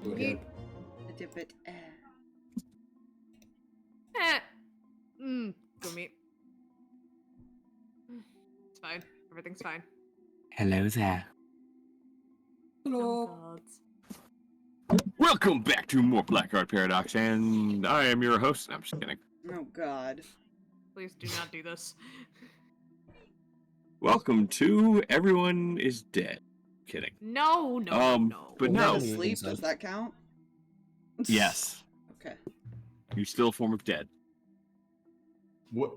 Do it again. Dip it. Go meet. It's fine. Everything's fine. Hello there. Hello. Oh, gods. Welcome back to more Blackheart Paradox, and I am your host. I'm just kidding. Oh God. Please do not do this. Welcome to Everyone is Dead. Kidding. No. But Dead no. asleep, does that count? Yes. Okay. You're still a form of dead. What?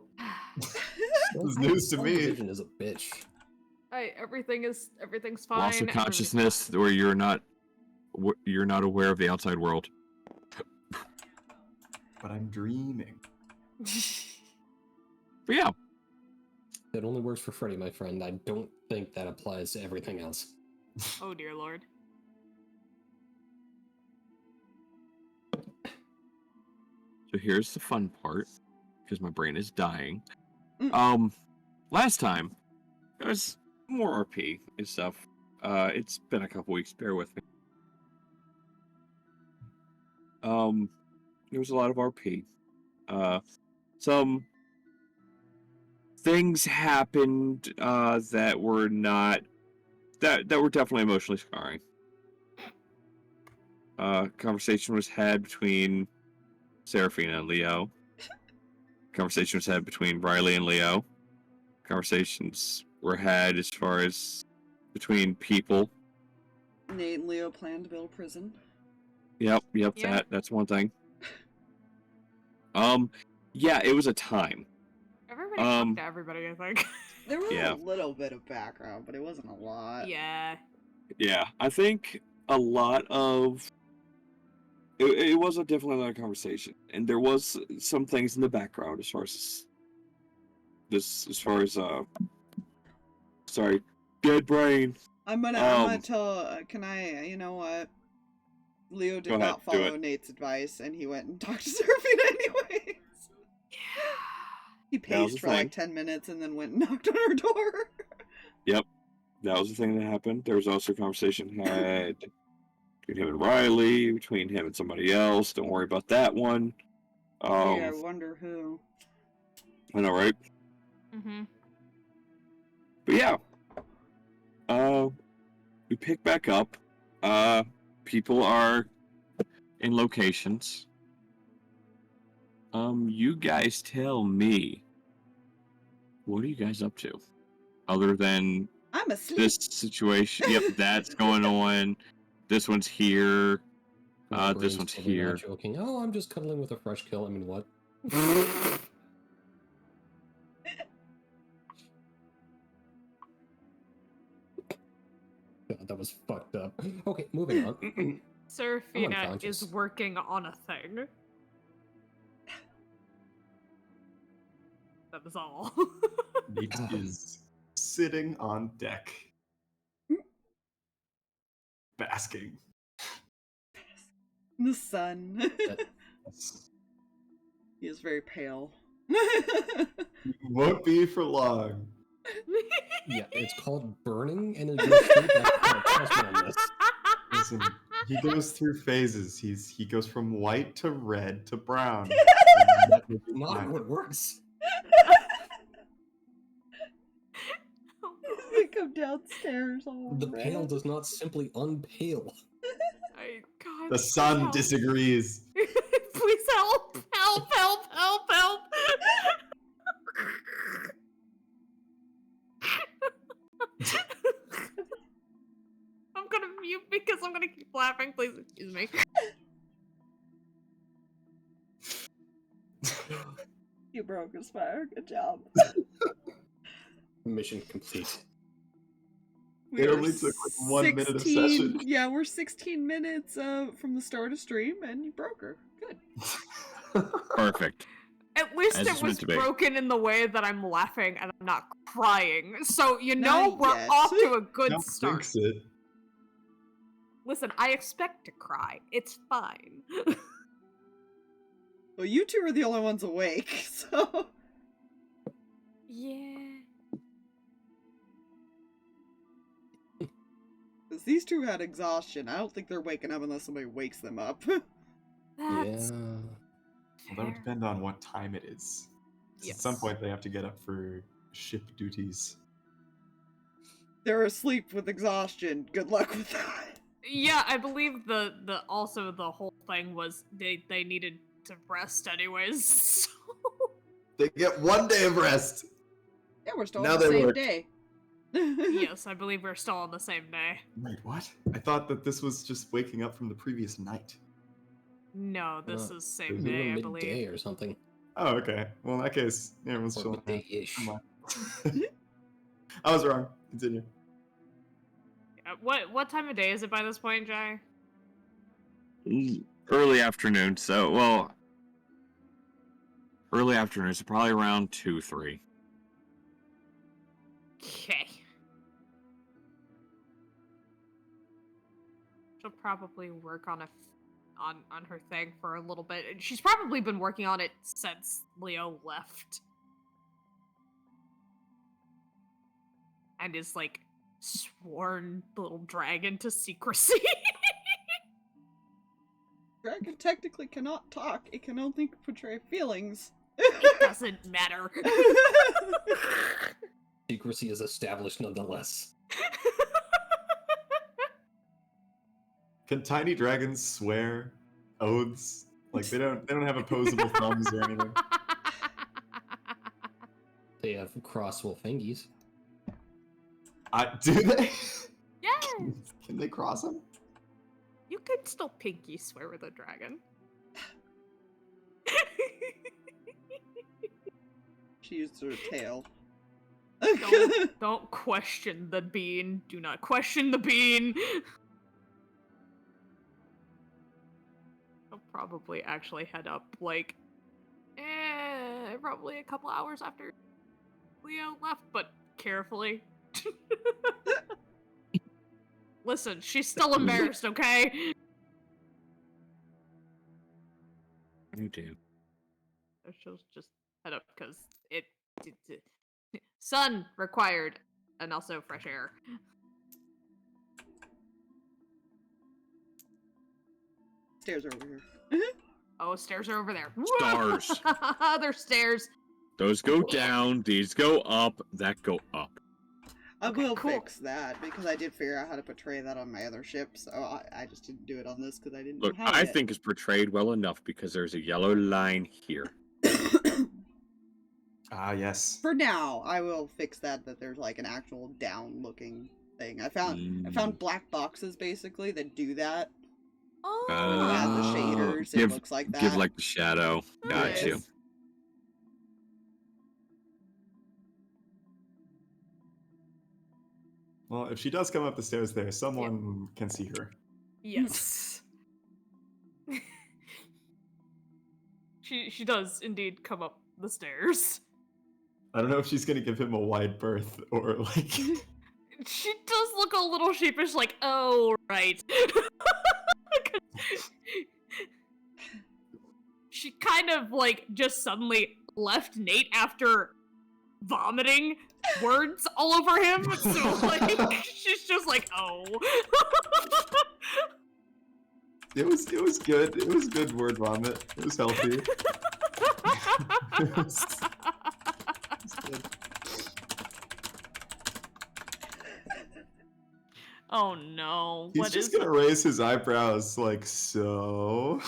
This is news to me. Vision is a bitch. Hey, everything's fine. Loss of consciousness, where you're not aware of the outside world. But I'm dreaming. But yeah. That only works for Freddy, my friend. I don't think that applies to everything else. Oh dear lord. So here's the fun part, because my brain is dying. Mm. Last time, it was more RP and stuff. It's been a couple weeks, bear with me. There was a lot of RP. Some things happened that were not that were definitely emotionally scarring. Conversation was had between Seraphina and Leo. Conversation was had between Riley and Leo. Conversations were had as far as between people. Nate and Leo plan to build a prison. Yep, Yeah. that's one thing. Yeah, it was a time. Everybody talked to everybody, I think. There was Yeah. a little bit of background, but it wasn't a lot. Yeah. Yeah, I think a lot of it was definitely a lot of conversation, and there was some things in the background as far as sorry, good brain. I'm gonna tell. Can I? You know what? Leo did Go ahead, not do follow it. Nate's advice, and he went and talked to Seraphina anyways. He That was paced the for like thing. 10 minutes and then went and knocked on her door. Yep, that was the thing that happened. There was also a conversation had between him and Riley, between him and somebody else. Don't worry about that one. Gee, I wonder who. I know, right? Mm-hmm. But yeah, we pick back up. People are in locations. You guys tell me, what are you guys up to? Other than I'm asleep. this situation, yep, that's going on. This one's here. My This brain's one's totally here. not joking. Oh, I'm just cuddling with a fresh kill. I mean, what? God, that was fucked up. Okay, moving on. Seraphina unconscious. is working on a thing. That is all. Nate is sitting on deck, basking. In the sun. That- He is very pale. Won't be for long. yeah, it's called burning, and it goes straight back to trust me on this. Listen, he goes through phases. He goes from white to red to brown. That's not how it works. They come downstairs all The red. pale does not simply unpale. God, The please sun help. disagrees. Please help! Help! I'm gonna mute because I'm gonna keep laughing. Please excuse me. You broke his fire. Good job. Mission complete. We It are only took like 1 minute of session. Yeah, we're 16 minutes from the start of stream, and you broke her. Good. Perfect. At least As it it's meant was to be. broken in the way that I'm laughing and I'm not crying. So you Not know we're yet. off to a good Don't start. fix it. Listen, I expect to cry. It's fine. Well, you two are the only ones awake, so. Yeah. Because these two had exhaustion. I don't think they're waking up unless somebody wakes them up. That's Well, that would depend on what time it is. 'Cause At some Yes. point, they have to get up for ship duties. They're asleep with exhaustion. Good luck with that. Yeah, I believe the also the whole thing was they needed to rest anyways. So... They get 1 day of rest. Yeah, we're still Now on the they same work. day. Yes, I believe we're still on the same day. Wait, what? I thought that this was just waking up from the previous night. No, this is same We day, were I midday believe. or something. Oh, okay. Well, in that case, everyone's Or chilling. midday-ish. Never mind. I was wrong. Continue. What time of day is it by this point, Jai? Early afternoon, so, well, early afternoon, so probably around 2, 3. Okay. She'll probably work on on her thing for a little bit. And she's probably been working on it since Leo left. And is like sworn little dragon to secrecy. Dragon technically cannot talk. It can only portray feelings. It doesn't matter. Secrecy is established nonetheless. Can tiny dragons swear oaths? Like they don't have opposable thumbs or anything. They have crosswolf fingies. Do they? Yes! Can they cross them? You could still pinky swear with a dragon. She used her tail. Don't question the bean. Do not question the bean. I'll probably actually head up, like, probably a couple hours after Leo left, but carefully. Listen, she's still embarrassed, okay? You do. So she'll just head up because it sun required, and also fresh air. Stairs are over here. Oh, stairs are over there. Stars. They're stairs. Those go down, these go up, that go up. I Okay, will cool. fix that because I did figure out how to portray that on my other ship, so I just didn't do it on this because I didn't Look, know how I yet. think it's portrayed well enough because there's a yellow line here. Ah, yes. For now, I will fix that there's like an actual down-looking thing. I found black boxes basically that do that. Oh. When you add the shaders, it looks like that. Give like the shadow. Got Nice. you. Well, if she does come up the stairs there, someone can see her. Yes. She does indeed come up the stairs. I don't know if she's gonna give him a wide berth or like. She does look a little sheepish, like, oh, right. She kind of, like, just suddenly left Nate after vomiting words all over him, so, like, she's just like, oh. It was good. It was good word vomit. It was healthy. It was good. Oh no. He's What just is gonna raise his eyebrows like so.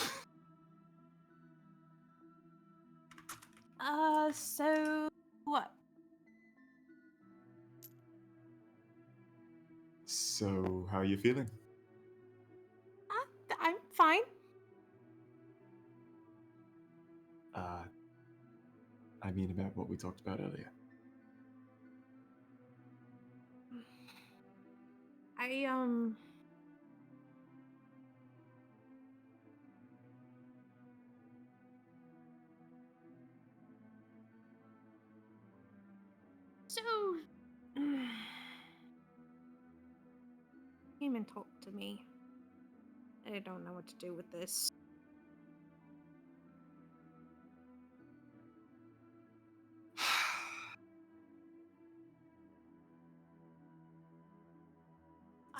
So what? So, how are you feeling? I'm fine. I mean about what we talked about earlier. So came and talked to me. I don't know what to do with this.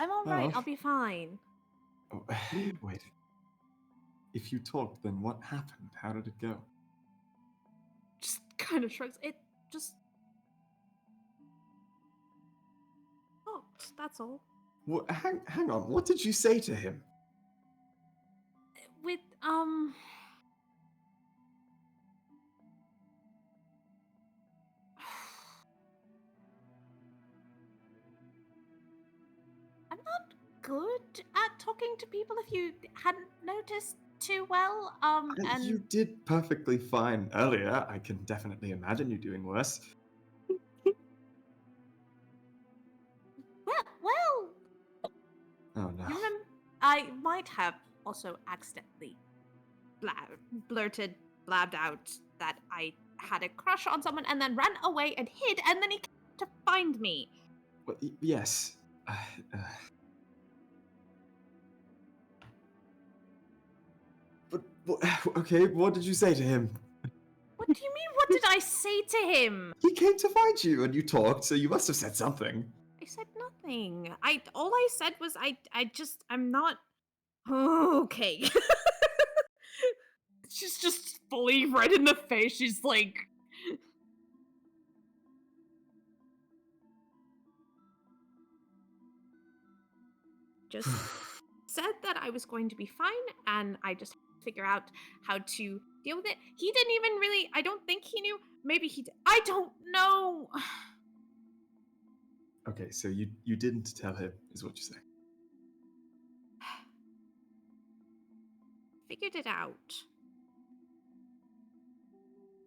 I'm all right. Oh. I'll be fine. Oh, wait. If you talked, then what happened? How did it go? Just kind of shrugs. It just talked. That's all. What, hang on. What did you say to him? With I'm not good at talking to people if you hadn't noticed too well. And You did perfectly fine earlier. I can definitely imagine you doing worse. well, Oh no. you remember I might have also accidentally blabbed out that I had a crush on someone and then ran away and hid, and then he came to find me. Well, yes. But okay, what did you say to him? What do you mean? What did I say to him? He came to find you, and you talked, so you must have said something. I said nothing. All I said was I'm not okay. She's just fully red in the face. She's like, just said that I was going to be fine, and I just had to figure out how to deal with it. He didn't even really. I don't think he knew. Maybe he did. I don't know. Okay, so you didn't tell him, is what you're saying. Figured it out.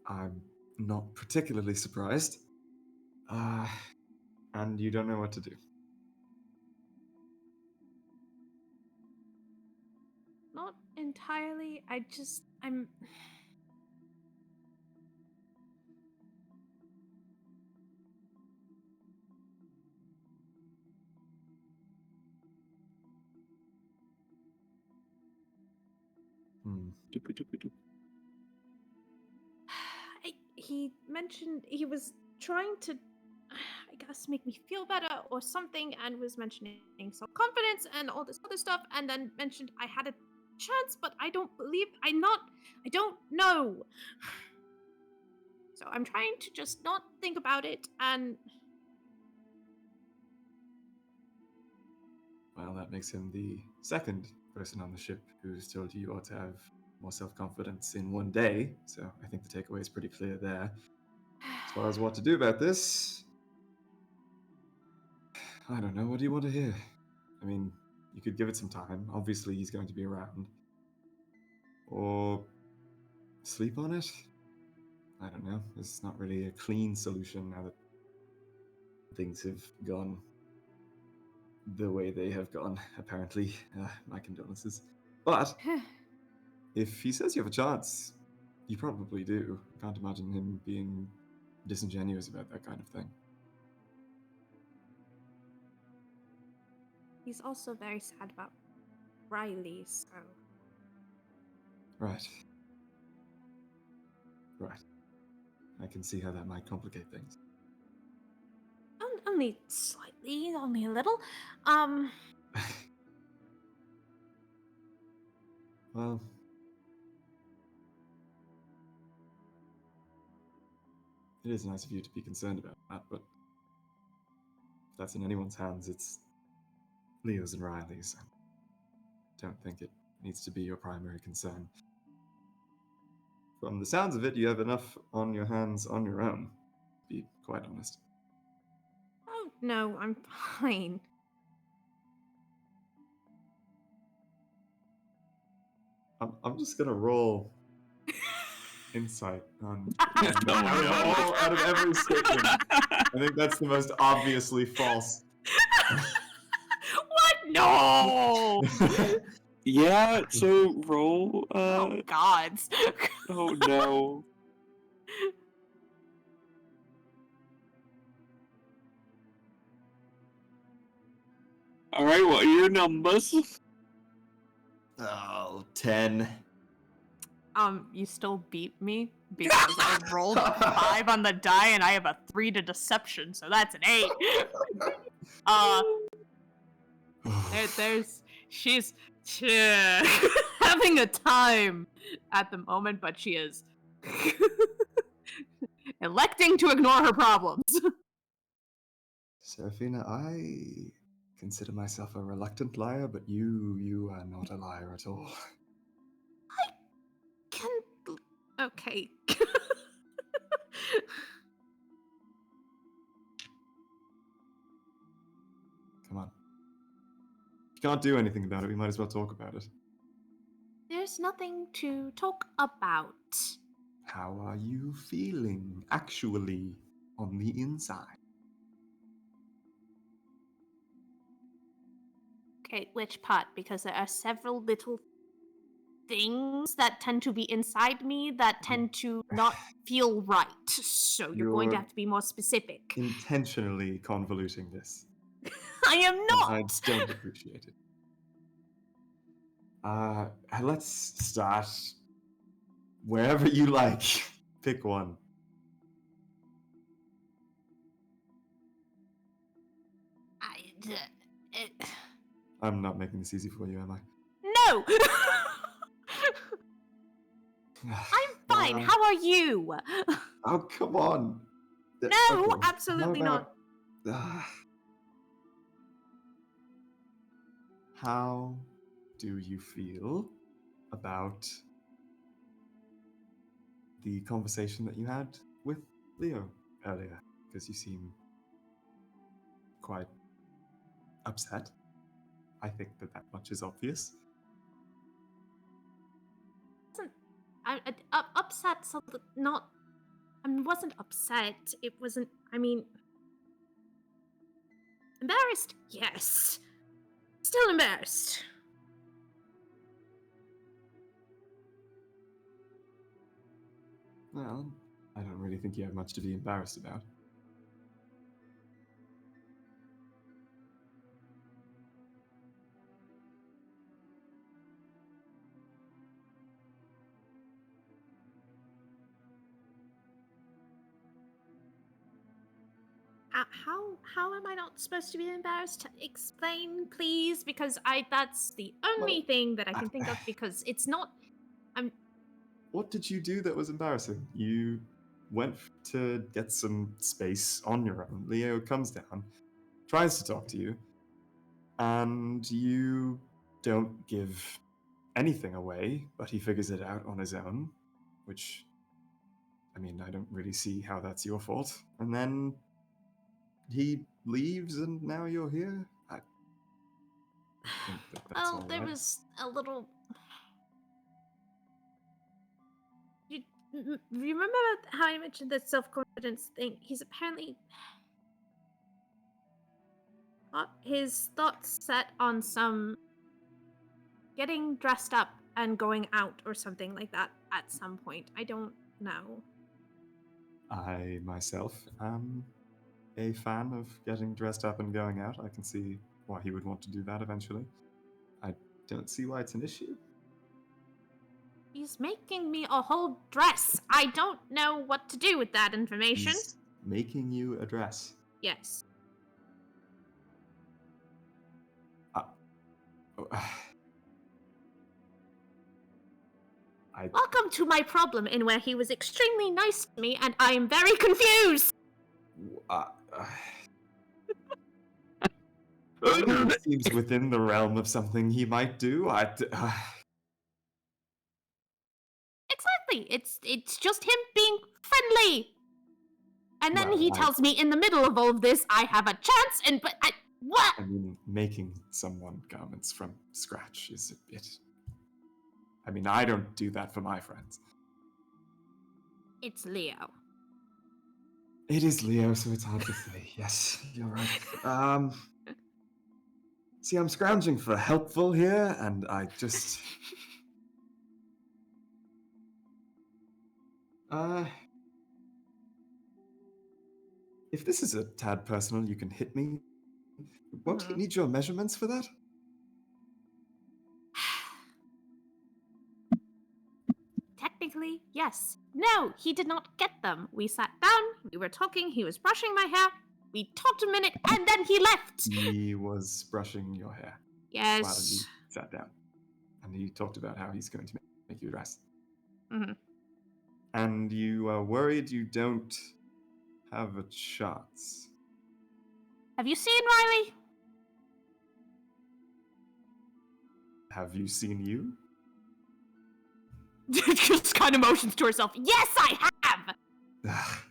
I'm not particularly surprised. And you don't know what to do. Not entirely. I'm. He mentioned he was trying to, I guess, make me feel better or something, and was mentioning self-confidence and all this other stuff, and then mentioned I had a chance, but I don't know. So I'm trying to just not think about it, and Well, that makes him the second person on the ship who's told you ought to have more self-confidence in one day, so I think the takeaway is pretty clear there. As far as what to do about this, I don't know. What do you want to hear? I mean, you could give it some time. Obviously, he's going to be around. Or sleep on it? I don't know. It's not really a clean solution now that things have gone the way they have gone, apparently. My condolences. But if he says you have a chance, you probably do. I can't imagine him being disingenuous about that kind of thing. he's also very sad about Riley, so Right. I can see how that might complicate things. only slightly, only a little. Well, it is nice of you to be concerned about that, but if that's in anyone's hands, it's Leo's and Riley's. I don't think it needs to be your primary concern. From the sounds of it, you have enough on your hands on your own, to be quite honest. Oh no, I'm fine. I'm just gonna roll insight on out of every statement. I think that's the most obviously false. What? No! Yeah, so roll. Oh gods. Oh no. All right, what are your numbers? Oh, 10. You still beat me because I rolled a 5 on the die and I have a 3 to deception, so that's an 8. She's having a time at the moment, but she is electing to ignore her problems. Seraphina, I consider myself a reluctant liar, but you are not a liar at all. Okay. Come on. If you can't do anything about it, we might as well talk about it. There's nothing to talk about. How are you feeling, actually, on the inside? Okay, which part? Because there are several little things that tend to be inside me that tend to not feel right. So you're going to You're have to be more specific. intentionally convoluting this. I am And not! I don't appreciate it. Let's start wherever you like. Pick one. I'm not making this easy for you, am I? No! I'm fine. How are you? Oh, come on. No, Okay, absolutely how not. about- How do you feel about the conversation that you had with Leo earlier? Because you seem quite upset. I think that much is obvious. Upset's not. I wasn't upset. It wasn't. I mean, embarrassed. Yes, still embarrassed. Well, I don't really think you have much to be embarrassed about. How am I not supposed to be embarrassed? Explain, please, because that's the only thing that I can think of. Because it's not. What did you do that was embarrassing? You went to get some space on your own. Leo comes down, tries to talk to you, and you don't give anything away, but he figures it out on his own, which, I mean, I don't really see how that's your fault. And then he leaves, and now you're here? I think that's all There right. was a little. You remember how I mentioned the self-confidence thing? He's apparently his thoughts set on some getting dressed up and going out or something like that at some point. I don't know. I myself am a fan of getting dressed up and going out. I can see why he would want to do that eventually. I don't see why it's an issue. He's making me a whole dress. I don't know what to do with that information. He's making you a dress. Yes. Welcome to my problem, in where he was extremely nice to me, and I am very confused. It seems within the realm of something he might do. Exactly. It's just him being friendly. And then he tells me in the middle of all of this, I have a chance, what? I mean, making someone garments from scratch is a bit... I mean, I don't do that for my friends. It's Leo. It is Leo, so it's hard to say. Yes, you're right. See, I'm scrounging for helpful here, and I just... If this is a tad personal, you can hit me. Won't he need your measurements for that? Technically, yes. No, he did not get them. We sat down, we were talking, he was brushing my hair. We talked a minute, and then he left. He was brushing your hair while you Yes. sat down. And he talked about how he's going to make you dress. Mm-hmm. And you are worried you don't have a chance. Have you seen Riley? Have you seen you? Just kind of motions to herself. Yes, I have!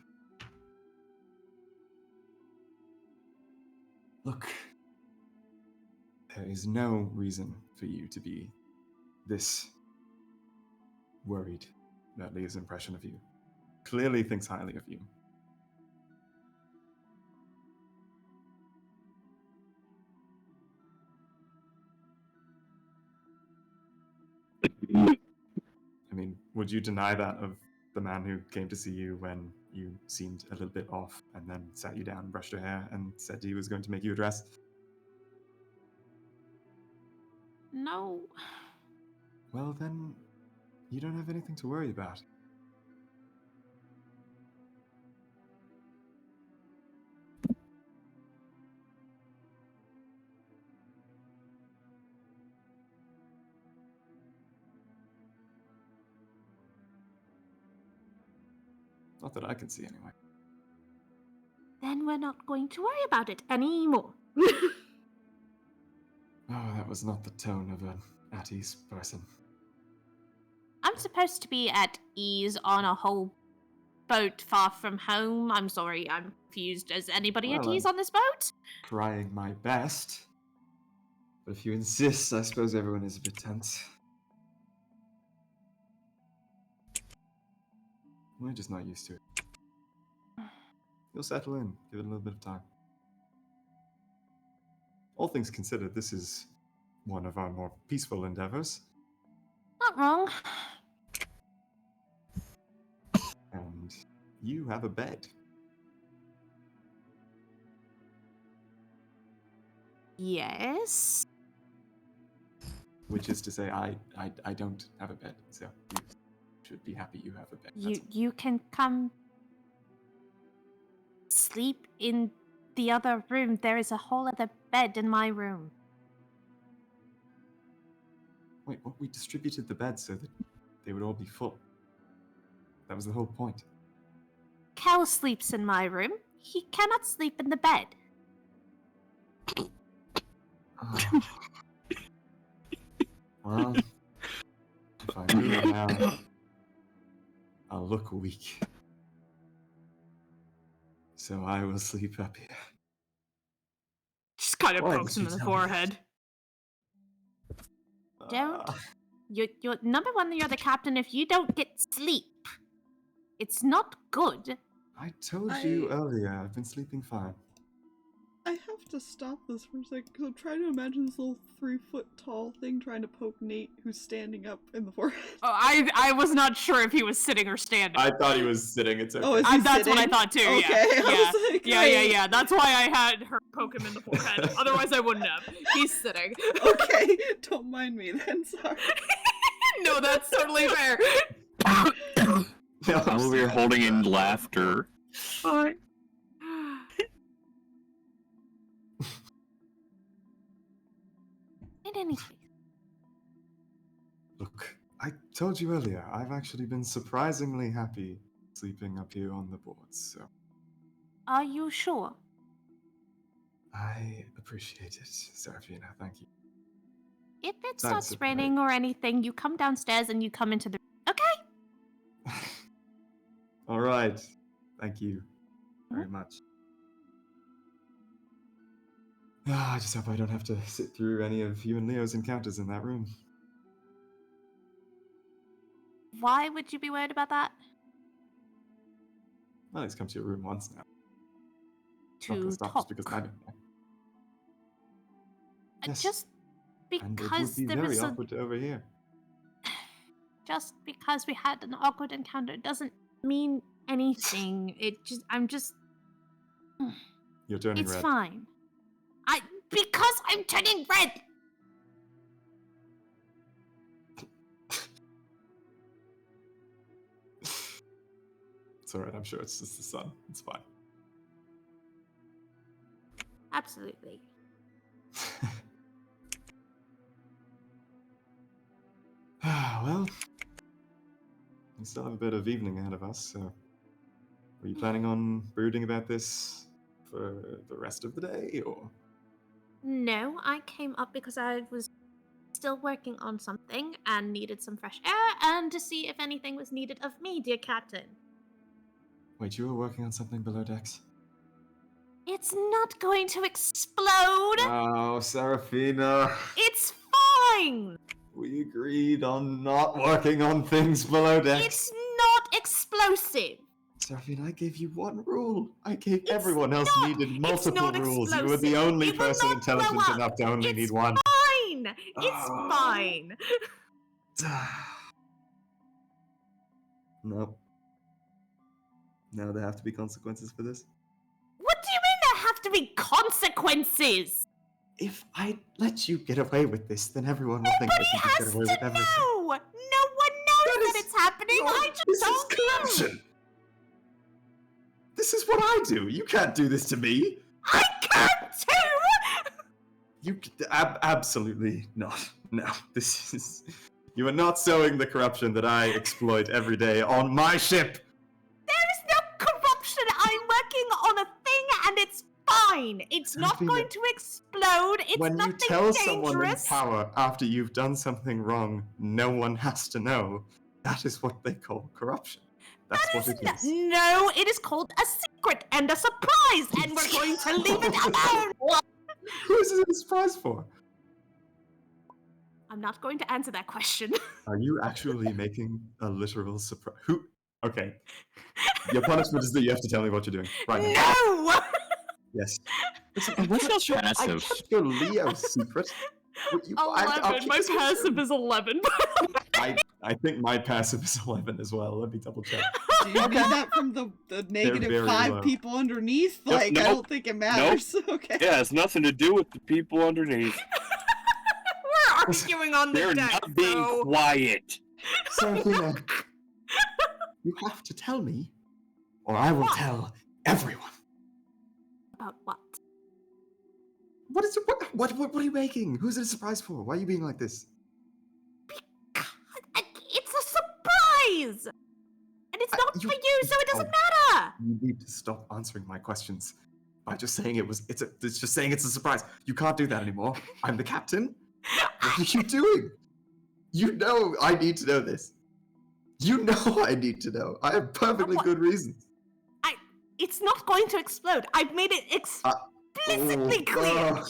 Look, there is no reason for you to be this worried about Leah's impression of you. Clearly thinks highly of you. I mean, would you deny that of the man who came to see you when you seemed a little bit off and then sat you down, brushed your hair, and said he was going to make you a dress? No. Well, then, you don't have anything to worry about. Not that I can see, anyway. Then we're not going to worry about it anymore. Oh, that was not the tone of an at-ease person. I'm supposed to be at ease on a whole boat far from home. I'm sorry, I'm confused. Is anybody at Well, ease on this boat? Trying my best. But if you insist, I suppose everyone is a bit tense. We're just not used to it. You'll settle in. Give it a little bit of time. All things considered, this is one of our more peaceful endeavors. Not wrong. And you have a bed. Yes. Which is to say, I don't have a bed, so you should be happy you have a bed. You can come sleep in the other room. There is a whole other bed in my room. Wait, what? We distributed the beds so that they would all be full. That was the whole point. Kel sleeps in my room. He cannot sleep in the bed. Oh. Well, if I move now, I'll look weak. So I will sleep up here. Just kind of Why pokes did him you in the tell me forehead. Don't. Ah. You're number one, you're the captain. If you don't get sleep, it's not good. I told you earlier, I've been sleeping fine. I have to stop this for a second because I'm trying to imagine this little 3-foot-tall thing trying to poke Nate, who's standing up in the forehead. Oh, I was not sure if he was sitting or standing. I thought he was sitting. It's okay. Oh, is he That's what I sitting? thought too. Okay, Yeah, I was like, yeah. wait. That's why I had her poke him in the forehead. Otherwise, I wouldn't have. He's sitting. Okay, don't mind me then. Sorry. No, that's totally fair. No, I'm over here holding in laughter. In any case, Look, I told you earlier, I've actually been surprisingly happy sleeping up here on the boards, so are you sure? I appreciate it, Seraphina, thank you. If it That's starts it, raining or anything, you come downstairs and you come into the. Okay. All right, thank you very much. I just hope I don't have to sit through any of you and Leo's encounters in that room. Why would you be worried about that? Well, he's come to your room once now. Not To gonna stop talk. just because I've been there. Yes, Just and it would because be there very was a. awkward over here. Just because we had an awkward encounter doesn't mean anything. I'm just. You're turning It's red. fine. Because I'm turning red. It's alright, I'm sure it's just the sun. It's fine. Absolutely. Well, we still have a bit of evening ahead of us, so were you planning on brooding about this for the rest of the day, or? No, I came up because I was still working on something and needed some fresh air and to see if anything was needed of me, dear Captain. Wait, you were working on something below decks? It's not going to explode! Oh, Seraphina! It's fine! We agreed on not working on things below decks. It's not explosive! Seraphina, I gave you one rule. I gave It's everyone else not- needed it's multiple not rules. You were the explosive. only It will person not blow intelligent up. enough to only It's need one. fine! It's Oh. fine! No. No, there have to be consequences for this. What do you mean there have to be consequences? If I let you get away with this, then everyone will think Nobody they can just has get away to with everything. know! No one knows that it's happening! No, I just this don't is corruption! This is what I do! You can't do this to me! I can't too! You absolutely not. No, this is... You are not sowing the corruption that I exploit every day on my ship! There is no corruption! I'm working on a thing and it's fine! It's not Seraphina, going to explode! It's when you nothing tell dangerous! someone in power after you've done something wrong, no one has to know. That is what they call corruption. That's what it is. No, it is called a secret and a surprise, and we're going to leave it alone! Who is it a surprise for? I'm not going to answer that question. Are you actually making a literal surprise? Who? Okay. Your punishment is that you have to tell me what you're doing right now. No! Yes. Listen, What's your I passive? kept your Leo secret. What you- I'll keep My this one passive too. is 11. I think my passive is 11 as well. Let me double check. Do you need that from the negative very 5 low. people underneath? Yep, Like, I nope, don't think it matters. Okay. Yeah, it has nothing to do with the people underneath. We're arguing on the They're deck, not being so... quiet. Seraphina, you have to tell me, or I will What? tell everyone. About what? What is it? What are you making? Who's it a surprise for? Why are you being like this? It's a surprise! And it's not you- for you, so it doesn't matter! You need to stop answering my questions by just saying it's just saying it's a surprise. You can't do that anymore. I'm the captain. What are you doing? You know I need to know this. You know I need to know. I have perfectly good reasons. It's not going to explode. I've made it explicitly clear.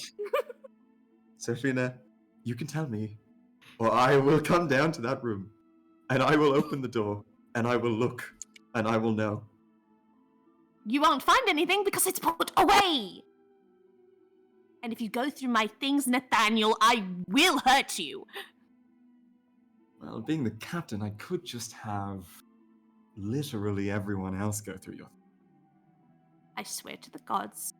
Seraphina, you can tell me, or I will come down to that room, and I will open the door, and I will look, and I will know. You won't find anything because it's put away. And if you go through my things, Nathaniel, I will hurt you. Well, being the captain, I could just have literally everyone else go through your... I swear to the gods.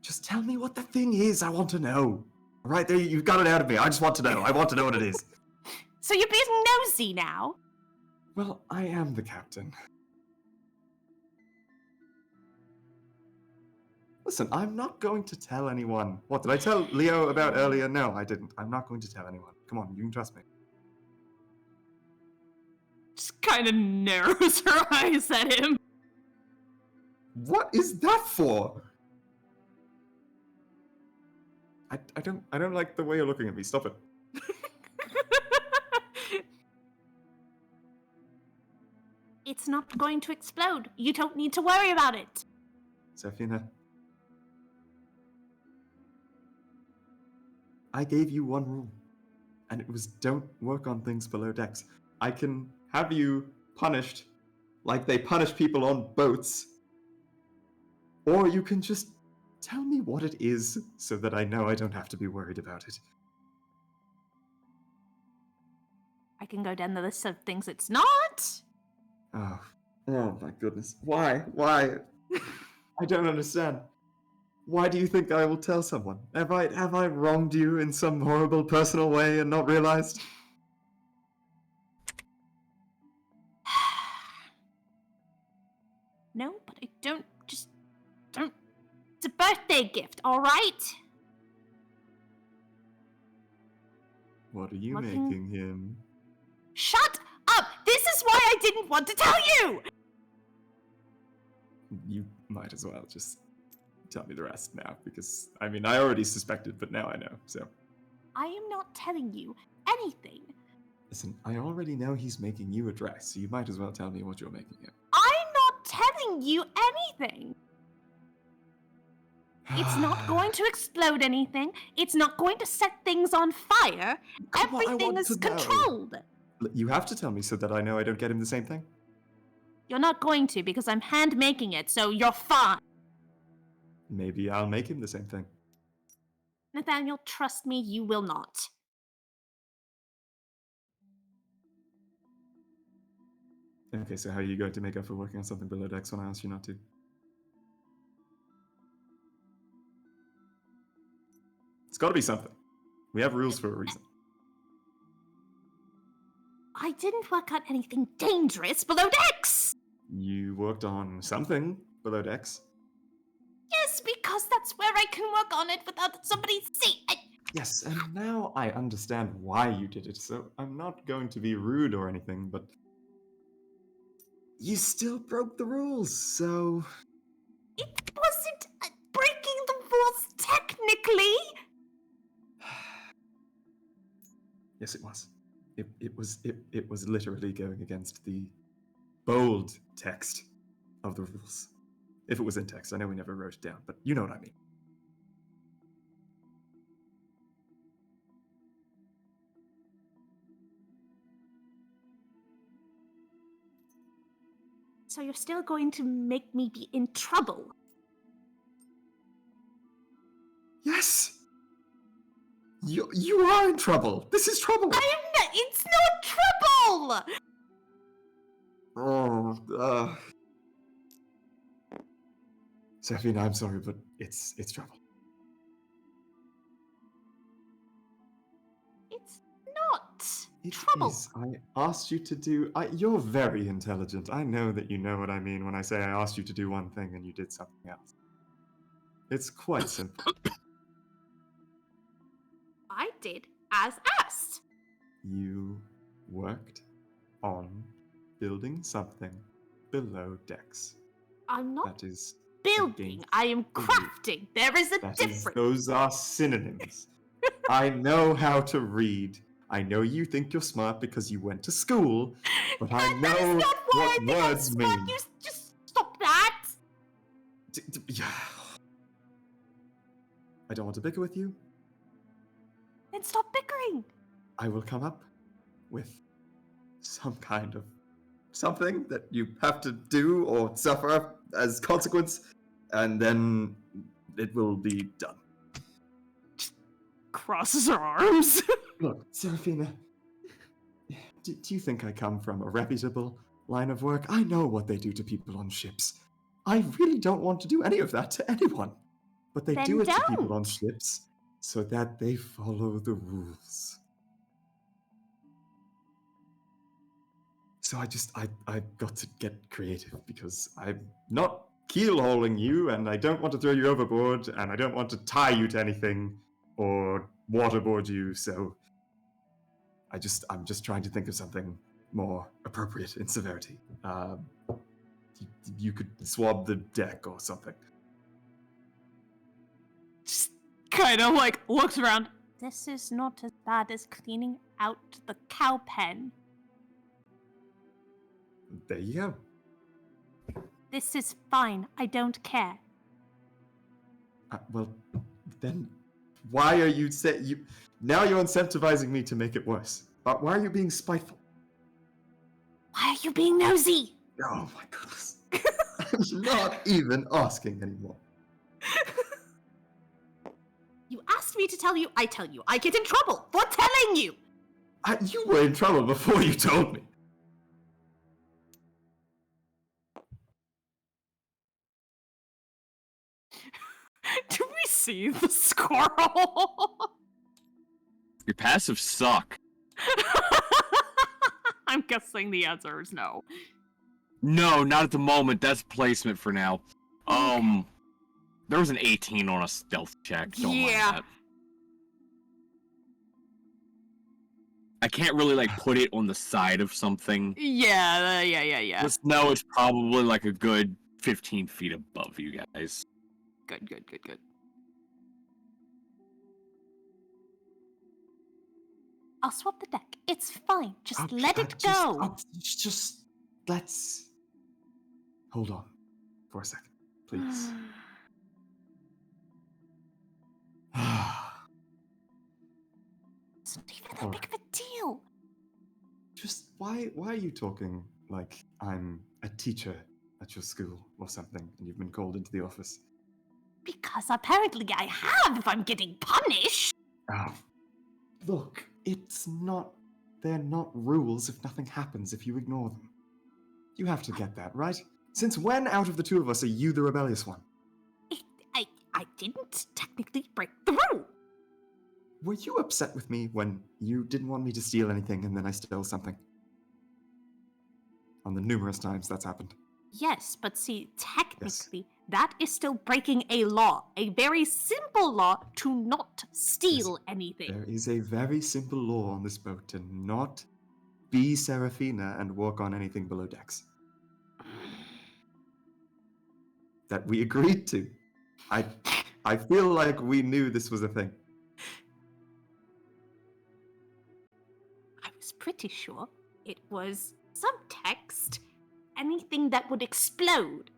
Just tell me what the thing is. I want to know. All right, there, you've got it out of me. I just want to know. I want to know what it is. So you're being nosy now? Well, I am the captain. Listen, I'm not going to tell anyone. What did I tell Leo about earlier? No, I didn't. I'm not going to tell anyone. Come on, you can trust me. Just kind of narrows her eyes at him. What is that for? I don't like the way you're looking at me. Stop it. It's not going to explode. You don't need to worry about it. Seraphina. I gave you one rule, and it was don't work on things below decks. I can have you punished like they punish people on boats, or you can just tell me what it is so that I know I don't have to be worried about it. I can go down the list of things it's not. Oh my goodness. Why? Why? I don't understand. Why do you think I will tell someone? Have I wronged you in some horrible personal way and not realized? No, but I don't. Just don't. It's a birthday gift, all right? What are you Looking- making him? Shut up! This is why I didn't want to tell you! You might as well just tell me the rest now, because, I mean, I already suspected, but now I know, so. I am not telling you anything. Listen, I already know he's making you a dress, so you might as well tell me what you're making him. I'm not telling you anything. It's not going to explode anything. It's not going to set things on fire. Come on, I Everything want is to know. controlled. You have to tell me so that I know I don't get him the same thing. You're not going to because I'm hand making it, so you're fine. Maybe I'll make him the same thing. Nathaniel, trust me, you will not. Okay, so how are you going to make up for working on something below decks when I asked you not to? It's got to be something. We have rules for a reason. I didn't work on anything dangerous below decks! You worked on something below decks. Yes, because that's where I can work on it without somebody seeing it. Yes, and now I understand why you did it, so I'm not going to be rude or anything, but you still broke the rules, so... It wasn't breaking the rules technically. Yes, it was. It was literally going against the bold text of the rules. If it was in text, I know we never wrote it down, but you know what I mean. So you're still going to make me be in trouble? Yes! You are in trouble! This is trouble! I am not. It's not trouble! Oh, Seraphina, I'm sorry, but it's trouble. It's not It trouble. is. I asked you to do... you're very intelligent. I know that you know what I mean when I say I asked you to do one thing and you did something else. It's quite simple. I did as asked. You worked on building something below decks. I'm not That is... building. I am crafting. There is a difference. Those are synonyms. I know how to read. I know you think you're smart because you went to school, but I And that is know not why what I think I'm words smart. mean. You just stop that. Yeah. I don't want to bicker with you. Then stop bickering. I will come up with some kind of something that you have to do or suffer as consequence, and then it will be done. Crosses her arms. Look, Seraphina, do you think I come from a reputable line of work? I know what they do to people on ships. I really don't want to do any of that to anyone. But they Then do it to people on don't. ships so that they follow the rules. So I got to get creative because I'm not keel-hauling you, and I don't want to throw you overboard, and I don't want to tie you to anything or waterboard you, so I'm just trying to think of something more appropriate in severity. You could swab the deck or something. Just kind of like looks around. This is not as bad as cleaning out the cow pen. There you go. This is fine. I don't care. Well, then why are you now you're incentivizing me to make it worse? Why are you being spiteful? Why are you being nosy? Oh my goodness. I'm not even asking anymore. You asked me to tell you, I tell you. I get in trouble for telling you. You were in trouble before you told me. Do we see the squirrel? Your passives suck. I'm guessing the answer is no. No, not at the moment. That's placement for now. There was an 18 on a stealth check. Don't mind that. I can't really like put it on the side of something. Yeah. Just know it's probably like a good 15 feet above you guys. Good. I'll swap the deck. It's fine. Just Okay, let it go. Just let's hold on for a second, please. It's not even that big of a deal. Just why are you talking like I'm a teacher at your school or something and you've been called into the office? Because apparently I have if I'm getting punished. Oh, look, they're not rules if nothing happens if you ignore them. You have to get that, right? Since when out of the two of us are you the rebellious one? I didn't technically break the rule. Were you upset with me when you didn't want me to steal anything and then I stole something? On the numerous times that's happened. Yes, but see, technically, that is still breaking a law. A very simple law to not steal anything. There is a very simple law on this boat to not be Seraphina and walk on anything below decks. That we agreed to. I feel like we knew this was a thing. I was pretty sure it was subtext, anything that would explode.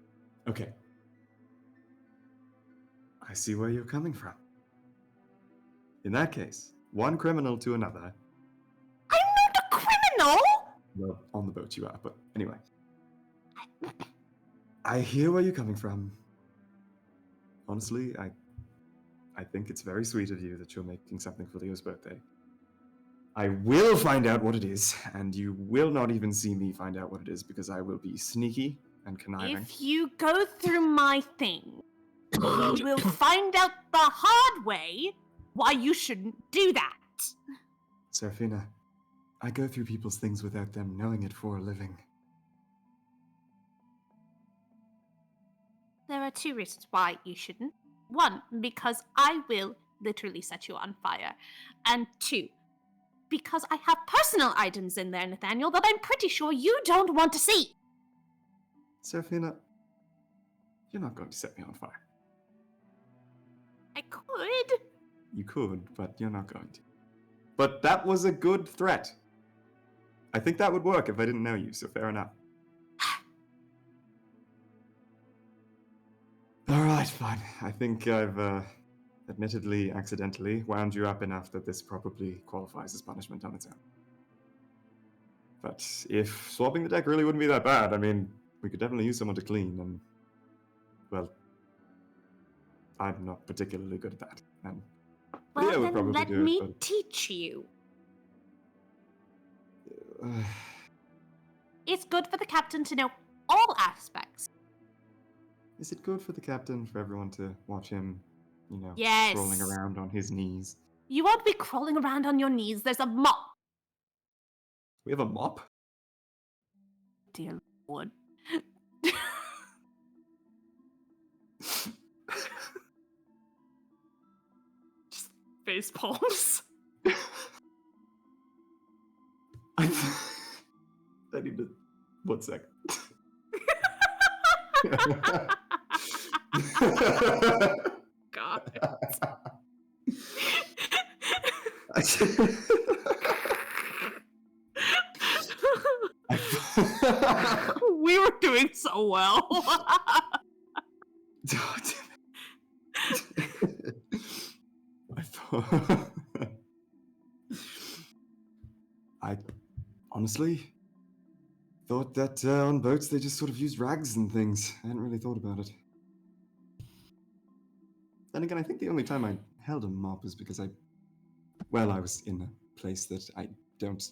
Okay. I see where you're coming from. In that case, one criminal to another. I'm not a criminal! Well, on the boat you are, but anyway. I hear where you're coming from. Honestly, I think it's very sweet of you that you're making something for Leo's birthday. I will find out what it is, and you will not even see me find out what it is because I will be sneaky and conniving. If you go through my thing, you will find out the hard way why you shouldn't do that. Seraphina, I go through people's things without them knowing it for a living. There are two reasons why you shouldn't. One, because I will literally set you on fire. And two, because I have personal items in there, Nathaniel, that I'm pretty sure you don't want to see. Seraphina, you're not going to set me on fire. I could. You could, but you're not going to. But that was a good threat. I think that would work if I didn't know you, so fair enough. Alright, fine. I think I've, admittedly, accidentally, wound you up enough that this probably qualifies as punishment on its own. But if swapping the deck really wouldn't be that bad, I mean, we could definitely use someone to clean, and, well, I'm not particularly good at that. And Well, Leo would then probably let do it, me but- teach you. Uh, It's good for the captain to know all aspects. is it good for the captain for everyone to watch him, Yes. crawling around on his knees? You won't be crawling around on your knees. There's a mop. We have a mop? Dear Lord. Just face palms. I need to... 1 sec. God. We were doing so well. I honestly thought that on boats they just sort of used rags and things. I hadn't really thought about it. Then again, I think the only time I held a mop is because I was in a place that I don't,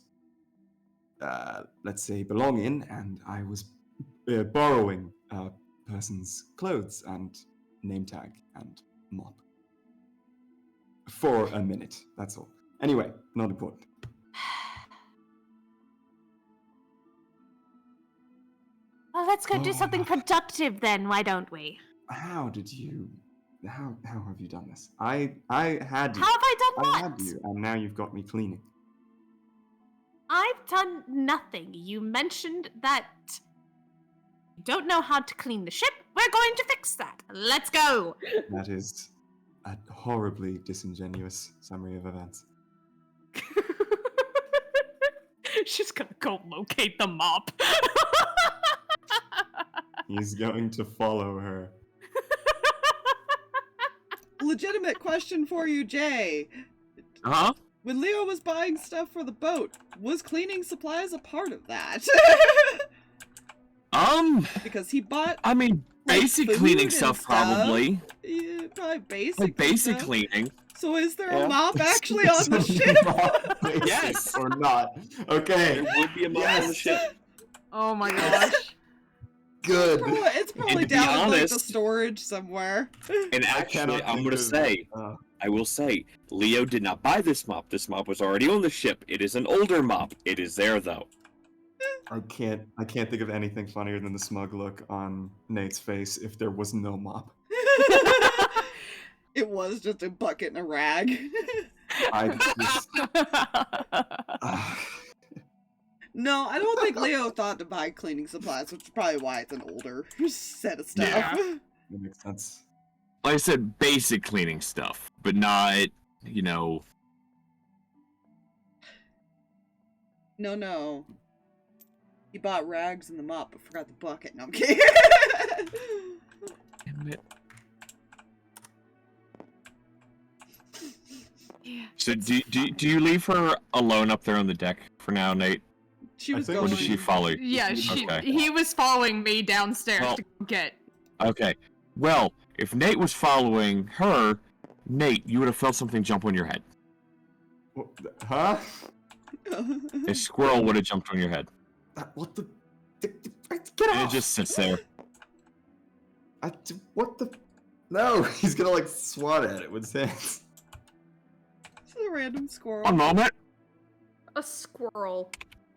let's say, belong in, and I was borrowing a person's clothes and name tag and mop. For a minute, that's all. Anyway, not important. Well, let's go do Oh. something productive then, why don't we? How did you How have you done this? I had you. How have I done I what? had you, and now you've got me cleaning. I've done nothing. You mentioned that you don't know how to clean the ship. We're going to fix that. Let's go. That is a horribly disingenuous summary of events. She's gonna go locate the mop. He's going to follow her. Legitimate question for you, Jay. Huh? When Leo was buying stuff for the boat, was cleaning supplies a part of that? Because he bought I mean, like, basic food cleaning and stuff, stuff. probably. Yeah, probably basic. Like basic stuff. cleaning. So is there Yeah. a mop actually It's on the a ship? mop, basic Yes. or not? Okay. There would be a mop on the Yes. ship. Oh my gosh. Good. It's probably to be down in like the honest- storage somewhere. And I actually, cannot I'm think gonna of- say, I will say, Leo did not buy this mop. This mop was already on the ship. It is an older mop. It is there though. I can't think of anything funnier than the smug look on Nate's face if there was no mop. It was just a bucket and a rag. I just, No, I don't think Leo thought to buy cleaning supplies, which is probably why it's an older set of stuff. Yeah. that makes sense. Like I said, basic cleaning stuff, but not, you know. No. He bought rags and the mop, but forgot the bucket. No, I'm kidding. Damn it. Yeah. So do you leave her alone up there on the deck for now, Nate? She was think- going. Or does she follow you? Yeah, Okay. he was following me downstairs Well- to go get. Okay. Well, if Nate was following her, Nate, you would have felt something jump on your head. Huh? A squirrel would have jumped on your head. What the? Get And it off! just sits there. What the? No, he's gonna like swat at it with his hands. It's a random squirrel. One moment. A squirrel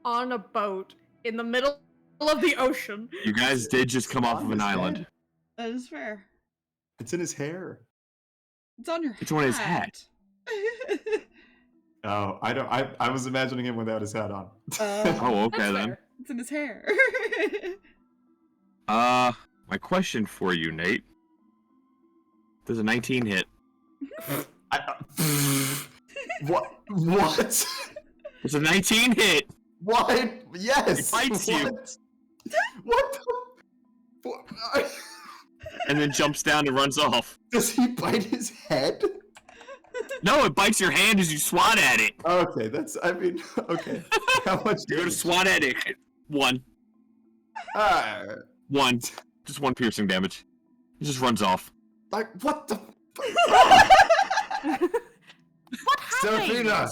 on a boat in the middle of the ocean. You guys did just come off of On an his island. head. That is fair. It's in his hair. It's on your It's on his hat. Oh, I don't. I was imagining him without his hat on. Oh, okay That's then. fair. It's in his hair. My question for you, Nate. Does a 19 hit? What? What? Does a 19 hit? What? Yes. It bites you. What? What? And then jumps down and runs off. Does he bite his head? No, it bites your hand as you swat at it. Okay, that's. I mean, okay. How much? You go to swat at it. One. One. Just one piercing damage. It just runs off. Like what the? What happened? Seraphina,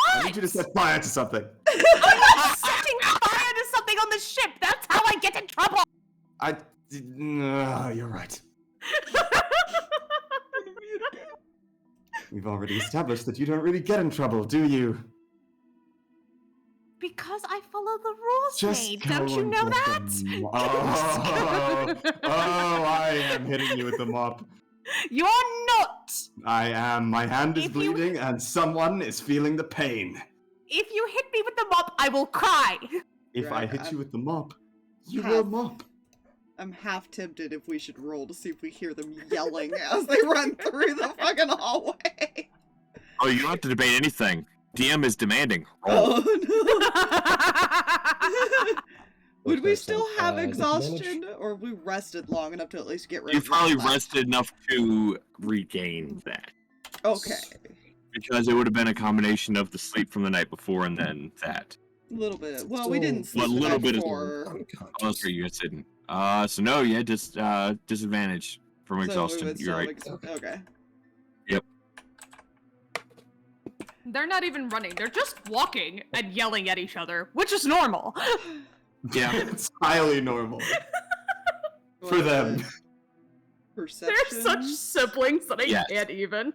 I need you to set fire to something. I'm not setting fire to something on the ship. That's how I get in trouble. No, you're right. We've already established that you don't really get in trouble, do you? Because I follow the rules, Just Nate. go Don't you and know get that? the I am hitting you with the mop. You're not. I am. My hand is If you- bleeding, and someone is feeling the pain. If you hit me with the mop, I will cry. If I Drag, hit you with the mop, you Have- will mop. I'm half tempted if we should roll to see if we hear them yelling as they run through the fucking hallway. Oh, you don't have to debate anything. DM is demanding. Roll. Oh no. Would we Okay, so, still have disadvantage? exhaustion, or have we rested long enough to at least get rid You've of probably that? rested enough to regain that. Okay. Because it would have been a combination of the sleep from the night before and then that. A little bit. Well, we didn't Still- sleep a the little night bit is- before. Oh, that's right, you guys didn't. So no, yeah, just disadvantage from So we exhaustion. would You're still right. have okay. They're not even running. They're just walking and yelling at each other, which is normal. Yeah. It's highly normal for them. Perception. They're such siblings that I Yes. can't even.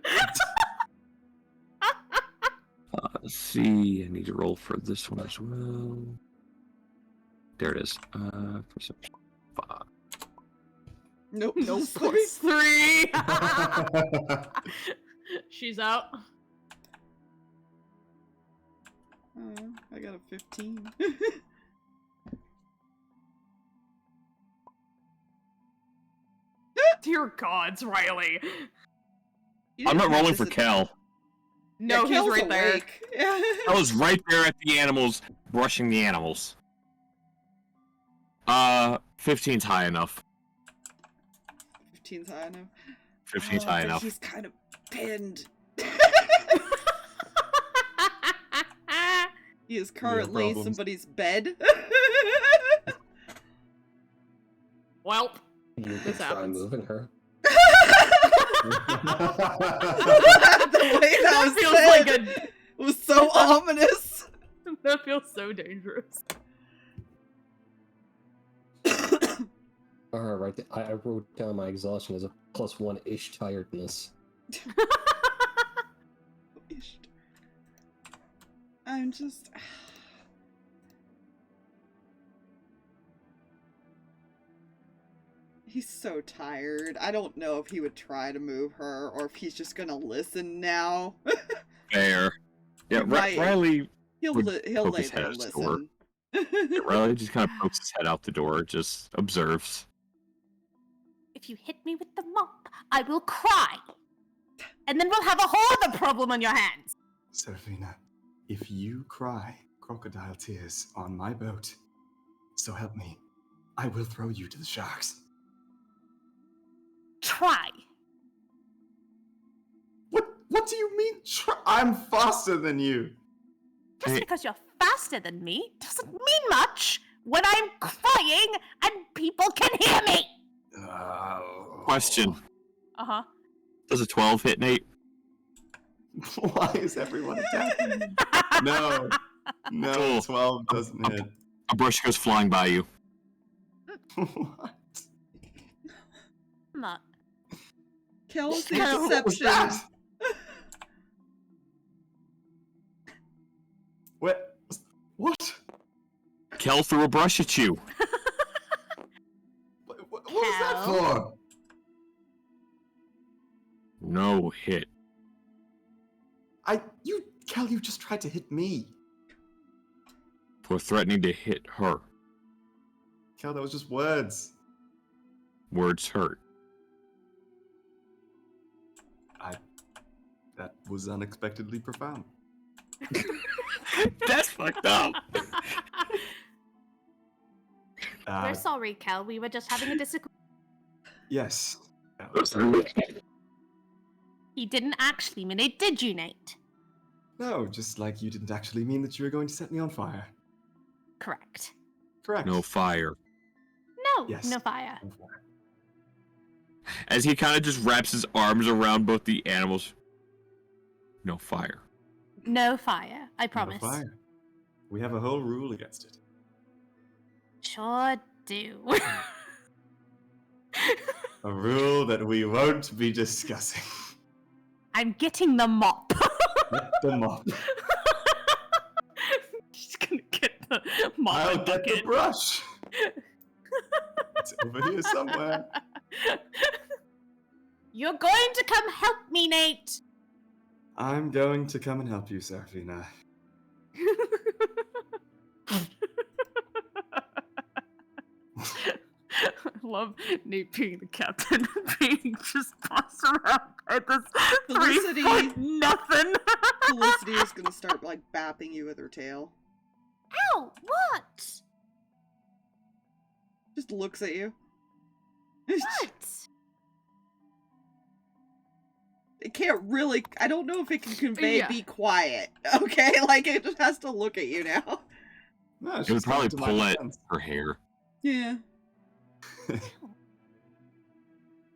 Let's see. I need to roll for this one as well. There it is. Perception 5. Nope. No just force 3. She's out. I got a 15. Dear gods, Riley. You I'm not didn't rolling notice for it. Kel. No, Yeah, he's Kel's right there. awake. I was right there at the animals, brushing the animals. 15's high enough. 15's high enough. 15's high But enough. he's kind of pinned. He is currently problems. somebody's bed. Well, You This could try happens. moving her. The way that that was feels said like was so ominous. that feels so dangerous. Alright, right. I wrote down my exhaustion as a +1-ish tiredness. I'm just. He's so tired. I don't know if he would try to move her or if he's just gonna listen now. Fair. Yeah, Right. Riley. He'll Would he'll poke lay his there head and out the door. listen. Riley just kind of pokes his head out the door, just observes. If you hit me with the mop, I will cry. And then we'll have a whole other problem on your hands. Seraphina, if you cry crocodile tears on my boat, so help me, I will throw you to the sharks. Try. What do you mean? I'm faster than you. Just Hey. because you're faster than me doesn't mean much when I'm crying and people can hear me. Question. Uh-huh. Does a 12 hit, Nate? Why is everyone attacking me? No. No, Cool. 12 doesn't hit. A brush goes flying by you. What? I'm not. Kills the What was deception. that? What? Kel threw a brush at you. What was that Cal? for? No hit. Cal, you just tried to hit me. For threatening to hit her. Cal, that was just words. Words hurt. That was unexpectedly profound. That's fucked up. We're sorry, Kel. We were just having a disagreement. Yes. He didn't actually mean it, did you, Nate? No, just like you didn't actually mean that you were going to set me on fire. Correct. Correct. No fire. No, Yes. no fire. On fire. As he kind of just wraps his arms around both the animals. No fire. No fire, I No promise. fire. We have a whole rule against it. Sure do. A rule that we won't be discussing. I'm getting the mop. Get the mop. She's gonna get the mop I'll and get the bucket. brush. It's over here somewhere. You're going to come help me, Nate. I'm going to come and help you, Seraphina. I love Nate being the captain and being just tossed around by this Felicity. 3-foot nothing. Felicity is gonna start like bapping you with her tail. Ow, what? Just looks at you. What? It can't really. I don't know if it can convey Yeah. be quiet. Okay, like it just has to look at you now. No, It would she's probably coming to my pull at defense. her hair. Yeah.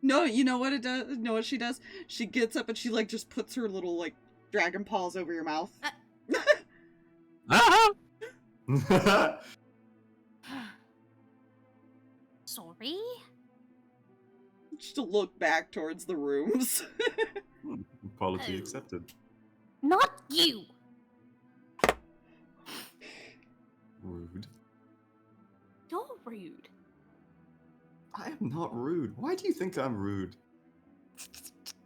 No, you know what it does? You know what she does? She gets up and she like just puts her little like dragon paws over your mouth. Ah! Sorry? Just to look back towards the rooms. Apology Oh. accepted. Not you. Rude. You're rude. I am not rude. Why do you think I'm rude?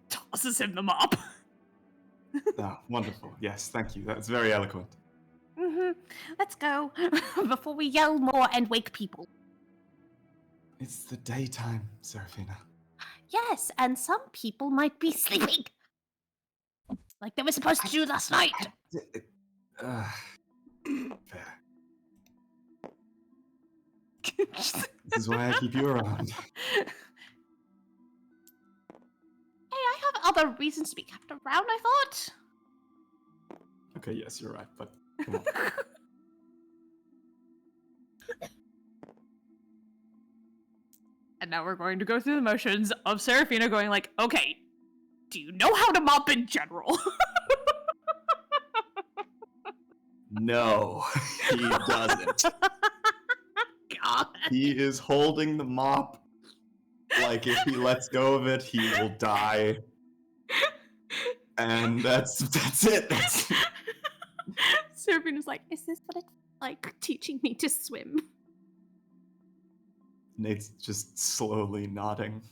Tosses him the mop. Ah, wonderful. Yes, thank you. That's very eloquent. Let's go before we yell more and wake people. It's the daytime, Seraphina. Yes, and some people might be sleeping. Like they were supposed to do last night. Fair. This is why I keep you around. Hey, I have other reasons to be kept around, I thought. Okay, yes, you're right, but come on. And now we're going to go through the motions of Seraphina going like, okay, do you know how to mop in general? No, he doesn't. God. He is holding the mop. Like, if he lets go of it, he will die. And that's it. Seraphina's like, is this what it's like teaching me to swim? Nate's just slowly nodding.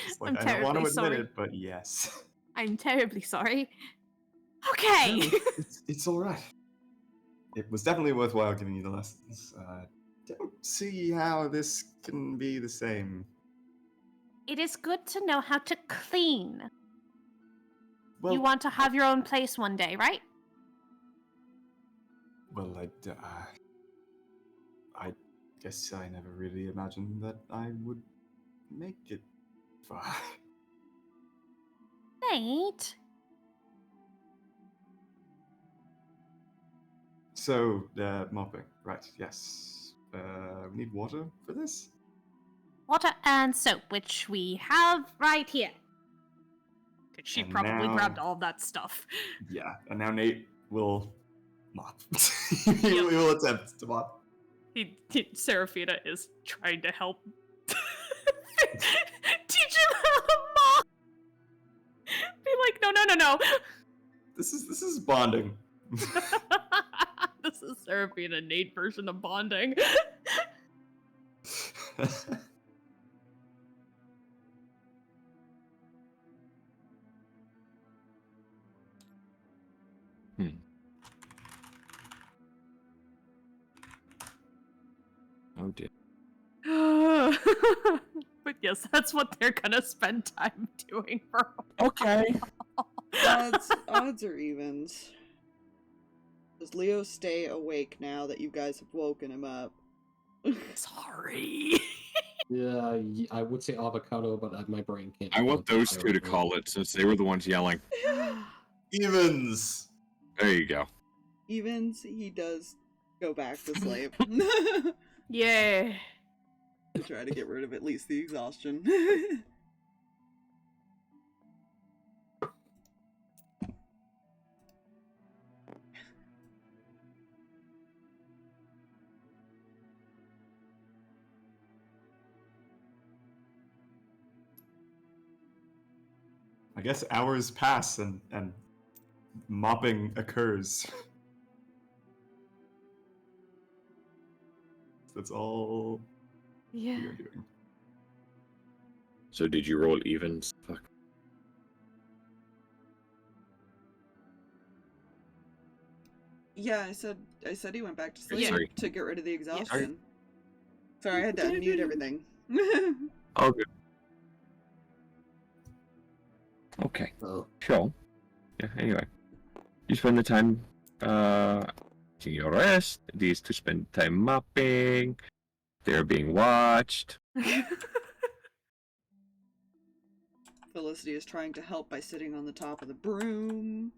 It's like, I'm I don't want to terribly admit sorry. it, but yes. I'm terribly sorry. Okay. No, it's all right. It was definitely worthwhile giving you the lessons. Don't see how this can be the same. It is good to know how to clean. Well, You want to have your own place one day, right? well, I guess I never really imagined that I would make it far. Nate. So, mopping, right? Yes. We need water for this. Water and soap, which we have right here. She And probably now- grabbed all that stuff. Yeah, and now Nate will mop. He will attempt to mop. Seraphina is trying to help teach him how to mop. Be like, no. This is bonding. This is Seraphina and Nate version of bonding. Oh dear. But yes, that's what they're gonna spend time doing for a Okay. Odds or evens? Does Leo stay awake now that you guys have woken him up? Sorry. Yeah, I would say avocado, but my brain can't. I want those concentrate two to right now. call it since they were the ones yelling. Evens. There you go. Evens, he does go back to sleep. Yeah. To try to get rid of at least the exhaustion. I guess hours pass and mopping occurs. That's all Yeah. we are doing. So did you roll evens? Fuck. Yeah, I said he went back to sleep Sorry. to get rid of the Yes. exhaustion. Sorry, I had to unmute everything. Oh, good. Okay. Oh, Sure. Yeah, anyway. You spend the time taking your rest. These two spend time mopping. They're being watched. Felicity is trying to help by sitting on the top of the broom.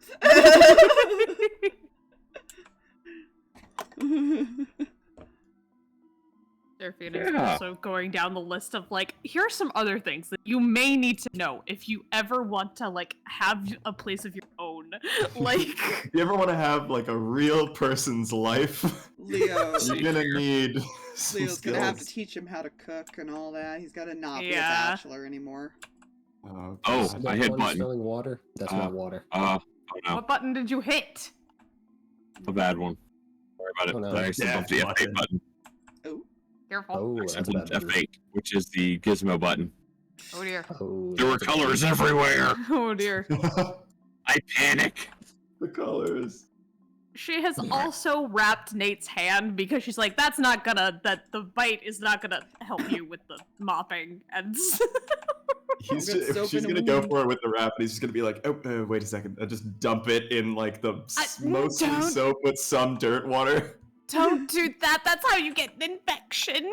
Seraphina's Yeah. also going down the list of like, here are some other things that you may need to know if you ever want to like have a place of your own. Like, You ever want to have like a real person's life? Leo, You're gonna need some Leo's gonna have to skills. teach him how to cook and all that. He's gotta not be a Yeah. bachelor anymore. Oh, Oh, God. I that hit one button. spilling water. That's not water. Oh no, what button did you hit? a bad one. Sorry about it. Oh, no. I accidentally bumped the F8 Button. button. Oh. Careful. Oh, that's a bad button. F8, which is the gizmo button. Oh dear. Oh, There were that's a bad colors button. everywhere. Oh dear. I panic. The colors. She has also wrapped Nate's hand because she's like, that the bite is not gonna help you with the mopping. And He's I'll get just, soap she's in a gonna go wound. for it with the wrap, and he's just gonna be like, "Oh, wait a second," and just dump it in like the mostly don't. soap with some dirt water. don't do that. That's how you get an infection.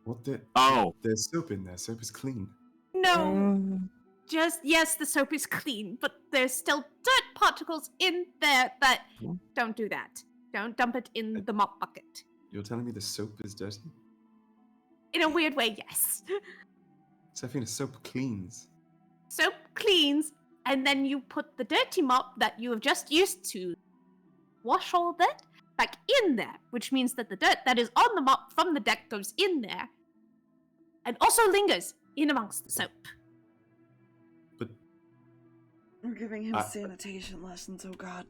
What the? Oh. There's soap in there. Soap is clean. No. Yes, the soap is clean, but there's still dirt particles in there that don't do that. Don't dump it in the mop bucket. You're telling me the soap is dirty? In a weird way, yes. Seraphina, soap cleans. Soap cleans, and then you put the dirty mop that you have just used to wash all of that back in there, which means that the dirt that is on the mop from the deck goes in there, and also lingers in amongst the soap. But We're giving him sanitation lessons, oh god.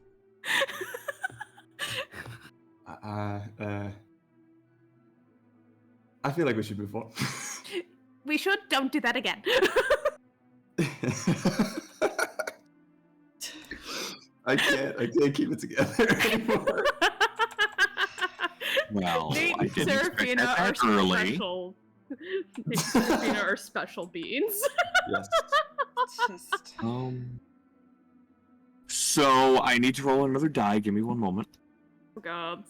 I feel like we should move on. We should. Don't do that again. I can't keep it together anymore. Well, Nate I and didn't expect Seraphina that are that early. special. Nate and Seraphina are special beings. Yes. Just So I need to roll another die. Give me one moment. Oh god.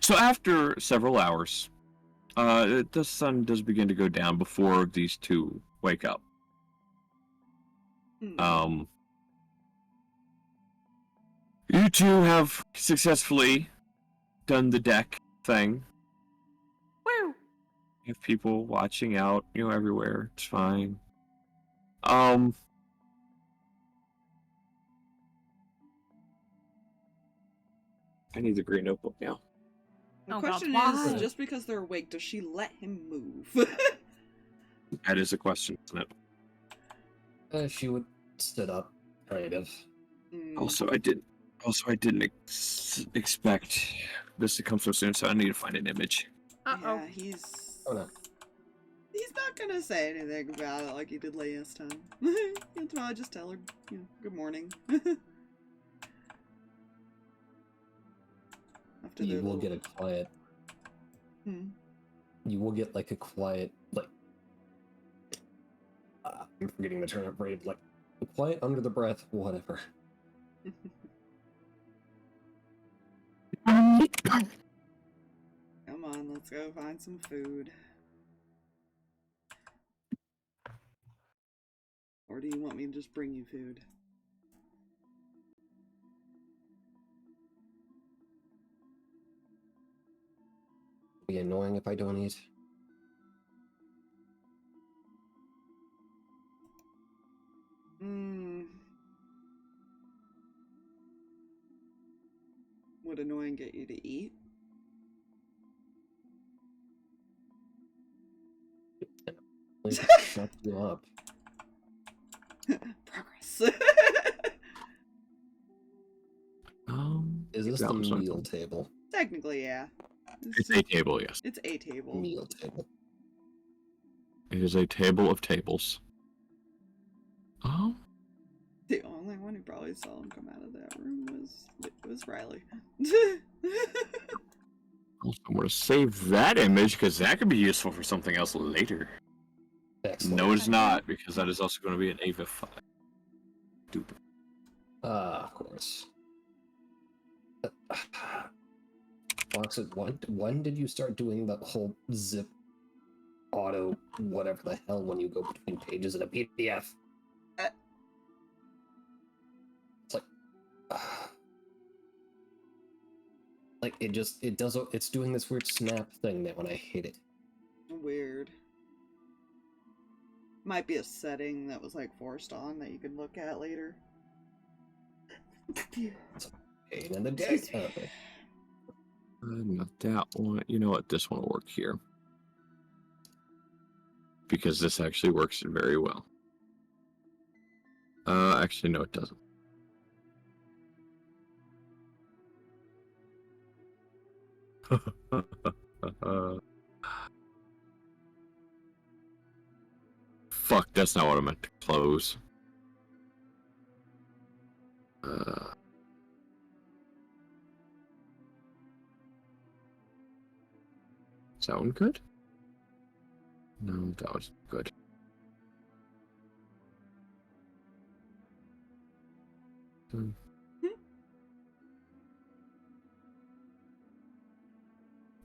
So after several hours, the sun does begin to go down before these two wake up. You two have successfully done the deck thing. Woo! You have people watching out, everywhere. It's fine. I need the green notebook now. The Oh, question God, is, why? just because they're awake, does she let him move? That is a question, isn't it? She would sit up, kind of. Also, I didn't expect this to come so soon, so I need to find an image. Uh-oh. Yeah, he's... Oh no. He's not gonna say anything about it like he did last time. He'll probably just tell her, good morning. After You their will little- get a quiet. You will get like a quiet, like. I'm forgetting the term, right? Like, a quiet under the breath, whatever. Come on, let's go find some food. Or do you want me to just bring you food? Be annoying if I don't eat. Would annoying get you to eat? Shut you up. Progress. Is this that the was something. meal table? Technically, yeah. It's a table, yes. It's a table. Meal table. It is a table of tables. The only one who probably saw him come out of that room was Riley. I'm going to save that image because that could be useful for something else later. Excellent. No, it's not, because that is also going to be an AVIF file. Stupid. Of course. Fox, when did you start doing the whole zip auto whatever the hell when you go between pages in a PDF? It's like it's doing this weird snap thing now and I hate it. Weird. Might be a setting that was like forced on that you could look at later. It's a pain in the day. Okay. Not that one. You know what? This one will work here. Because this actually works very well. Actually, no, it doesn't. Fuck, that's not what I meant to close. Sound good? No, that was good.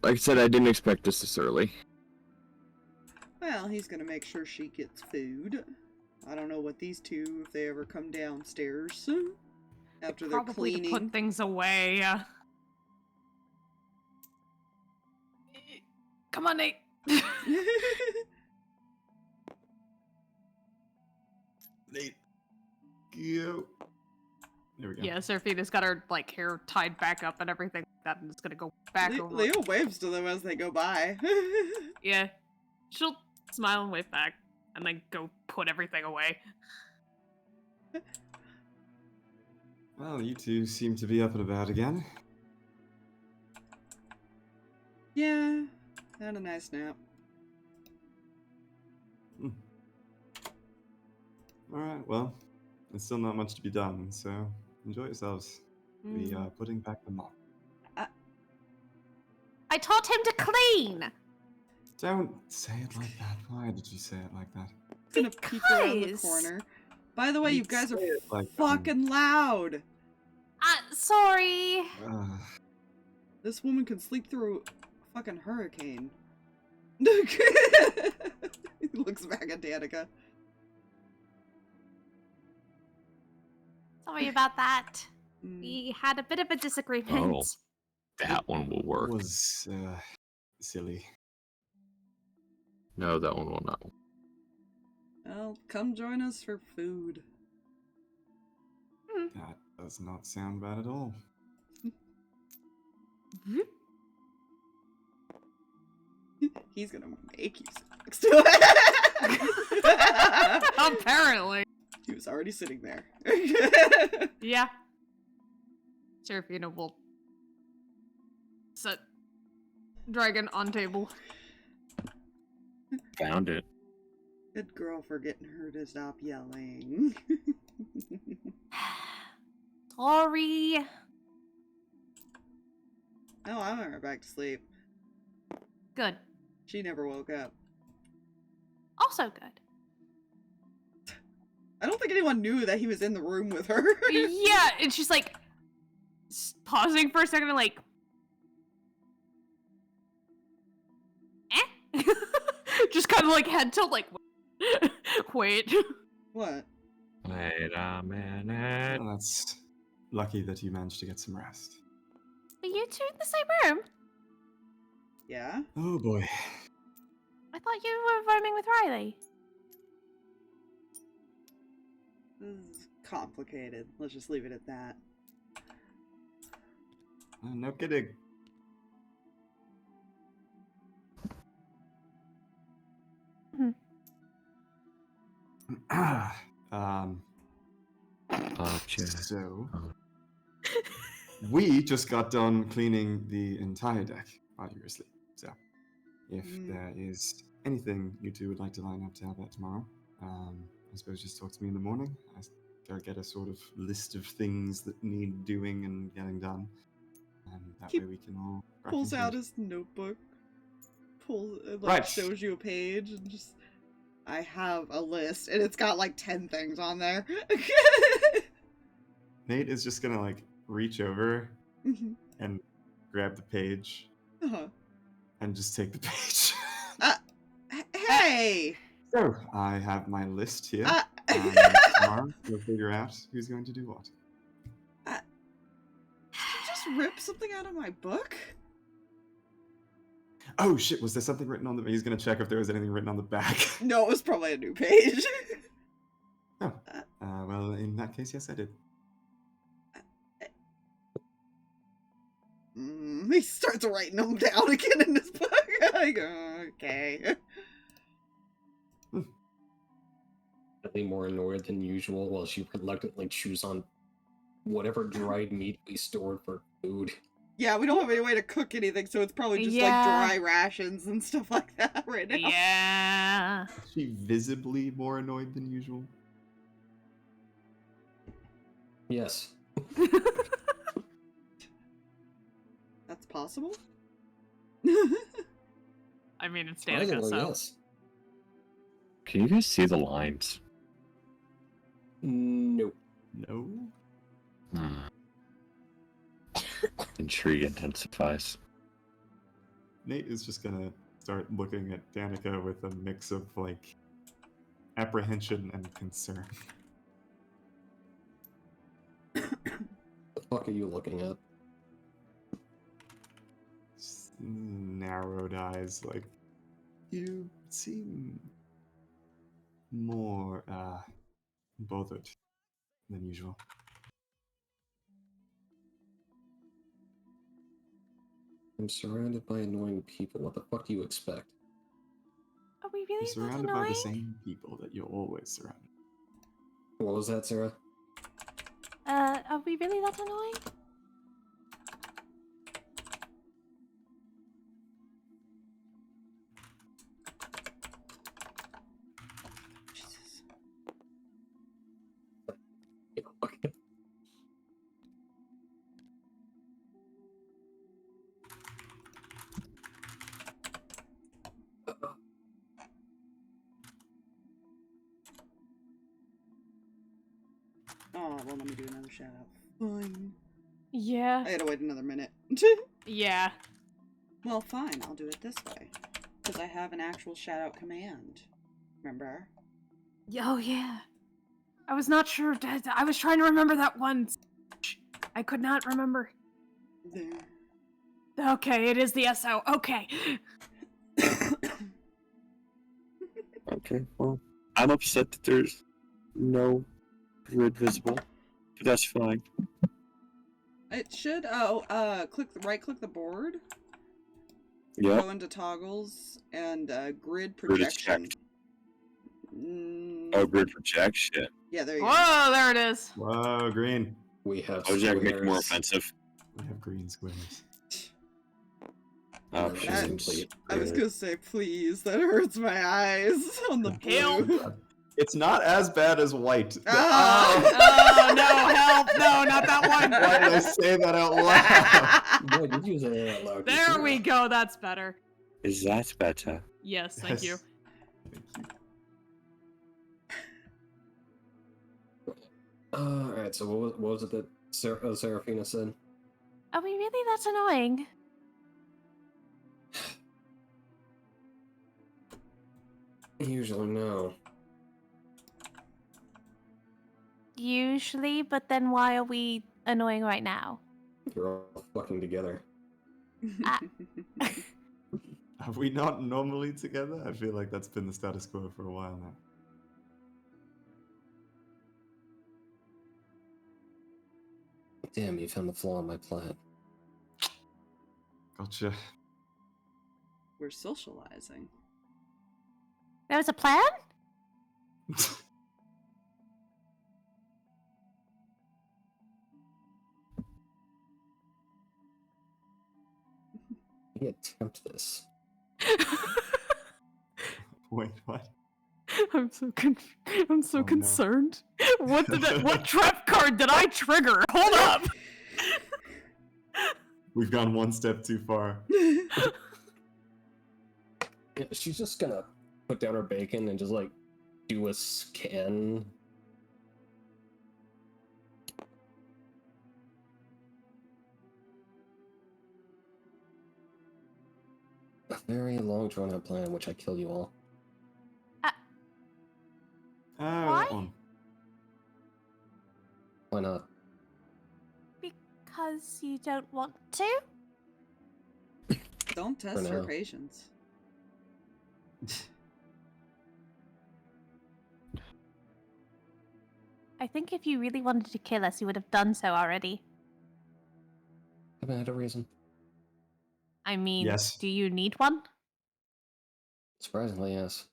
Like I said, I didn't expect this early. Well, he's gonna make sure she gets food. I don't know what these two, if they ever come downstairs after they're Probably to cleaning. put things away. Come on, Nate. Nate, go. There we go. Yeah, Seraphina's got her like hair tied back up and everything like that, and it's gonna go back over. Leo waves to them as they go by. Yeah, she'll smile and wave back, and then go put everything away. Well, you two seem to be up and about again. Yeah, had a nice nap. Alright, well, there's still not much to be done, so enjoy yourselves. We are putting back the mop. I taught him to clean! Don't say it like that. Why did you say it like that? It's gonna peek around the Because- corner. By the way, you guys are Say it like that. fucking loud. Sorry. This woman can sleep through a fucking hurricane. He looks back at Danika. Sorry about that. Mm. We had a bit of a disagreement. Oh. That one will work. Was silly. No, that one will not. Well, come join us for food. That does not sound bad at all. He's gonna make you sit next to it. Apparently. He was already sitting there. Yeah. Seraphina will set dragon on table. Found it. Good girl for getting her to stop yelling. Sorry. Oh, I went right back to sleep. Good. She never woke up. Also good. I don't think anyone knew that he was in the room with her. Yeah, and she's like pausing for a second and like, eh? Just kind of like head tilt, like, wait. What? Wait a minute. Well, that's lucky that you managed to get some rest. Are you two in the same room? Yeah? Oh boy. I thought you were roaming with Riley. This is complicated. Let's just leave it at that. No kidding. So we just got done cleaning the entire deck while you were asleep. So if there is anything you two would like to line up to have that tomorrow, I suppose just talk to me in the morning. I'll get a sort of list of things that need doing and getting done, and that He way we can all Pulls out his notebook. Shows you a page and just... I have a list, and it's got like 10 things on there. Nate is just gonna like reach over Mhm. and grab the page Uh-huh. and just take the page. Hey! So I have my list here. And tomorrow we'll figure out who's going to do what. Did you just rip something out of my book? Oh shit! Was there something written on the? He's gonna check if there was anything written on the back. No, it was probably a new page. Oh. Well, in that case, yes, I did. He starts writing them down again in his book. I go, okay. Slightly more annoyed than usual while she reluctantly chews on whatever dried meat we stored for food. Yeah, we don't have any way to cook anything, so it's probably just like dry rations and stuff like that right now. Yeah. Is she visibly more annoyed than usual? Yes. That's possible? I mean, it's Either Danika, way, so. yes. Can you guys see the lines? Nope. No? Intrigue intensifies. Nate is just gonna start looking at Danika with a mix of, like, apprehension and concern. The fuck are you looking at? Just narrowed eyes, like, you seem more, bothered than usual. I'm surrounded by annoying people. What the fuck do you expect? Are we You're really that surrounded by annoying? the same people that you're always surrounded. What was that, Sarah? Are we really that annoying? Jesus. Okay. Oh, well, let me do another shout out. Fine. Yeah. I gotta wait another minute. Yeah. Well, fine, I'll do it this way. Because I have an actual shout out command. Remember? Oh, yeah. I was not sure. I was trying to remember that one. I could not remember. There. Okay, it is the SO. Okay. Okay, well, I'm upset that there's no grid visible, but that's fine. It should, right click the board. Yeah. Go into toggles and grid Grid is projection. checked. Mm, Oh, grid projection. yeah, there you go. Whoa, there it is. Whoa, green. We have Oh, Jack, make it more squares. offensive. We have green squares. And then Options. there's complete I was grid. gonna say, please, that hurts my eyes on the Help. blue. It's not as bad as white. Ah! Oh, no, help. No, not that one. Why did I say that out loud? Boy, did you say that out loud? There we go. That's better. Is that better? Yes, thank you. Thank you. Alright, so what was it that Seraphina said? Are we really that annoying? Usually no. Usually, but then why are we annoying right now? You're all fucking together. Are we not normally together? I feel like that's been the status quo for a while now. Damn, you found the flaw in my plan. Gotcha. We're socializing. There was a plan? We attempt this. Wait, what? I'm so no. concerned. What trap card did I trigger? Hold up. We've gone one step too far. Yeah, she's just gonna put down her bacon and just like do a scan. A very long drawn out plan in which I kill you all. Why? That one. Why not? Because you don't want to? Don't test For her now. patience. I think if you really wanted to kill us, you would have done so already. Haven't had a reason. I mean, Yes. do you need one? Surprisingly, yes.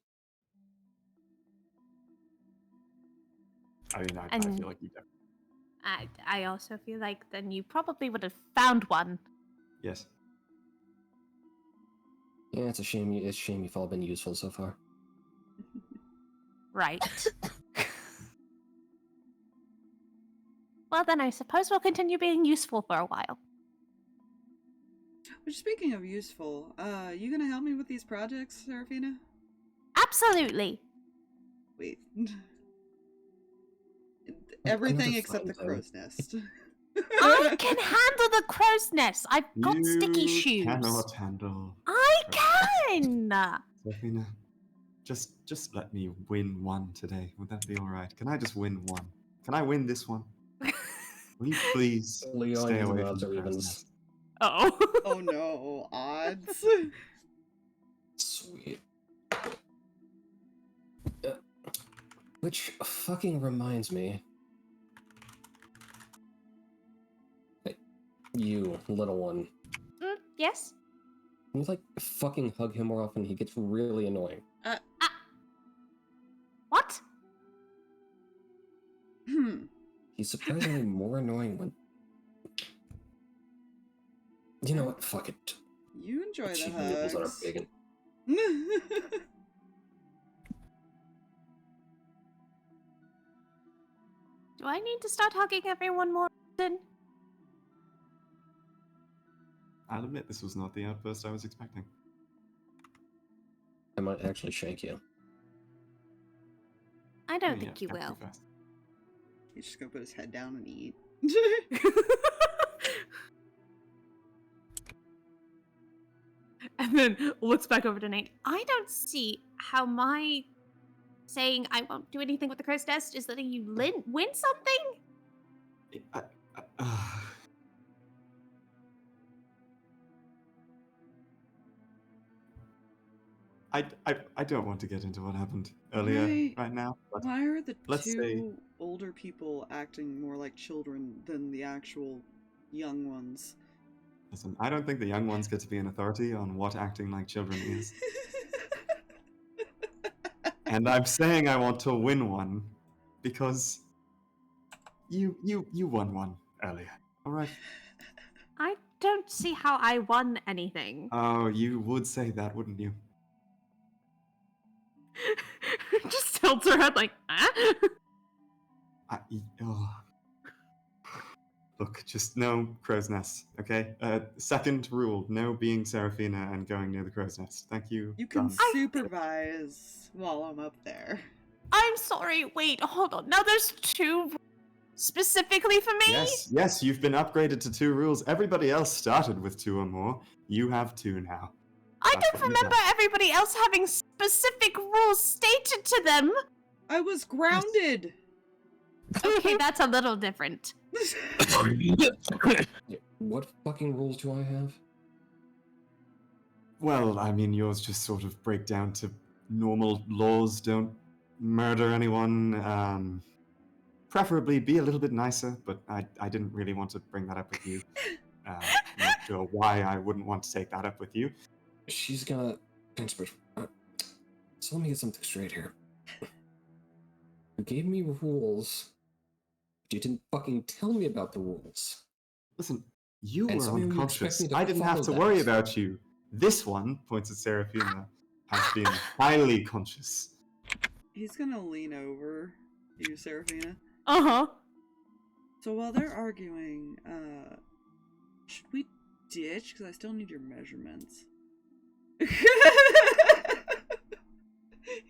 I mean, I And- feel like you definitely. I also feel like then you probably would have found one Yes. Yeah, it's a shame. It's a shame you've all been useful so far. Right. Well, then I suppose we'll continue being useful for a while. Which, speaking of useful, you gonna help me with these projects, Seraphina? Absolutely. Wait. Everything Another except the fine crow's nest. I can handle the crow's nest. I've got sticky You shoes. cannot handle. I can. Seraphina, just let me win one today. Would that be all right? Can I just win one? Can I win this one? Will you please Leon, stay your away odds from are the crow's evens. nest? Oh. Oh no, odds. Sweet. Which fucking reminds me. Hey, you little one. Yes? Can you like fucking hug him more often? He gets really annoying. What? He's surprisingly more annoying when. You know what? Fuck it. You enjoy the Cheap nipples on a hugs. big. Do I need to start hugging everyone more often? I'll admit this was not the outburst I was expecting. I might actually shank you. I don't Yeah, think you not too will. fast. He's just gonna put his head down and eat. And then looks back over to Nate. I don't see how my saying I won't do anything with the crow's nest is letting you win something? I don't want to get into what happened earlier right now, but Why are the let's two say- older people acting more like children than the actual young ones? listen, I don't think the young ones get to be an authority on what acting like children is. And I'm saying I want to win one because you won one earlier. All right. I don't see how I won anything. Oh, you would say that, wouldn't you? Just tilts her head like, ah? Oh. Look, just no crow's nest, okay? Second rule, no being Seraphina and going near the crow's nest. Thank you. You can Done. supervise while I'm up there. I'm sorry, wait, hold on. Now there's two specifically for me? Yes, you've been upgraded to 2 rules. Everybody else started with 2 or more. You have 2 now. I That's don't what you remember got. everybody else having specific rules stated to them. I was grounded! Okay, that's a little different. What fucking rules do I have? Well, I mean, yours just sort of break down to normal laws. Don't murder anyone. Preferably be a little bit nicer, but I didn't really want to bring that up with you. Not sure why I wouldn't want to take that up with you. She's gonna. So let me get something straight here. You gave me rules, but you didn't fucking tell me about the rules. Listen, you And were so you expect unconscious. me to I didn't have to follow worry that. about you. This one, points at Seraphina, has been highly conscious. He's gonna lean over you, Seraphina. Uh-huh. So while they're arguing, should we ditch? Because I still need your measurements.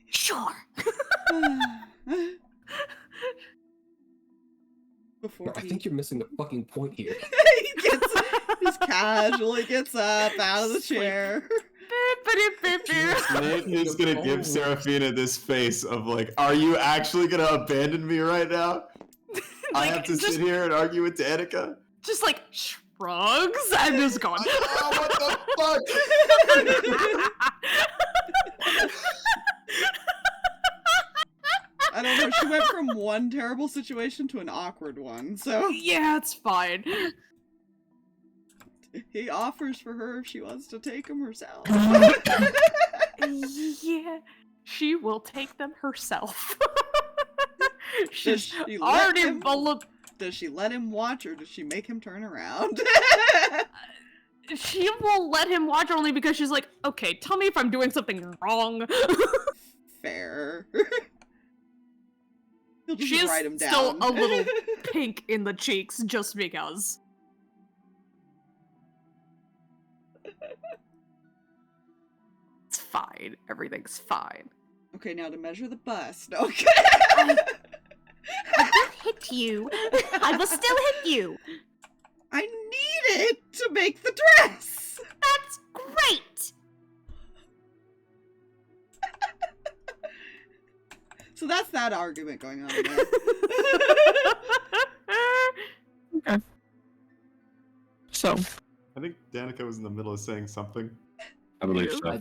Sure. Before I he... think you're missing the fucking point here. he just casually gets up out of the chair. Nate is gonna give Seraphina this face of like, are you actually gonna abandon me right now? I Like, have to just- sit here and argue with Danika? Just like shrugs and is gone. Oh, what the fuck? I don't know, she went from one terrible situation to an awkward one, so Yeah, it's fine. he offers for her if she wants to take him herself. Yeah, she will take them herself. Does She's she already let him? bullet. Does she let him watch or does she make him turn around? She will let him watch only because she's like, okay, tell me if I'm doing something wrong. Fair. He'll just She's write him still down. a little pink in the cheeks just because. It's fine. Everything's fine. Okay, now to measure the bust. Okay. I will hit you. I will still hit you. I need it to make the dress. That's great. So that's that argument going on there. Okay. So, I think Danika was in the middle of saying something. I believe Yeah. so.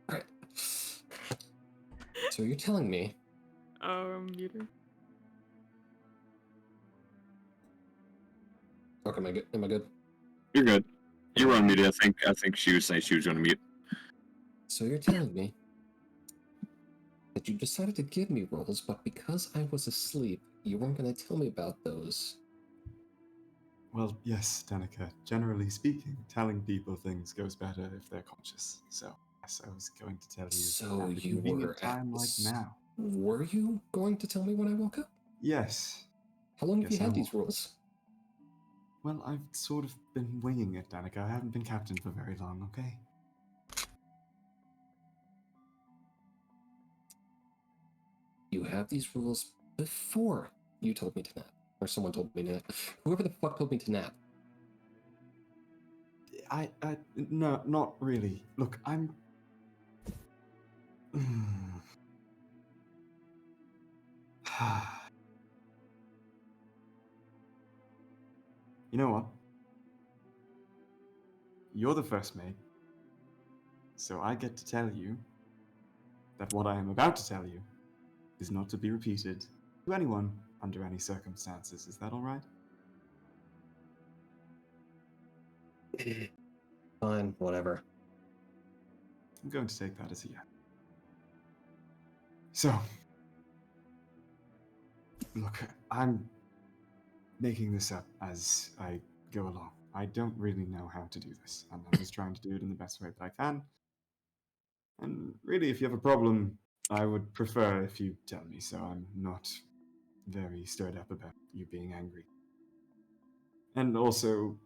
Alright. So you're telling me Muted. okay, am I good? Am I good? You're good. You were on mute. I think she was saying she was going to mute. So you're telling me that you decided to give me rolls, but because I was asleep, you weren't going to tell me about those. Well, yes, Danika. Generally speaking, telling people things goes better if they're conscious. So, yes, I was going to tell you So at a you convenient were time like now. Were you going to tell me when I woke up? Yes. How long have you Yes, I had these was. rolls? Well, I've sort of been winging it, Danika. I haven't been captain for very long, okay? You have these rules before you told me to nap. Or someone told me to nap. Whoever the fuck told me to nap. No, not really. Look, I'm... You know what? You're the first mate, so I get to tell you that what I am about to tell you is not to be repeated to anyone under any circumstances. Is that alright? Fine, whatever. I'm going to take that as a yes. So, look, I'm making this up as I go along. I don't really know how to do this, and I'm just trying to do it in the best way that I can. And really, if you have a problem, I would prefer if you tell me, so I'm not very stirred up about you being angry. And also,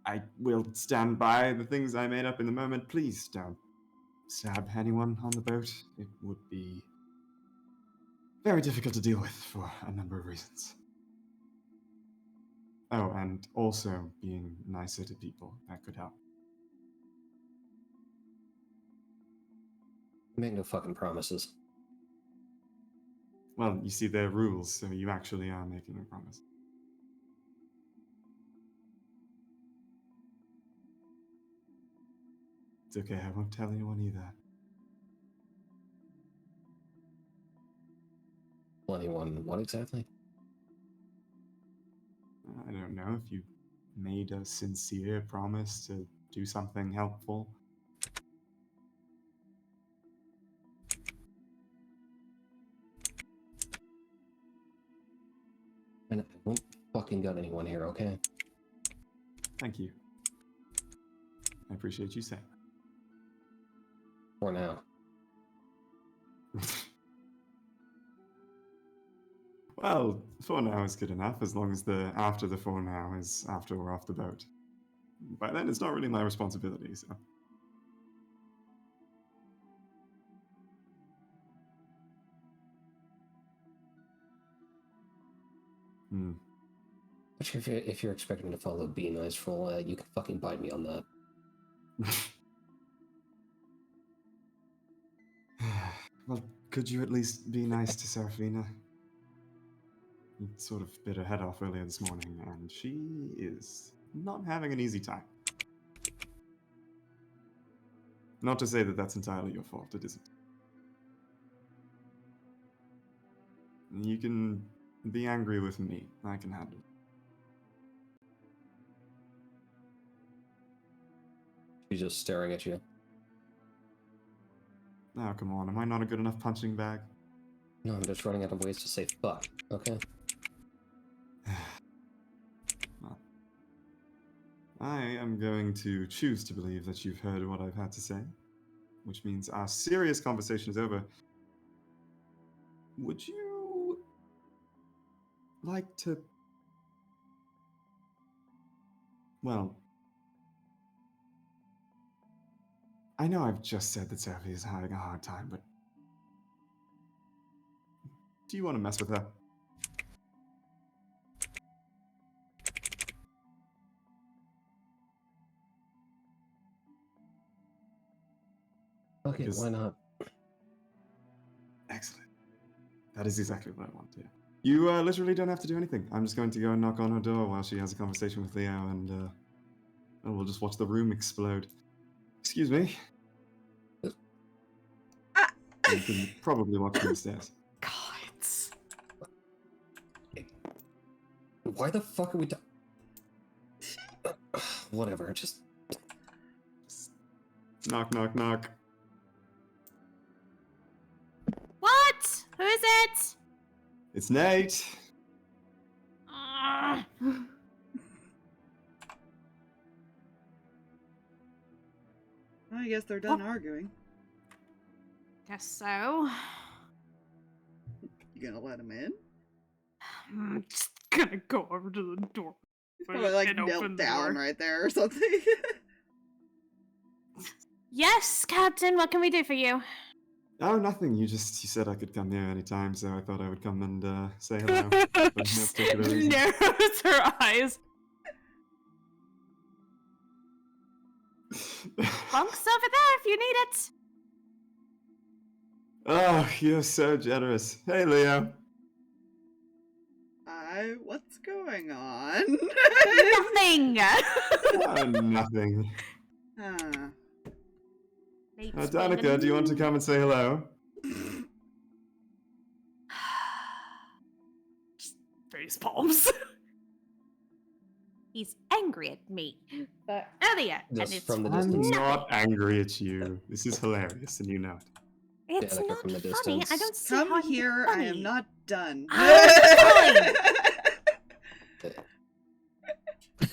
I will stand by the things I made up in the moment. Please don't stab anyone on the boat. It would be very difficult to deal with for a number of reasons. Oh, and also being nicer to people. That could help. Make no fucking promises. Well, you see, they're rules, so you actually are making a promise. It's okay, I won't tell anyone either. Well, anyone, what exactly? I don't know if you made a sincere promise to do something helpful. And I won't fucking gun anyone here, okay? Thank you. I appreciate you saying For now. that. Well, for now is good enough, as long as the after the for now is after we're off the boat. By then, it's not really my responsibility, so. But if you're expecting to follow Be Nice rule, you can fucking bite me on that. Well, could you at least be nice to Seraphina? You sort of bit her head off earlier this morning, and she is not having an easy time. Not to say that that's entirely your fault, it isn't. You can be angry with me. I can handle it. She's just staring at you. Oh, come on. Am I not a good enough punching bag? No, I'm just running out of ways to say fuck, okay? Well, I am going to choose to believe that you've heard what I've had to say, which means our serious conversation is over. Would you like to... Well, I know I've just said that Seraphina is having a hard time, but do you want to mess with her? Okay, Because- why not? Excellent. That is exactly what I want to do. You literally don't have to do anything. I'm just going to go and knock on her door while she has a conversation with Leo, and we'll just watch the room explode. Excuse me. You can probably watch from the stairs. God. Why the fuck are we whatever, just... Knock, knock, knock. What? Who is it? It's Nate. Ugh. I guess they're done arguing. Guess so. You gonna let him in? I'm just gonna go over to the door. Or like and open knelt the down door. right there or something. Yes, Captain, what can we do for you? Oh, nothing. You said I could come here anytime, so I thought I would come and say hello. no particular reason. Narrows her eyes. Bunk's over there if you need it. Oh, you're so generous. Hey, Leo. What's going on? Nothing. Oh, nothing. Huh. Danika, do you want to come and say hello? Face palms. He's angry at me. But earlier, and Just it's from the I'm distance. not angry at you. This is hilarious, and you know it. It's Danica not from the funny. I distance. don't see how Come it's here, I funny. am not done. I'm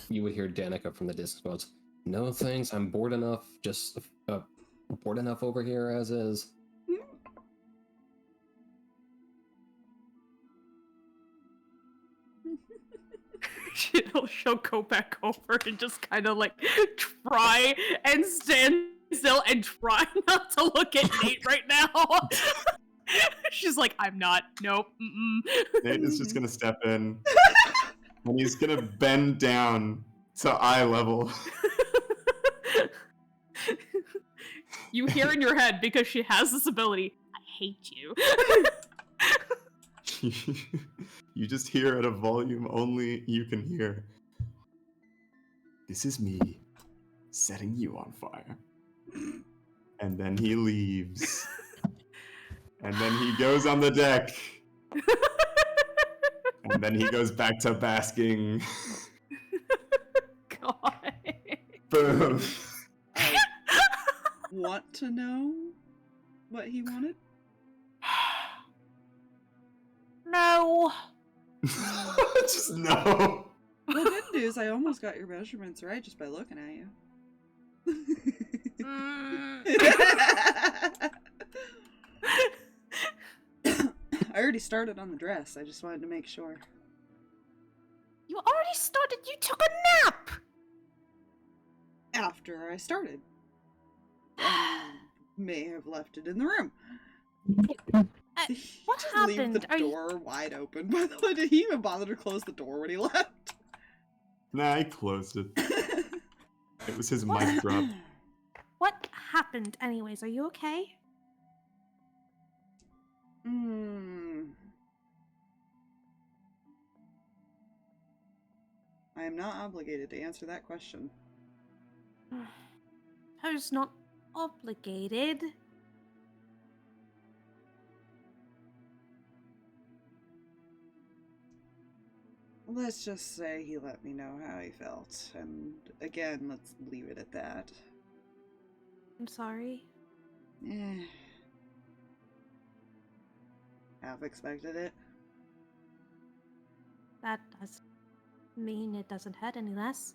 You would hear Danica from the distance goes, "No thanks, I'm bored enough. Just bored enough over here as is." She'll go back over and just kind of like try and stand still and try not to look at Nate right now. She's like, I'm not. Nope. Mm-mm. Nate is just gonna step in, and he's gonna bend down to eye level. You hear in your head because she has this ability. I hate you. You just hear at a volume only you can hear. This is me setting you on fire. And then he leaves. And then he goes on the deck. And then he goes back to basking. God. Boom. I want to know what he wanted. No. Just no. Well, good news, I almost got your measurements right just by looking at you. Mm. I already started on the dress. I just wanted to make sure. You already started. You took a nap. After I started. And may have left it in the room. Did he what just happened? leave the Are you- door wide open? By the way, did he even bother to close the door when he left? Nah, he closed it. It was his mic drop. What happened, anyways? Are you okay? I am not obligated to answer that question. Who's not obligated? Let's just say he let me know how he felt, and again, let's leave it at that. I'm sorry. Eh. Half expected it. That doesn't mean it doesn't hurt any less.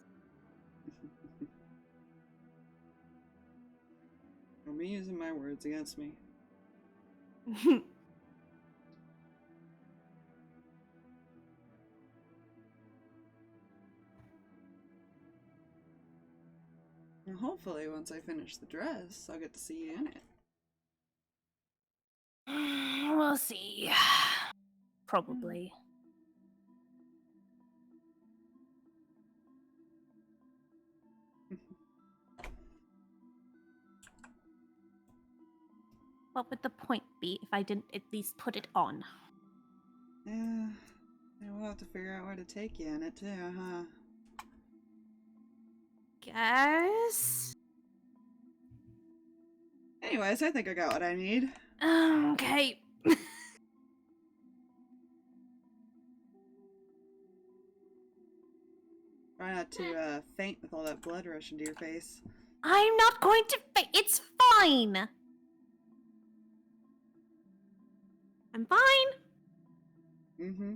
Don't be using my words against me. And hopefully, once I finish the dress, I'll get to see you in it. We'll see. Probably. What would the point be if I didn't at least put it on? Yeah, and we'll have to figure out where to take you in it too, huh? Guess. Anyways, I think I got what I need. Okay. Try not to faint with all that blood rushing to your face. I'm not going to it's fine. I'm fine. Mm-hmm.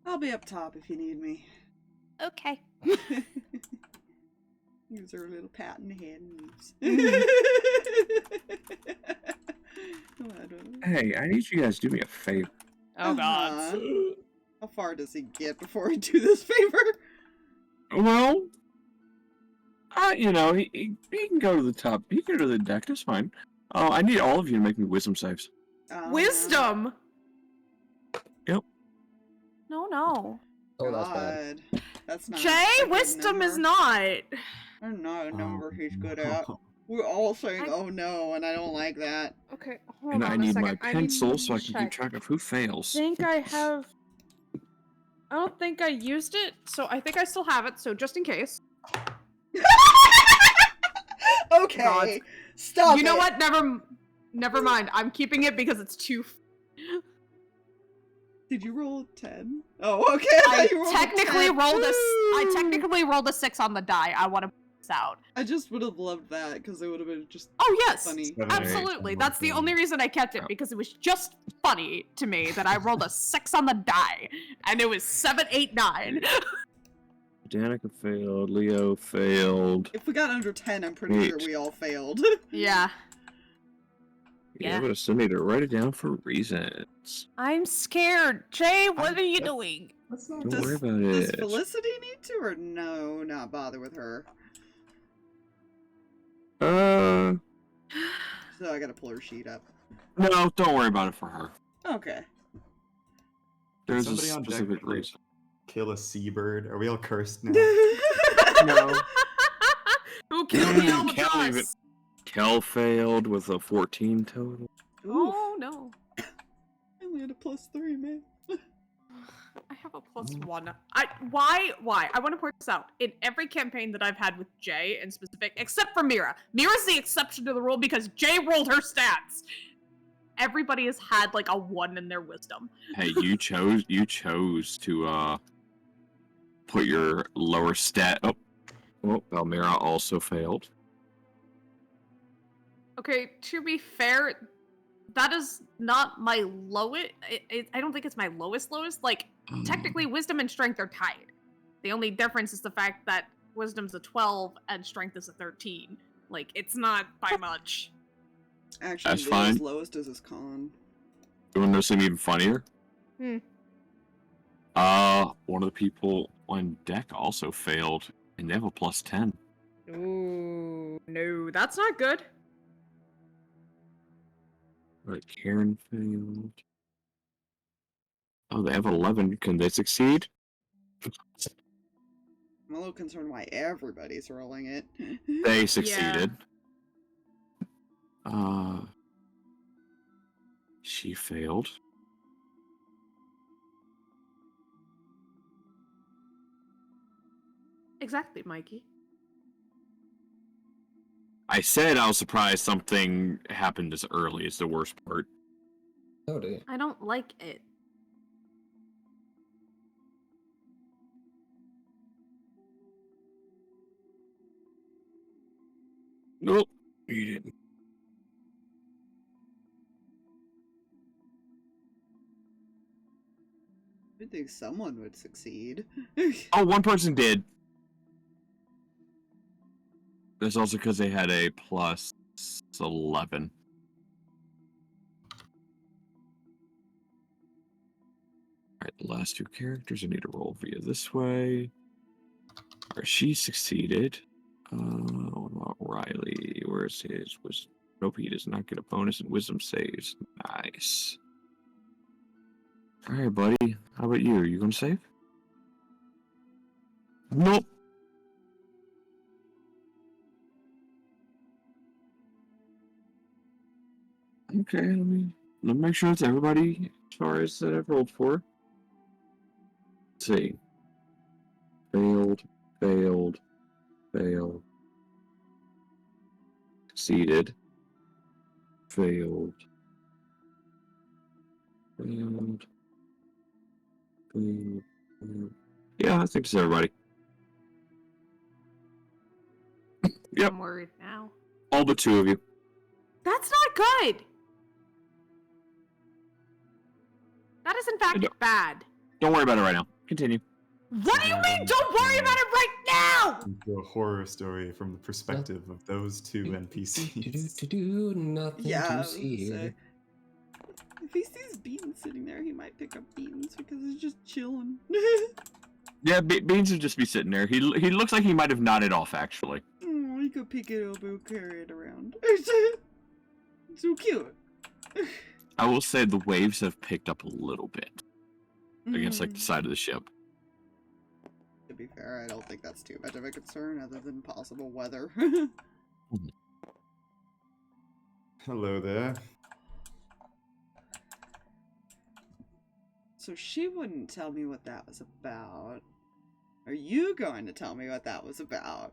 I'll be up top if you need me. Okay. Use her little pat in the head and leaves. Hey, I need you guys to do me a favor. Oh god. How far does he get before we do this favor? Well, you know, he can go to the top. He can go to the deck. That's fine. Oh, I need all of you to make me wisdom saves. Wisdom. Yep. No. Oh, that's bad. God. That's not Jay, a good wisdom is number. not. That's not a number he's good no. at. We're all saying, oh no, and I don't like that. Okay, hold And on I a need second. my I need pencil to so I can keep check. track of who fails. I think I have. I don't think I used it, so I think I still have it. So just in case. Okay, God. stop. You know it. what? Never mind. I'm keeping it because it's too. Did you roll a 10? Oh, okay. I thought you rolled a 10. I technically rolled a 6 on the die. I want to point this out. I just would have loved that because it would have been just Oh yes, funny. absolutely. That's the only reason I kept it, because it was just funny to me that I rolled a 6 on the die, and it was 7, 8, 9. Danika failed. Leo failed. If we got under 10, I'm pretty sure Wait. we all failed. Yeah. Yeah, but I still need to write it down for reasons. I'm scared. Jay, what are you doing? Let's not Don't worry about Does it. Felicity need to, or no, not bother with her? No, So I gotta pull her sheet up. don't worry about it for her. Okay. There's a somebody on deck specific like, reason. kill a seabird? Are we all cursed now? No. Who killed the Can't leave it. albatross? Kel failed with a 14 total. Oof. Oh no. I only had a +3, man. I have a +1. Why? I want to point this out. In every campaign that I've had with Jay in specific, except for Mira. Mira's the exception to the rule because Jay rolled her stats. Everybody has had like a 1 in their wisdom. Hey, you chose to put your lower stat. Oh, Valmira also failed. Okay, to be fair, that is not my lowest. I don't think it's my lowest. Like, technically, wisdom and strength are tied. The only difference is the fact that wisdom's a 12 and strength is a 13. Like, it's not by much. Actually, That's Leo's fine. lowest is his con. You want to know something even funnier? Hmm. One of the people on deck also failed, and they have a +10. Ooh, no, that's not good. Right, Karen failed. Oh, they have 11. Can they succeed? I'm a little concerned why everybody's rolling it. They succeeded. She failed. Exactly, Mikey. I said I was surprised something happened this early. It's the worst part. Oh, dear. I don't like it. Nope. You didn't. I think someone would succeed. Oh, one person did. That's also because they had a plus 11. Alright, the last two characters I need to roll via this way. Alright, she succeeded. What about Riley? Where's his wisdom? Nope, he does not get a bonus in wisdom saves. Nice. Alright, buddy. How about you? Are you gonna save? Nope. Okay, let me make sure it's everybody as far as that I've rolled for. Let's see. Failed, failed, failed. Succeeded. Failed. Failed. Failed. Failed. Yeah, I think it's everybody. Yep, I'm worried now. all but two of you. That's not good. That is in fact don't- bad. Don't worry about it right now. Continue. What do you mean? Don't worry about it right now. Into a horror story from the perspective of those two NPCs. Nothing Yeah, I to was see gonna say. here. If he sees Beans sitting there, he might pick up Beans because he's just chilling. Yeah, Beans would just be sitting there. He looks like he might have nodded off, actually. Oh, you could pick it up and carry it around. So cute. I will say the waves have picked up a little bit against like the Mm. side of the ship. To be fair, I don't think that's too much of a concern other than possible weather. Hello there. So she wouldn't tell me what that was about. Are you going to tell me what that was about?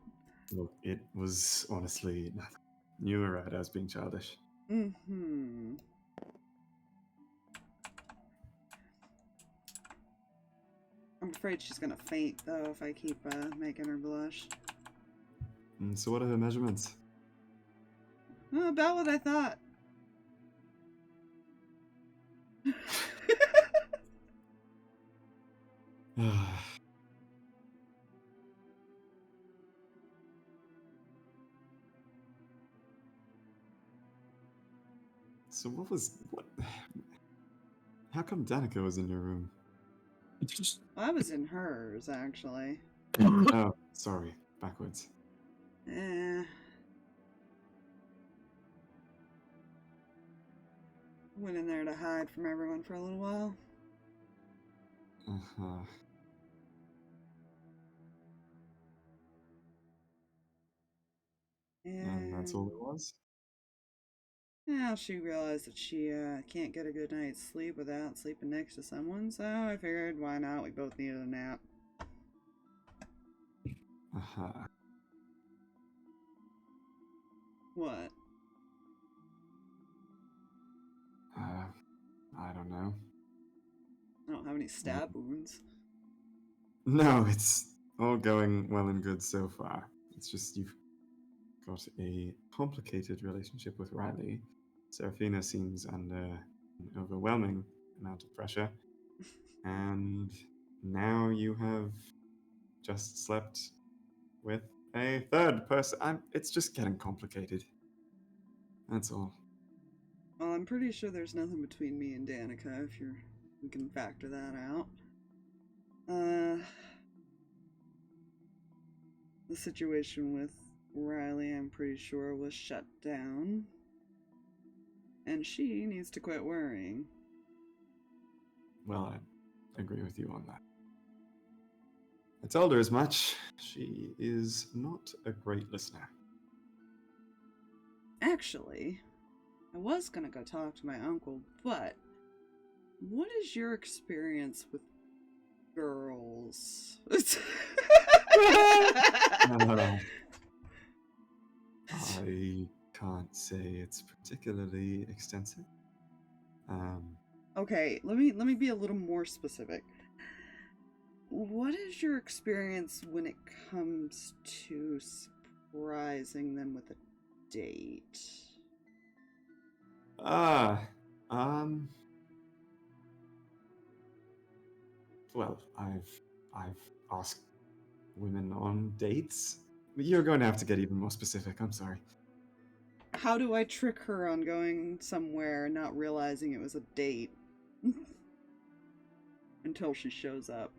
Look, it was honestly nothing. You were right, I was being childish. Mm-hmm. I'm afraid she's gonna faint, though, if I keep making her blush. So what are her measurements? About what I thought. So what? How come Danika was in your room? It's just I was in hers, actually. Oh, sorry, backwards. Went in there to hide from everyone for a little while. Uh-huh. And that's all it was? Now she realized that she can't get a good night's sleep without sleeping next to someone, so I figured why not? We both needed a nap. Uh-huh. What? I don't know. I don't have any stab wounds. No, it's all going well and good so far. It's just you've got a complicated relationship with Riley. Seraphina seems under an overwhelming amount of pressure. And now you have just slept with a third person. It's just getting complicated. That's all. Well, I'm pretty sure there's nothing between me and Danika, if we can factor that out. The situation with Riley, I'm pretty sure, was shut down. And she needs to quit worrying. Well, I agree with you on that. I told her as much. She is not a great listener. Actually, I was gonna go talk to my uncle, but what is your experience with girls? I can't say it's particularly extensive. Okay, let me be a little more specific. What is your experience when it comes to surprising them with a date? Well, I've asked women on dates. You're going to have to get even more specific. I'm sorry. How do I trick her on going somewhere and not realizing it was a date? Until she shows up.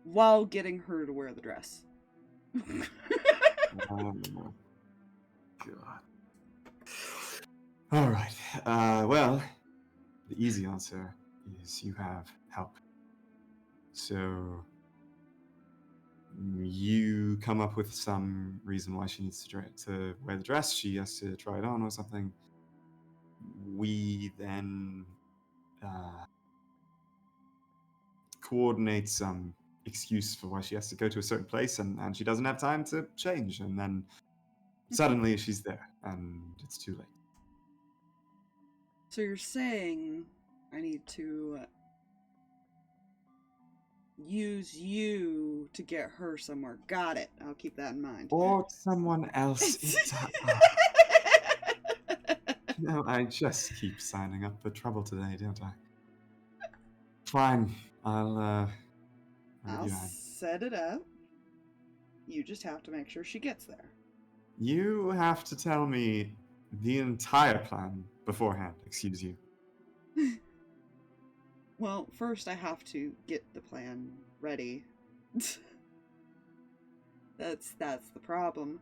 While getting her to wear the dress. Oh, God. All right. Well, the easy answer is you have help. So you come up with some reason why she needs to wear the dress. She has to try it on or something. We then coordinate some excuse for why she has to go to a certain place, and she doesn't have time to change, and then suddenly she's there, and it's too late. So you're saying I need to use you to get her somewhere. Got it. I'll keep that in mind. Or someone else. No, I just keep signing up for trouble today, don't I? Fine. I'll I'll set it up. You just have to make sure she gets there. You have to tell me the entire plan beforehand, excuse you. Well, first I have to get the plan ready. That's the problem.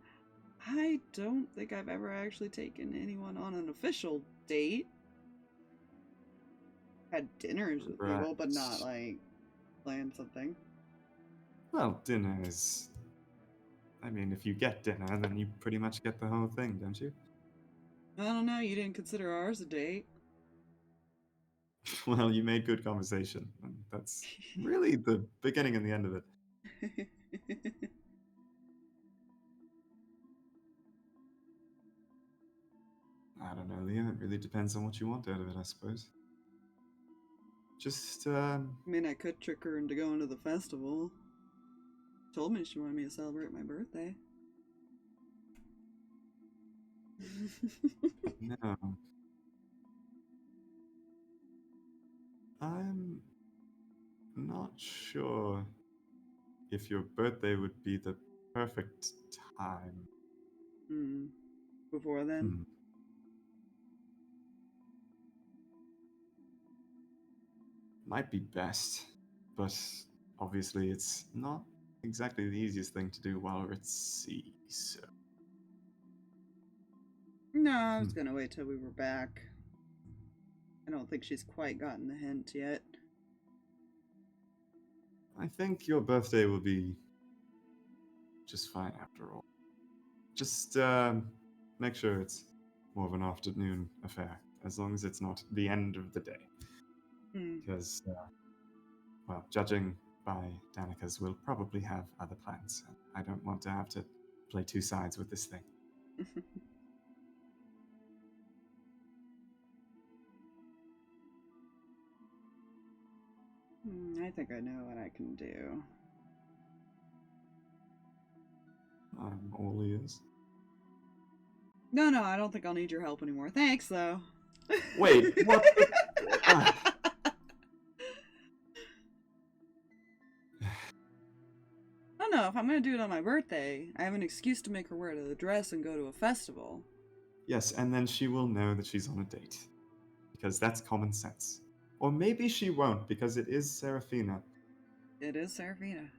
I don't think I've ever actually taken anyone on an official date. Had dinners with people, but not like planned something. Well, dinner is... I mean, if you get dinner, then you pretty much get the whole thing, don't you? I don't know, you didn't consider ours a date. Well, you made good conversation, and that's really the beginning and the end of it. I don't know, Leah. It really depends on what you want out of it, I suppose. Just, I mean, I could trick her into going to the festival. Told me she wanted me to celebrate my birthday. No. I'm not sure if your birthday would be the perfect time. Before then? Might be best, but obviously it's not exactly the easiest thing to do while we're at sea, so... No, I was gonna wait till we were back. I don't think she's quite gotten the hint yet. I think your birthday will be just fine after all. Just make sure it's more of an afternoon affair, as long as it's not the end of the day. Because, well, judging by Danika's, we'll probably have other plans. I don't want to have to play two sides with this thing. I think I know what I can do. I'm all ears. No, I don't think I'll need your help anymore. Thanks, though. Wait, what the... I don't know, if I'm gonna do it on my birthday, I have an excuse to make her wear the dress and go to a festival. Yes, and then she will know that she's on a date. Because that's common sense. Or maybe she won't, because it is Seraphina. It is Seraphina.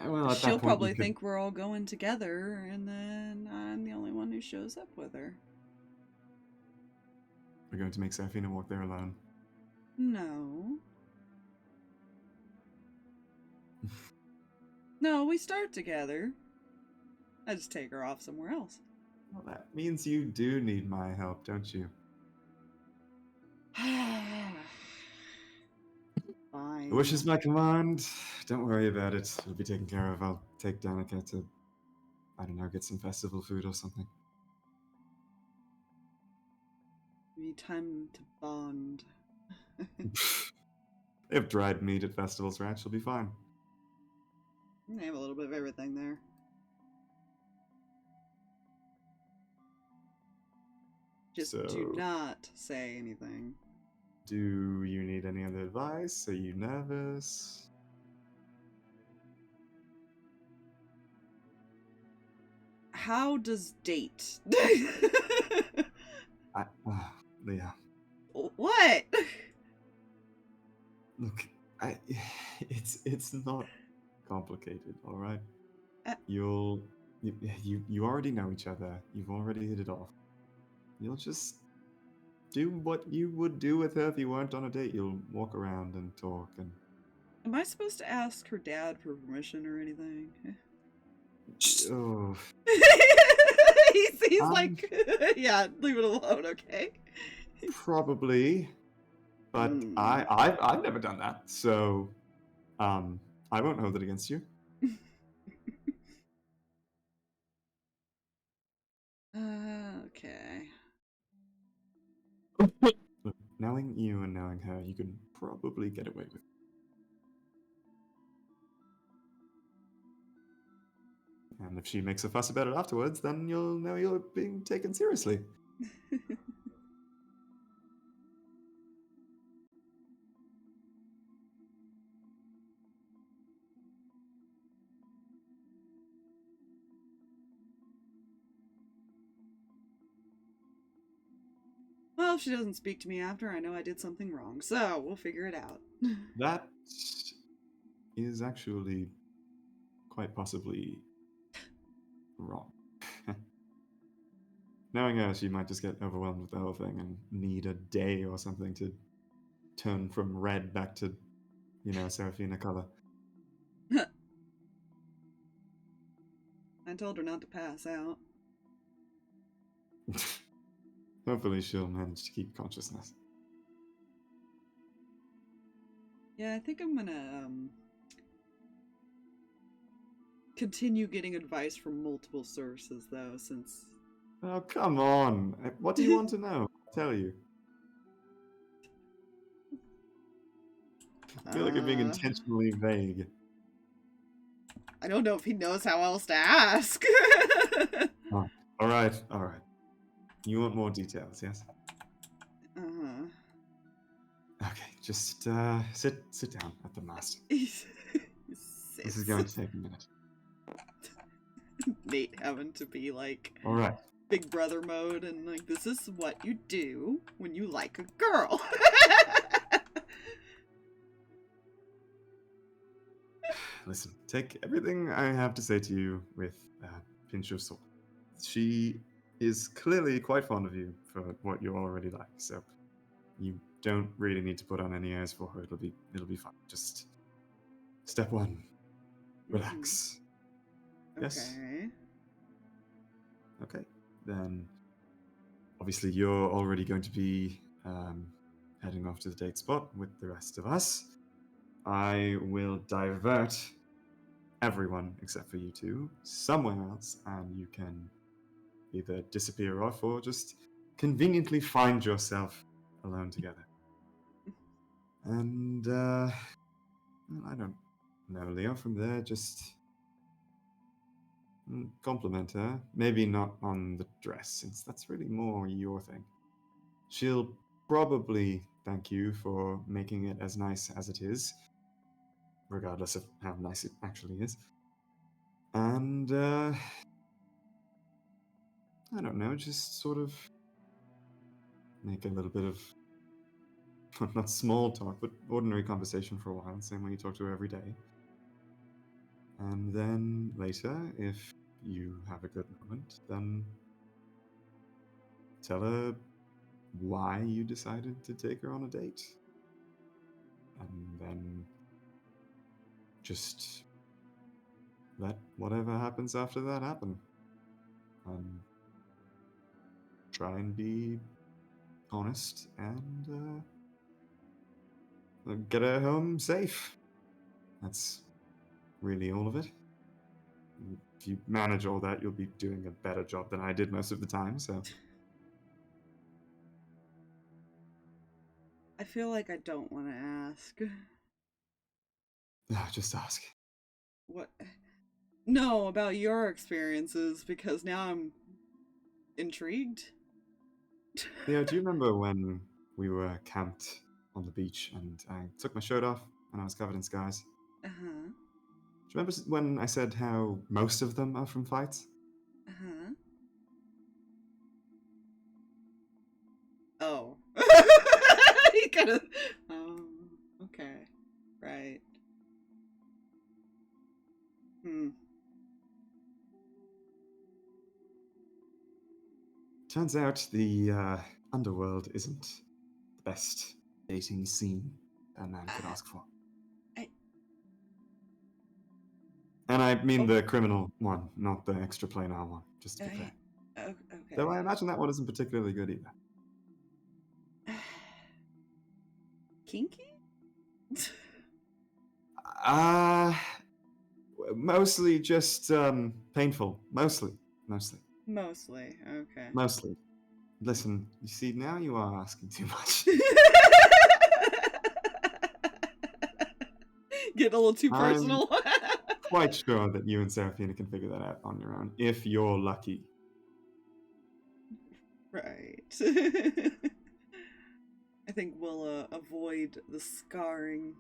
Well, at She'll that point, probably think we're all going together, and then I'm the only one who shows up with her. We're going to make Seraphina walk there alone. No. No, we start together. I just take her off somewhere else. Well, that means you do need my help, don't you? Fine. The wish is my command. Don't worry about it. It'll be taken care of. I'll take Danika to, I don't know, get some festival food or something. We need time to bond. They have dried meat at festivals, right? She'll be fine. They have a little bit of everything there. Just do not say anything. Do you need any other advice? Are you nervous? How does date? Leah, What? look, it's not complicated, all right? Uh- You already know each other. You've already hit it off. You'll just do what you would do with her if you weren't on a date. You'll walk around and talk and Am I supposed to ask her dad for permission or anything? oh, he's like, yeah, leave it alone, okay? probably. But Hmm. I've never done that, so I won't hold it against you. Okay. Look, knowing you and knowing her, you can probably get away with it. And if she makes a fuss about it afterwards, then you'll know you're being taken seriously. Well, if she doesn't speak to me after, I know I did something wrong, so we'll figure it out. That is actually quite possibly wrong. Knowing her, she might just get overwhelmed with the whole thing and need a day or something to turn from red back to, Seraphina color. I told her not to pass out. Hopefully she'll manage to keep consciousness. Yeah, I think I'm gonna continue getting advice from multiple sources, though, since... Oh, come on. What do you want to know? I'll tell you. I feel like you're being intentionally vague. I don't know if he knows how else to ask. Oh, all right. You want more details, yes? Uh-huh. Okay, just sit down at the mast. This is going to take a minute. Nate having to be like All right. Big Brother mode and like, this is what you do when you like a girl. Listen, take everything I have to say to you with a pinch of salt. She is clearly quite fond of you for what you already like, so you don't really need to put on any airs for her. It'll be fine. Just step one, relax. Yes. Okay. Okay. Then, obviously, you're already going to be heading off to the date spot with the rest of us. I will divert everyone except for you two somewhere else, and you can either disappear off or just conveniently find yourself alone together. And well, I don't know, Leo. From there, just compliment her. Maybe not on the dress, since that's really more your thing. She'll probably thank you for making it as nice as it is, regardless of how nice it actually is. And I don't know, just sort of make a little bit of not small talk, but ordinary conversation for a while, same way you talk to her every day. And then later, if you have a good moment, then tell her why you decided to take her on a date. And then just let whatever happens after that happen. And try and be honest and get her home safe. That's really all of it. If you manage all that, you'll be doing a better job than I did most of the time, so... I feel like I don't want to ask. Just ask. What? No, about your experiences, because now I'm intrigued. Yeah, do you remember when we were camped on the beach, and I took my shirt off, and I was covered in scars. Uh-huh. Do you remember when I said how most of them are from fights? Uh-huh. Oh. He kind of... Oh, okay. Right. Turns out the underworld isn't the best dating scene a man could ask for. And I mean the criminal one, not the extra planar one, just to be clear. Okay. Though I imagine that one isn't particularly good either. Kinky? Mostly just painful. Mostly. Mostly, okay. Mostly. Listen, you see, now you are asking too much. Getting a little too personal. Quite sure that you and Seraphina can figure that out on your own, if you're lucky. Right. I think we'll avoid the scarring.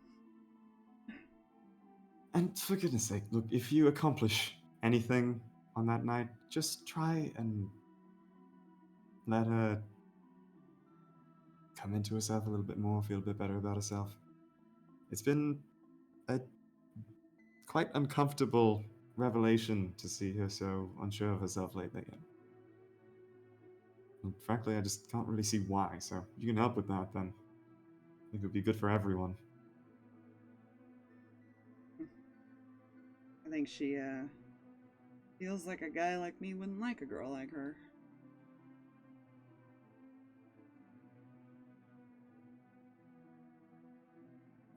And for goodness sake, look, if you accomplish anything on that night, just try and let her come into herself a little bit more, feel a bit better about herself. It's been a quite uncomfortable revelation to see her so unsure of herself lately. And frankly, I just can't really see why, so if you can help with that, then I think it would be good for everyone. I think she feels like a guy like me wouldn't like a girl like her.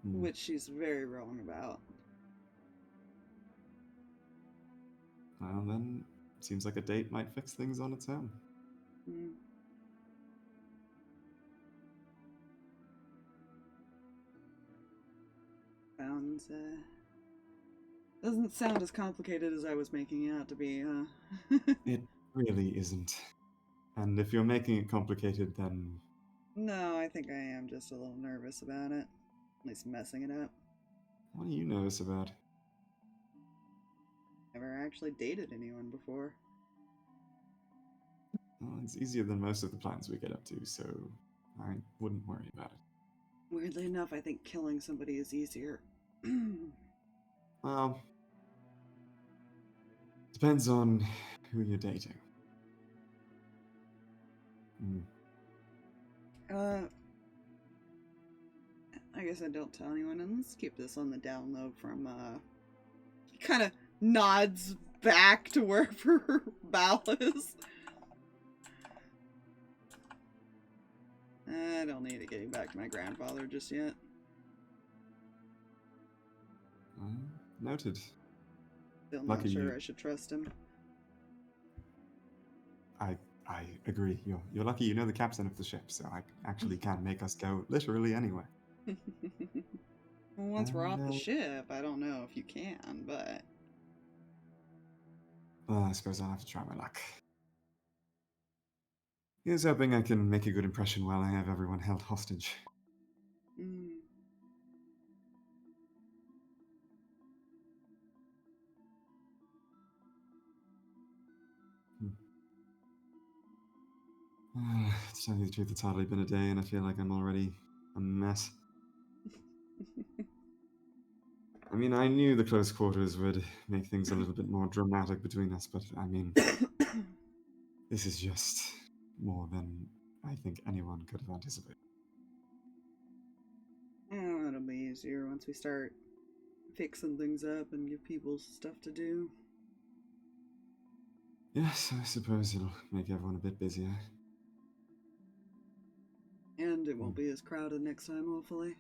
Which she's very wrong about. Well, then, it seems like a date might fix things on its own. Doesn't sound as complicated as I was making it out to be, It really isn't. And if you're making it complicated, then... No, I think I am just a little nervous about it. At least messing it up. What are you nervous about? Never actually dated anyone before. Well, it's easier than most of the plans we get up to, so I wouldn't worry about it. Weirdly enough, I think killing somebody is easier. Well, depends on who you're dating. I guess I don't tell anyone, and let's keep this on the down low from, he kind of nods back to wherever Val is. I don't need to get back to my grandfather just yet. Noted. Still not sure I should trust him. I agree. You're lucky you know the captain of the ship, so I actually can make us go literally anywhere. Well, once we're off the ship, I don't know if you can, but... Well, I suppose I'll have to try my luck. Here's hoping I can make a good impression while I have everyone held hostage. To tell you the truth, it's hardly been a day and I feel like I'm already a mess. I mean, I knew the close quarters would make things a little bit more dramatic between us, but I mean, this is just more than I think anyone could have anticipated. Oh, it'll be easier once we start fixing things up and give people stuff to do. Yes, I suppose it'll make everyone a bit busier. And it won't be as crowded next time, hopefully.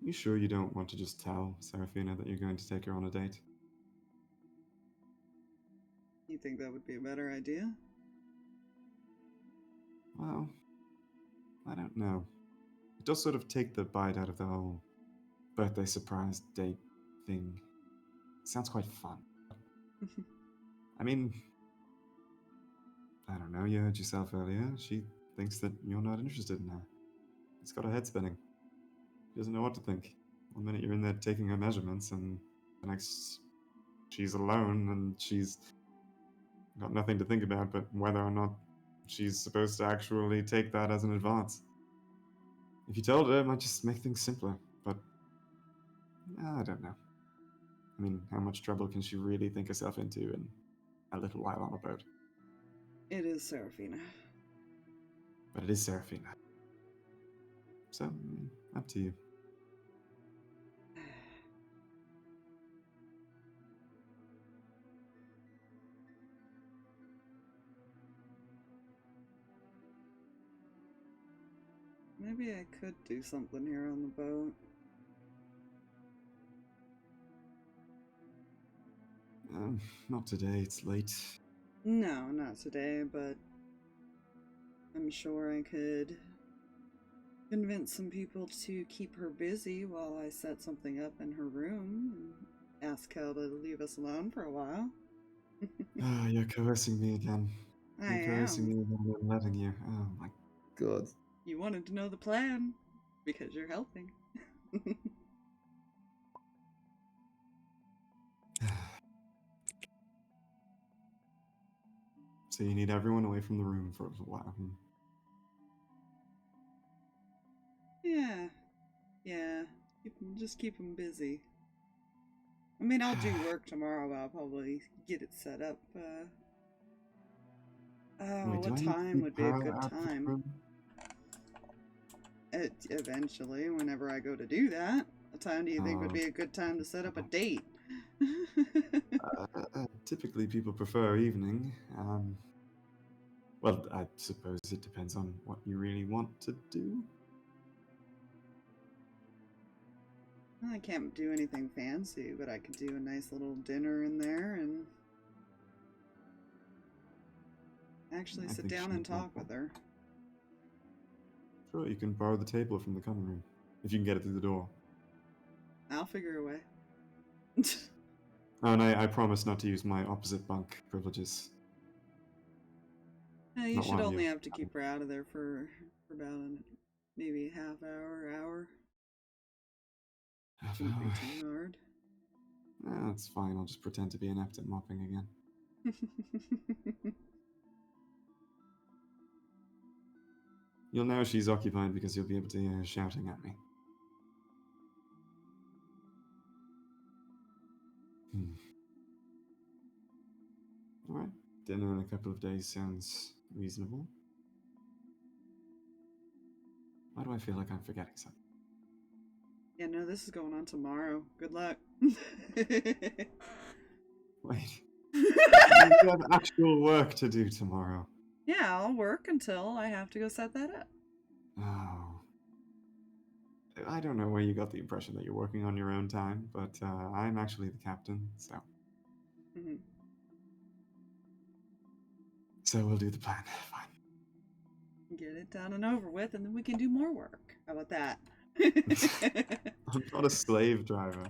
You sure you don't want to just tell Seraphina that you're going to take her on a date? You think that would be a better idea? Well, I don't know. It does sort of take the bite out of the whole birthday surprise date thing. It sounds quite fun. I mean, I don't know, you heard yourself earlier. She thinks that you're not interested in her. It's got her head spinning. She doesn't know what to think. One minute you're in there taking her measurements, and the next she's alone, and she's got nothing to think about but whether or not she's supposed to actually take that as an advance. If you told her, it might just make things simpler, but I don't know. I mean, how much trouble can she really think herself into in a little while on a boat? It is Seraphina. But it is Seraphina. So, up to you. Maybe I could do something here on the boat. Not today, it's late. No, not today, but I'm sure I could convince some people to keep her busy while I set something up in her room and ask Kel to leave us alone for a while. You're coercing me again. I You're coercing am. me again. I'm letting you. Oh my god. You wanted to know the plan because you're helping. So you need everyone away from the room for a little while. Yeah. Just keep them busy. I mean, I'll do work tomorrow, but I'll probably get it set up. Wait, do I what need to time keep would be a her good out of the time? room? Eventually, whenever I go to do that. What time do you think would be a good time to set up a date? Typically, people prefer evening. Well, I suppose it depends on what you really want to do. I can't do anything fancy, but I could do a nice little dinner in there and actually sit down and talk with her. Sure, you can borrow the table from the common room, if you can get it through the door. I'll figure a way. Oh, and I promise not to use my opposite bunk privileges. You Not should one of only you. have to keep her out of there for about maybe a half hour. Half Shouldn't be hour. too hard. That's fine, I'll just pretend to be inept at mopping again. You'll know she's occupied because you'll be able to hear her shouting at me. Alright, dinner in a couple of days sounds reasonable. Why do I feel like I'm forgetting something? Yeah, no, this is going on tomorrow. Good luck. Wait. You have actual work to do tomorrow. Yeah, I'll work until I have to go set that up. Oh. I don't know where you got the impression that you're working on your own time, but I'm actually the captain, so. Mm-hmm. So we'll do the plan. Fine. Get it done and over with, and then we can do more work. How about that? I'm not a slave driver.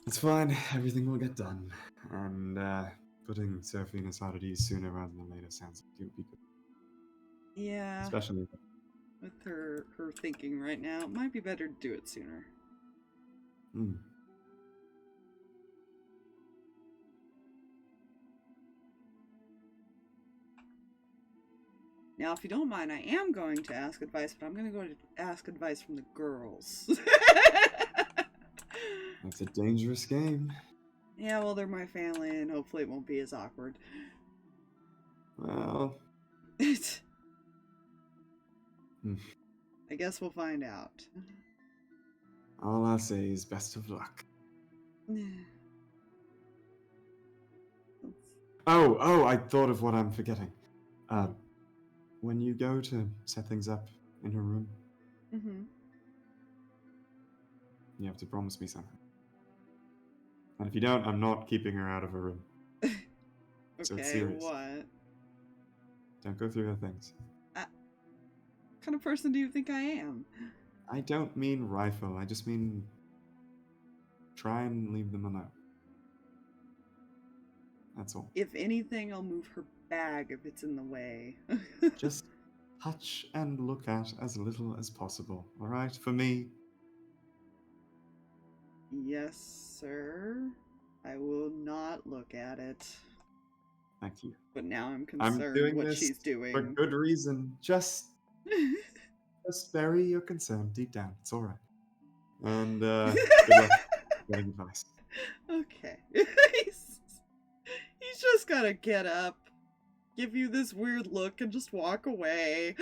It's fine. Everything will get done. And putting Seraphina's heart at ease sooner rather than later sounds like it would be good. Yeah. Especially with her thinking right now, it might be better to do it sooner. Now, if you don't mind, I am going to ask advice, but I'm going to go to ask advice from the girls. It's a dangerous game. Yeah, well, they're my family, and hopefully it won't be as awkward. Well... I guess we'll find out. All I'll say is best of luck. Oh, I thought of what I'm forgetting. When you go to set things up in her room, you have to promise me something. And if you don't, I'm not keeping her out of her room. So it's serious. What? Don't go through her things. What kind of person do you think I am? I don't mean rifle, I just mean try and leave them alone. That's all. If anything, I'll move her bag if it's in the way. Just touch and look at as little as possible, alright? For me, Yes, sir. I will not look at it. thank you. But now I'm I'm concerned doing what this she's for doing. good reason. Just bury your concern deep down. It's alright. And good luck getting advice. Okay. he's just gotta get up, give you this weird look, and just walk away.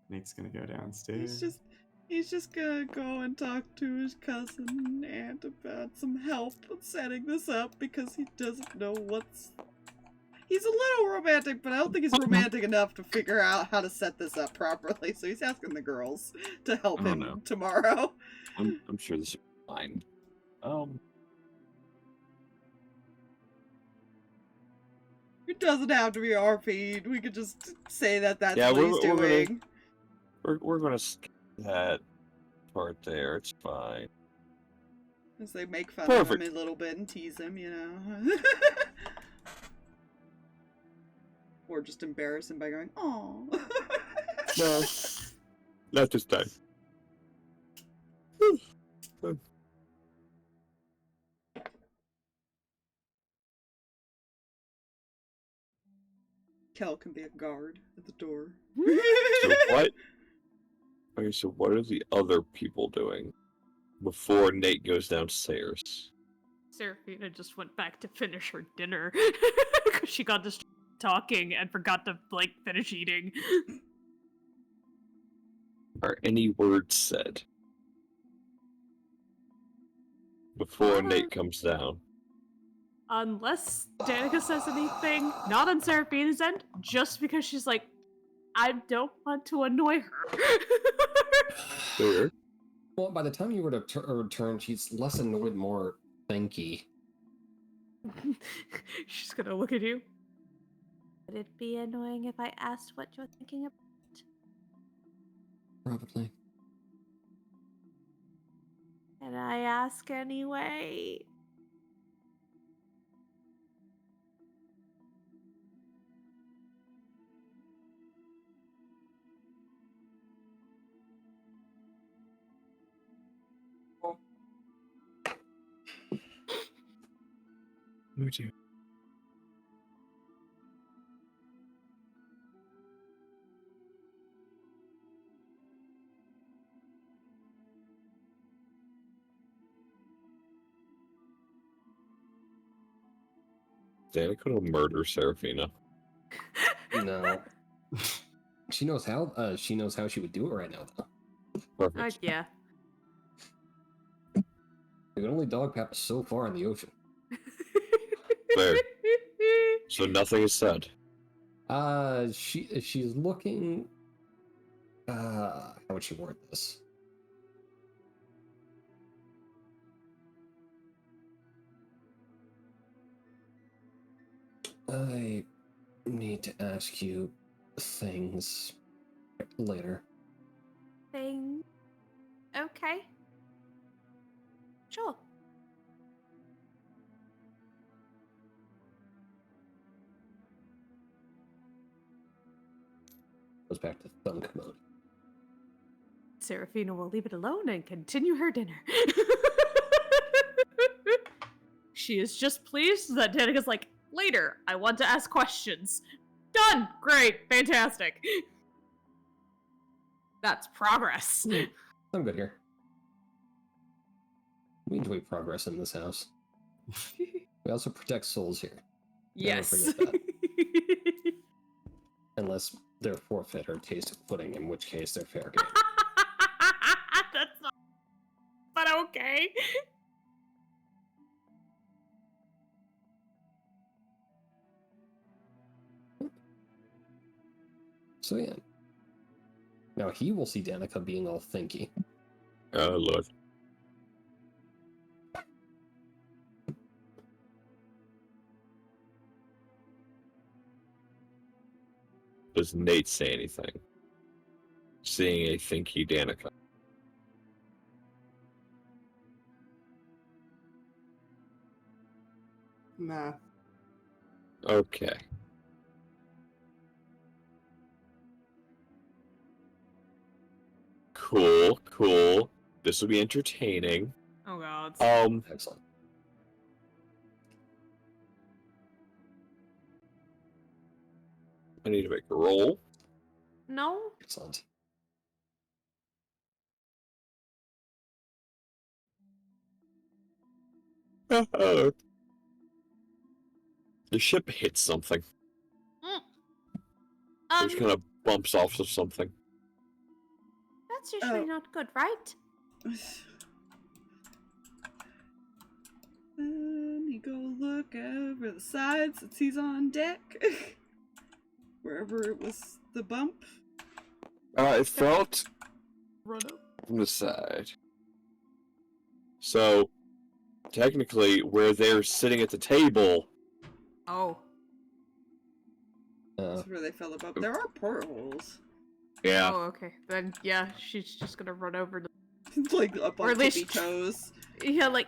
Nate's gonna go downstairs. He's just gonna go and talk to his cousin and aunt about some help setting this up because he doesn't know what's... He's a little romantic, but I don't think he's romantic enough to figure out how to set this up properly, so he's asking the girls to help Oh, him no. tomorrow. I'm sure this is fine. It doesn't have to be RP. We could just say that that's Yeah, what he's we're gonna- doing. we're gonna skip that part there. It's fine. As they make fun Perfect. of him a little bit and tease him, you know. Or just embarrass him by going, "Aw." No, not this time. Kel can be a guard at the door. So what? Okay, so what are the other people doing before Nate goes downstairs? Seraphina just went back to finish her dinner because she got distracted talking and forgot to finish eating. Are any words said before Nate comes down? Unless Danika says anything, not on Seraphina's end, just because she's like, I don't want to annoy her. Sure. Well, by the time you were to return, she's less annoyed, more thanky. She's gonna look at you. Would it be annoying if I asked what you're thinking about? Probably. Can I ask anyway? Me too. Danica will murder Seraphina. No. She knows how. She knows how she would do it right now, though. Perfect. Yeah. You can only dog paddle so far in the ocean. Fair. So nothing is said. She's looking. How would she word this? I need to ask you things later. Thing. Okay. Sure. Goes back to thunk mode. Seraphina will leave it alone and continue her dinner. She is just pleased that Danika's like, later, I want to ask questions. Done! Great! Fantastic! That's progress. I'm good here. We enjoy progress in this house. We also protect souls here. Never Yes. forget that. Unless they're forfeit or taste of pudding, in which case they're fair game. That's not... But okay. So yeah. Now he will see Danika being all thinky. Oh, Lord. Does Nate say anything? Seeing a thinky Danika. Nah. Okay. Cool. This will be entertaining. Oh god. Excellent. I need to make a roll. No? Excellent. The ship hits something. It just kind of bumps off of something. That's usually not good, right? And he go look over the side since he's on deck. Wherever it was the bump. It felt Run up. from the side. So, technically, where they're sitting at the table. Oh. That's where they fell the bump. There are portholes. Yeah. Oh, okay. Then, yeah, she's just gonna run over the... Like up Or on at least- tippy toes. Yeah, like...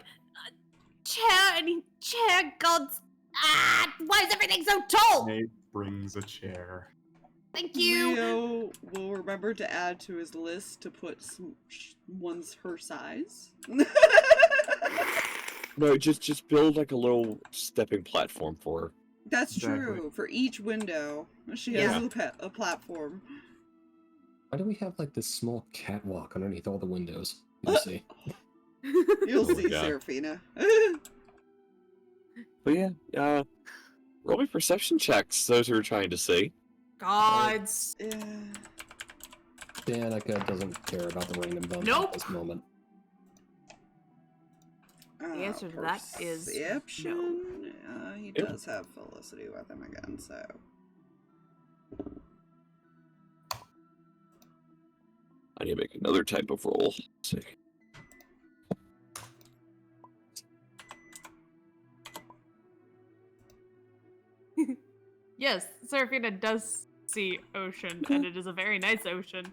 chair, gods... Ah! Why is everything so tall? Nate brings a chair. Thank you! Leo will remember to add to his list to put some ones her size. No, just build like a little stepping platform for her. That's Exactly. true. For each window, she Yeah. has a platform. Why do we have like this small catwalk underneath all the windows? You see. You'll Oh my see, God. Seraphina. But yeah, roll me perception checks, those who are trying to see. Gods. Yeah. Danika doesn't care about the random bump Nope. at this moment. The answer to that is perception. He Yep. does have Felicity with him again, so. I need to make another type of roll. Let's see. Yes, Seraphina does see ocean, and it is a very nice ocean.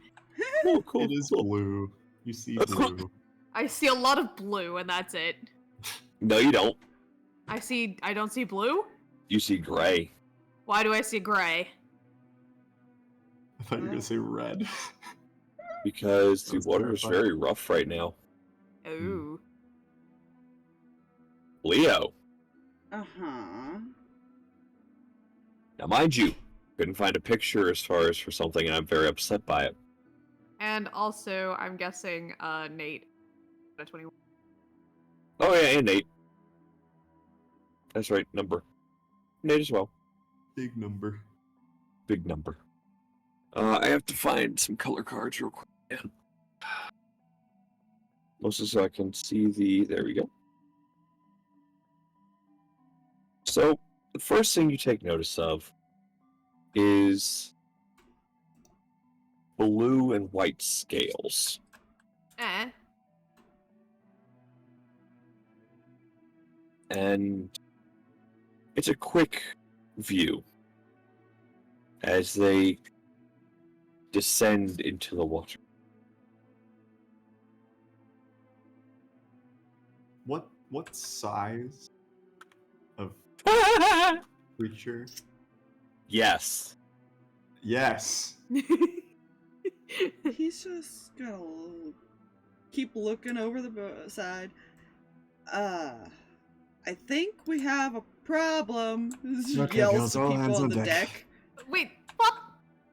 Cool. It is blue. You see blue. I see a lot of blue, and that's it. No, you don't. I don't see blue? You see gray. Why do I see gray? I thought you were gonna say red. Because the Sounds water is terrifying. very rough right now. Ooh. Leo. Uh-huh. Now, mind you, couldn't find a picture as far as for something, and I'm very upset by it. And also, I'm guessing, Nate. 21. Oh, yeah, and Nate. That's right, number. Nate as well. Big number. Big number. I have to find some color cards real quick. Yeah. Mostly so I can see the... There we go. So, the first thing you take notice of is blue and white scales. And it's a quick view as they descend into the water. What size of creature? He's Yes. Yes. just gonna keep looking over the side. I think we have a problem. Okay, Yells girls, to all people hands on on the deck. deck. Wait, what?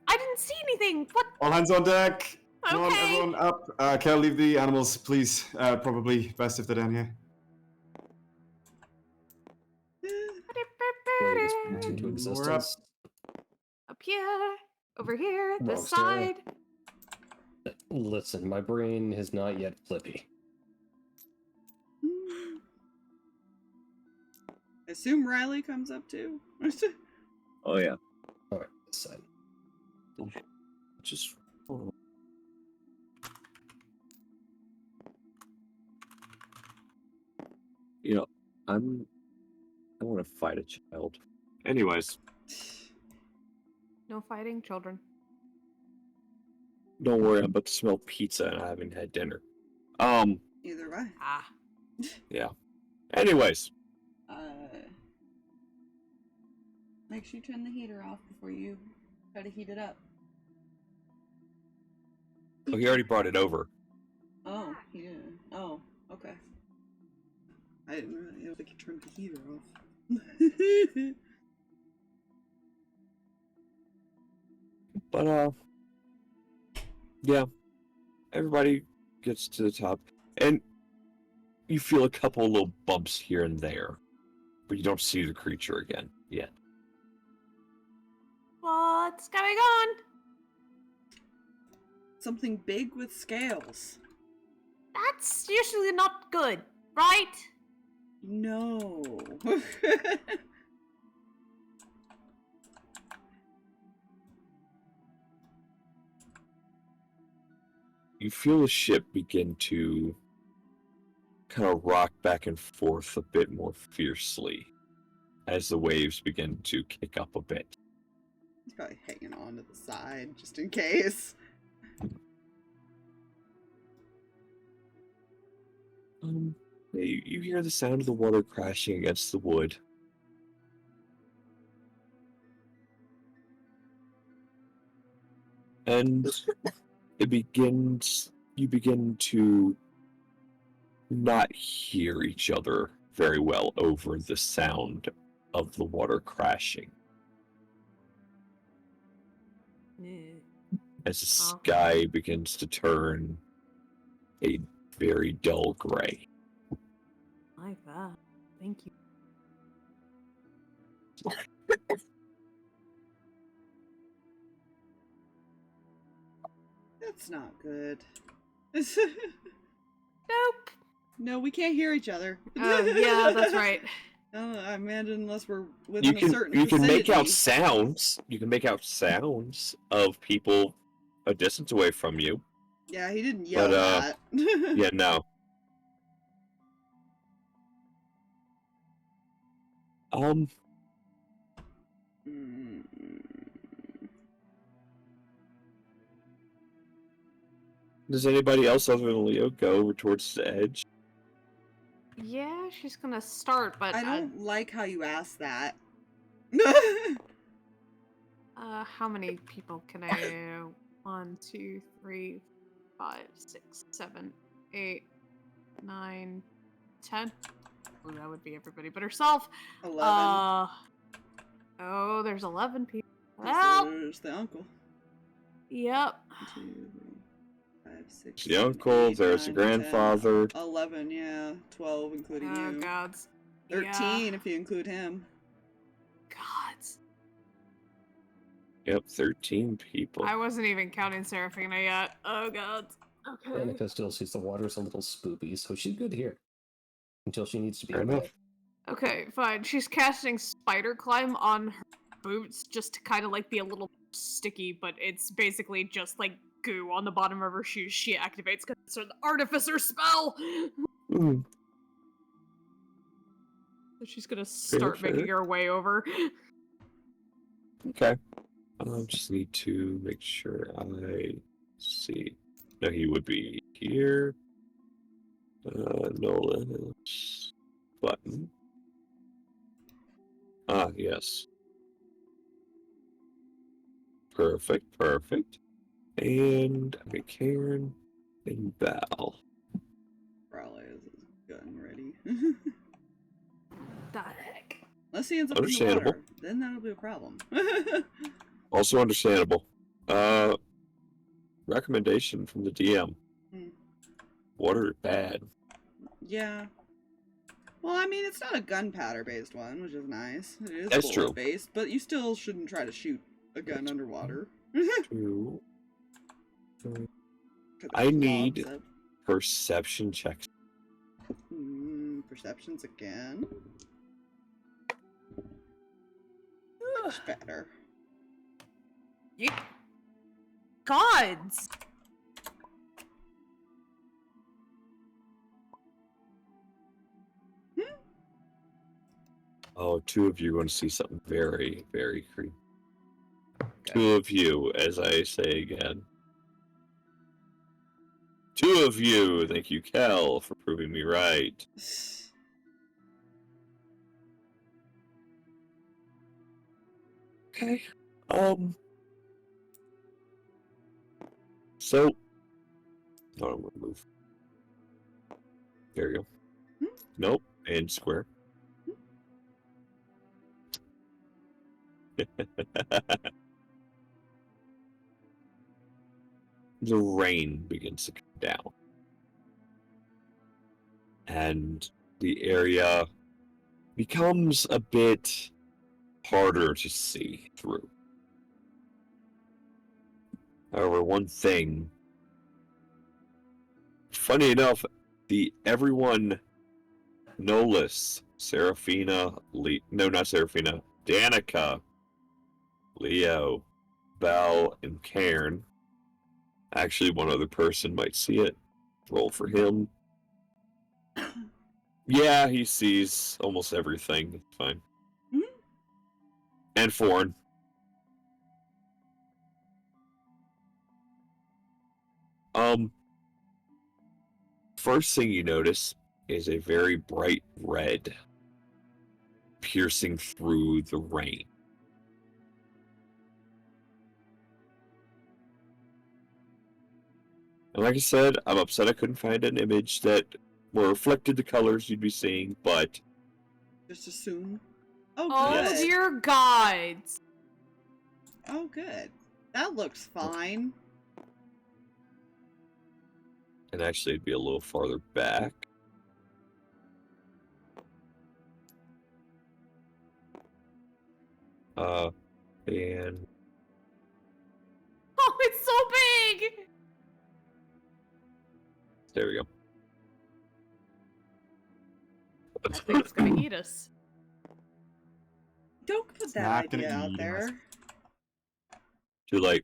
I didn't see anything. What? All hands on deck. Come on, Okay. everyone up. Kel, leave the animals, please. Probably best if they're down here. Latest brings into We're existence. Up here, over here, this Rockstar. side. Listen, my brain is not yet flippy. I assume Riley comes up too. Oh, yeah. Alright, this side. Just... You know, I want to fight a child. Anyways, No fighting children. don't worry, I'm about to smell pizza and I haven't had dinner. Either way. Ah. Yeah. Anyways, Make sure you turn the heater off before you try to heat it up. Oh, he already brought it over. Oh, he did. Oh, okay. I don't think you turned the heater off. But, yeah. Everybody gets to the top. And you feel a couple little bumps here and there. But you don't see the creature again yet. What's going on? Something big with scales. That's usually not good, right? No. You feel the ship begin to kind of rock back and forth a bit more fiercely as the waves begin to kick up a bit. He's probably hanging on to the side just in case. You hear the sound of the water crashing against the wood. And you begin to not hear each other very well over the sound of the water crashing. As the sky begins to turn a very dull gray. Like that. Thank you. That's not good. Nope. No, we can't hear each other. Oh, yeah, that's right. I imagine unless we're within a certain You can make out vicinity. sounds. You can make out sounds of people a distance away from you. Yeah, he didn't yell But, that. Yeah, no. Mm. Does anybody else other than Leo go over towards the edge? Yeah, she's gonna start, but I don't like how you asked that. how many people can I? 1, 2, 3, 5, 6, 7, 8, 9, 10. Oh, that would be everybody but herself. 11. Oh, there's 11 people. Well, Well, there's the uncle. Yep. 1, 2, 3, 5, 6, The 7, uncle, 8, there's the 9, 10, grandfather. 11, yeah. 12, including Oh, you. gods. 13 if you include him. Gods. Yep, 13 people. I wasn't even counting Seraphina yet. Oh, gods. Okay. Danika still sees the water's a little spoopy, so she's good here. Until she needs to be Fair in enough. bed. Okay, fine. She's casting Spider Climb on her boots just to kind of like be a little sticky, but it's basically just like goo on the bottom of her shoes she activates because it's an artificer spell. Mm, So she's gonna start making her way over. okay. Just need to make sure I see. No, he would be here. Nolan is button. Ah, yes. Perfect, perfect. And okay, Karen and Val. Probably has his gun ready. The heck? Unless he ends up in the Understandable. water, then that'll be a problem. Also understandable. Recommendation from the DM. Hmm. Water is bad. Yeah. Well, I mean, it's not a gunpowder based one, which is nice. It is That's true. bullet based, but you still shouldn't try to shoot a gun underwater. Two. Could I have need lobs up. perception checks. Perceptions again. Much better. Gods! Oh, two of you are going to see something very, very creepy. Two of you, as I say again. Two of you! Thank you, Kel, for proving me right. Okay. So, no, I'm gonna move. There you go. Hmm? Nope, and square. The rain begins to come down, and the area becomes a bit harder to see through. However, one thing, funny enough, everyone, Nolis, Seraphina, no, not Seraphina, Danika, Leo, Belle, and Cairn. Actually, one other person might see it. Roll for him. Yeah, he sees almost everything. It's fine. Mhm. And Foreign. First thing you notice is a very bright red piercing through the rain. And like I said, I'm upset I couldn't find an image that reflected the colors you'd be seeing, but Just assume. Oh, Oh, good. dear gods. Oh, good. That looks fine. and actually it'd be a little farther back. And Oh, it's so big! there we go. I think it's gonna eat us. Don't put It's that not gonna idea out eat us. there. Too late.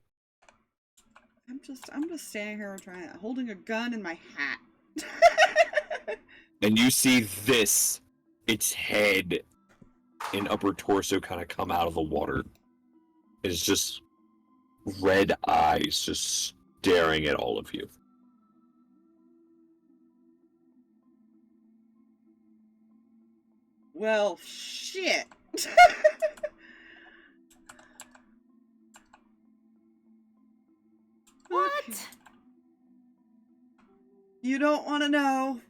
I'm just standing here holding a gun in my hat. And you see this, its head and upper torso kind of come out of the water. It's just red eyes just staring at all of you. Well, shit. What? Okay. You don't want to know.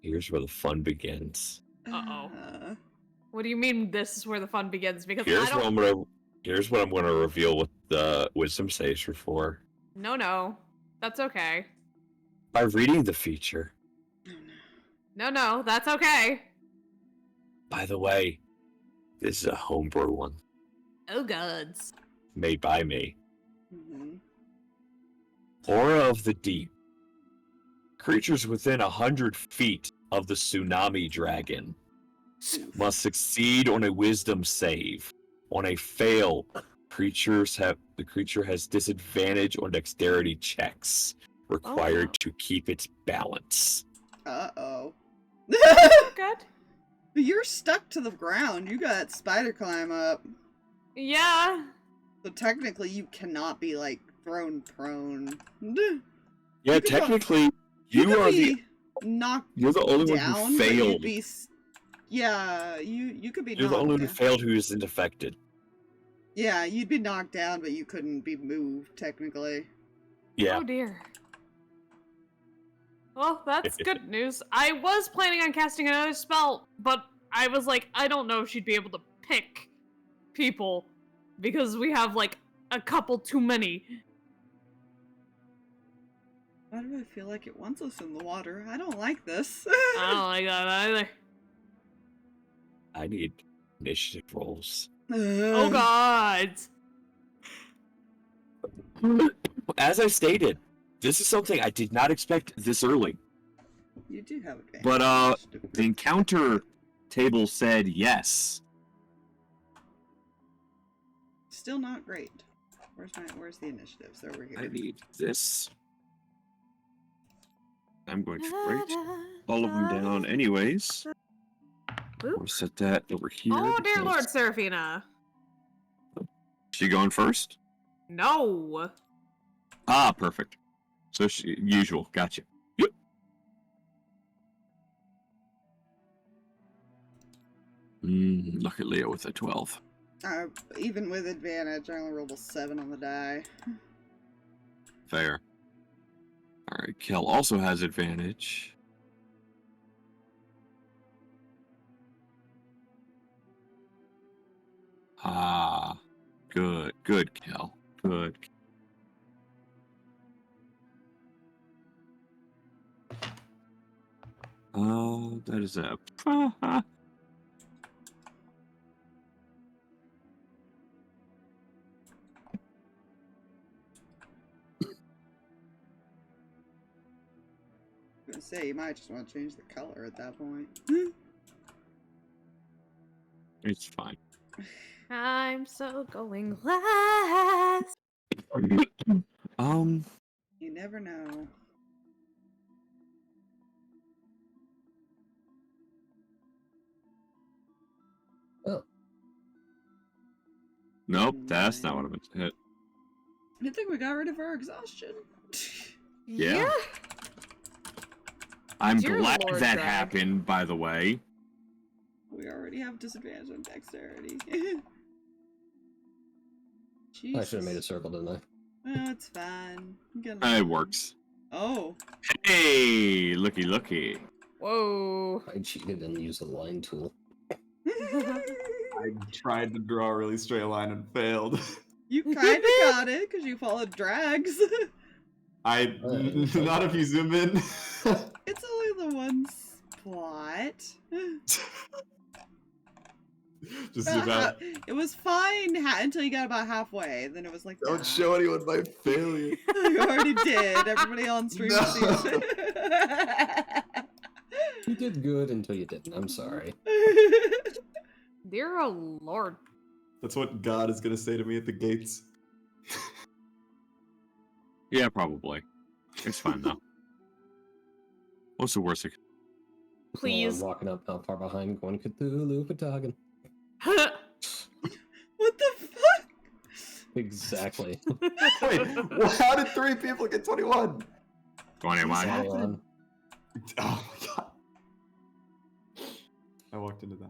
Here's where the fun begins. Uh-oh. What do you mean this is where the fun begins? Because Here's I what don't... here's what I'm gonna reveal what the wisdom saves are for. No. That's okay. By reading the feature. No, that's okay. By the way, this is a homebrew one. Oh gods. Made by me. Mhm. Aura of the Deep. Creatures within 100 feet of the tsunami dragon must succeed on a wisdom save. On a fail, the creature has disadvantage on dexterity checks required to keep its balance. Uh-oh. Good. You're stuck to the ground. You got spider climb up. Yeah. So technically you cannot be, like, thrown prone. Yeah, You could technically, You you could are be knocked you're the only one down, who but you'd failed. be... Yeah, you could be You're the knocked only one who down. failed who isn't affected. Yeah, you'd be knocked down, but you couldn't be moved, technically. Yeah. Oh dear. Well, that's good news. I was planning on casting another spell, but I was like, I don't know if she'd be able to pick people because we have like a couple too many. Why do I feel like it wants us in the water? I don't like this. I don't like that either. I need initiative rolls. Oh god. As I stated, this is something I did not expect this early. You do have advantage. But, the encounter table said yes. Still not great. Where's the initiatives? Over here. I need this. I'm going to write all of them down anyways. Boop. We'll set that over here. Oh dear because- Lord, Seraphina. She going first? No. Ah, perfect. So usual. Gotcha. Yep. Look at Leo with a 12. Even with advantage, I only rolled a 7 on the die. Fair. Alright, Kel also has advantage. Ah, good, Kel. Good. Oh, that is a. I was gonna say, you might just want to change the color at that point. It's fine. I'm so going last. You never know. Oh, Nope, that's not what I meant to hit. I think we got rid of our exhaustion. Yeah. I'm Dear glad Lord, that Drag. happened, by the way. We already have disadvantage on dexterity. I should have made a Jesus. circle, didn't I? Oh, it's fine. Get It along. works. Oh. Hey, looky. Whoa. I cheated and used the line tool. I tried to draw a really straight line and failed. You kind of got it because you followed drags. Not if you zoom in. It's only the one spot. Just zoom out. It was fine until you got about halfway. Then it was like, Don't nah. show anyone my failure. You already did. Everybody on stream No. sees it. You did good until you didn't. I'm sorry. Dear Lord. That's what God is gonna say to me at the gates. Yeah, probably. It's fine though. What's the worst? Please. I'm walking up not far behind, going Cthulhu Patagon. What the fuck? Exactly. Wait, how did 3 people get 21? 21. Salon. Oh my god. I walked into that.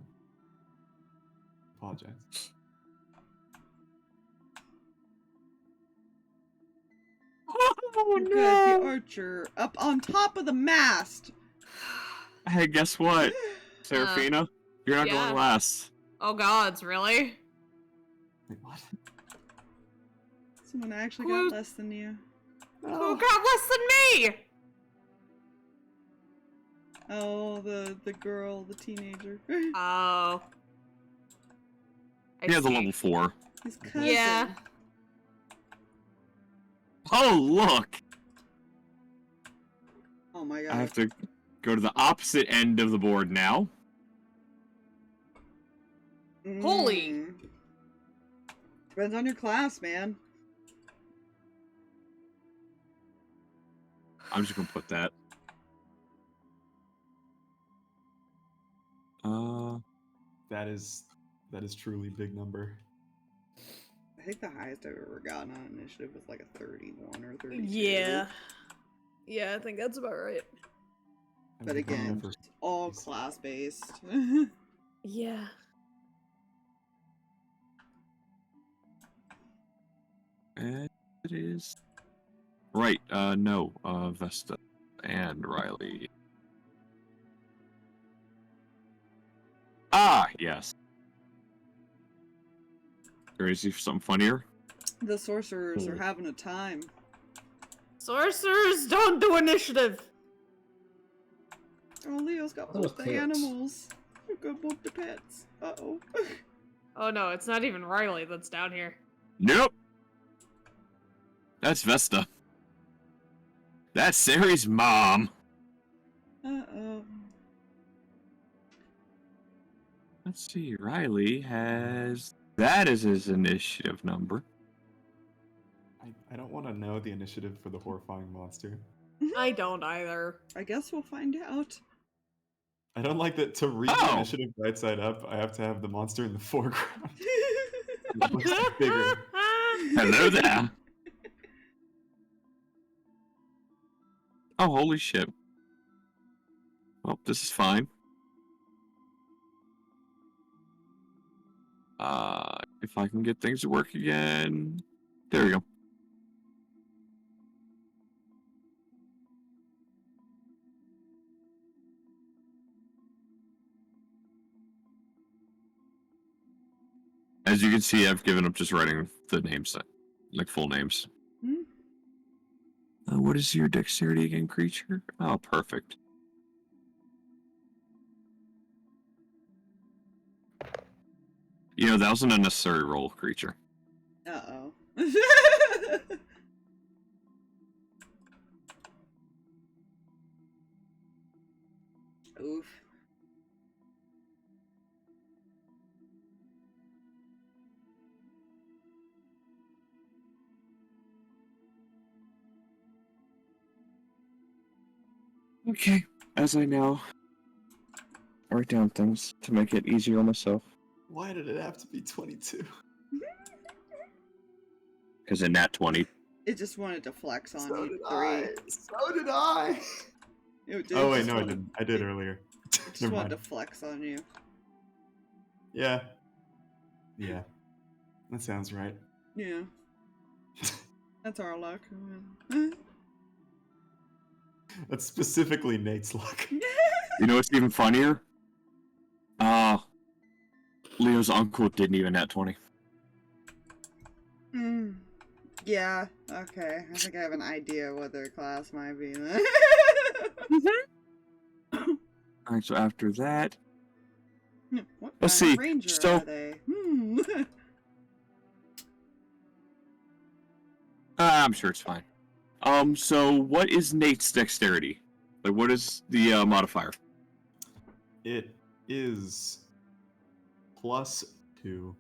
Apologize. Oh Good, the archer up on top of the mast. Hey, guess what? Seraphina, you're not yeah. going last. Oh gods, really? Wait, what? Someone actually Who- got less than you. Who got less than me? Oh, the girl, the teenager. Oh. He has a level 4. His cousin. Yeah. Oh, look! Oh my god. I have to go to the opposite end of the board now. Holy. Mm. Depends on your class, man. I'm just gonna put that. That is truly big number. I think the highest I've ever gotten on initiative was like a 31 or 32. Yeah. Yeah, I think that's about right. But I mean, again, never- it's all class based. Yeah. And it is right. No. Vesta and Riley. Ah, yes. Crazy for something funnier. The sorcerers are having a time. Sorcerers don't do initiative. Oh, Leo's got Those both the pets. animals. We've got both the pets. Uh-oh. Oh no, it's not even Riley that's down here. Nope. That's Vesta. That's Sari's mom. Uh-oh. Let's see. Riley has. That is his initiative number. I don't want to know the initiative for the horrifying monster. I don't either. I guess we'll find out. I don't like that to read the Oh. initiative right side up, I have to have the monster in the foreground. It looks bigger. Hello there. Oh, holy shit. Well, this is fine. If I can get things to work again. There we go. As you can see, I've given up just writing the names, like full names. Hmm? What is your dexterity again, creature? Oh, perfect. You know, that was an unnecessary roll, creature. Uh-oh. Oof. Okay, as I now write down things to make it easier on myself. Why did it have to be 22? Because in nat 20. It just wanted to flex on So you. did 3. I. So did I. Oh wait, no, I didn't. I did earlier. It just Never wanted mind. to flex on you. Yeah. Yeah. That sounds right. Yeah. That's our luck. That's specifically Nate's luck. You know what's even funnier? Leo's uncle didn't even nat 20. Yeah, okay. I think I have an idea what their class might be then. Alright, so after that... What Let's kind of see, ranger so- are they? I'm sure it's fine. So what is Nate's dexterity? Like, what is the modifier? It is +2. +2.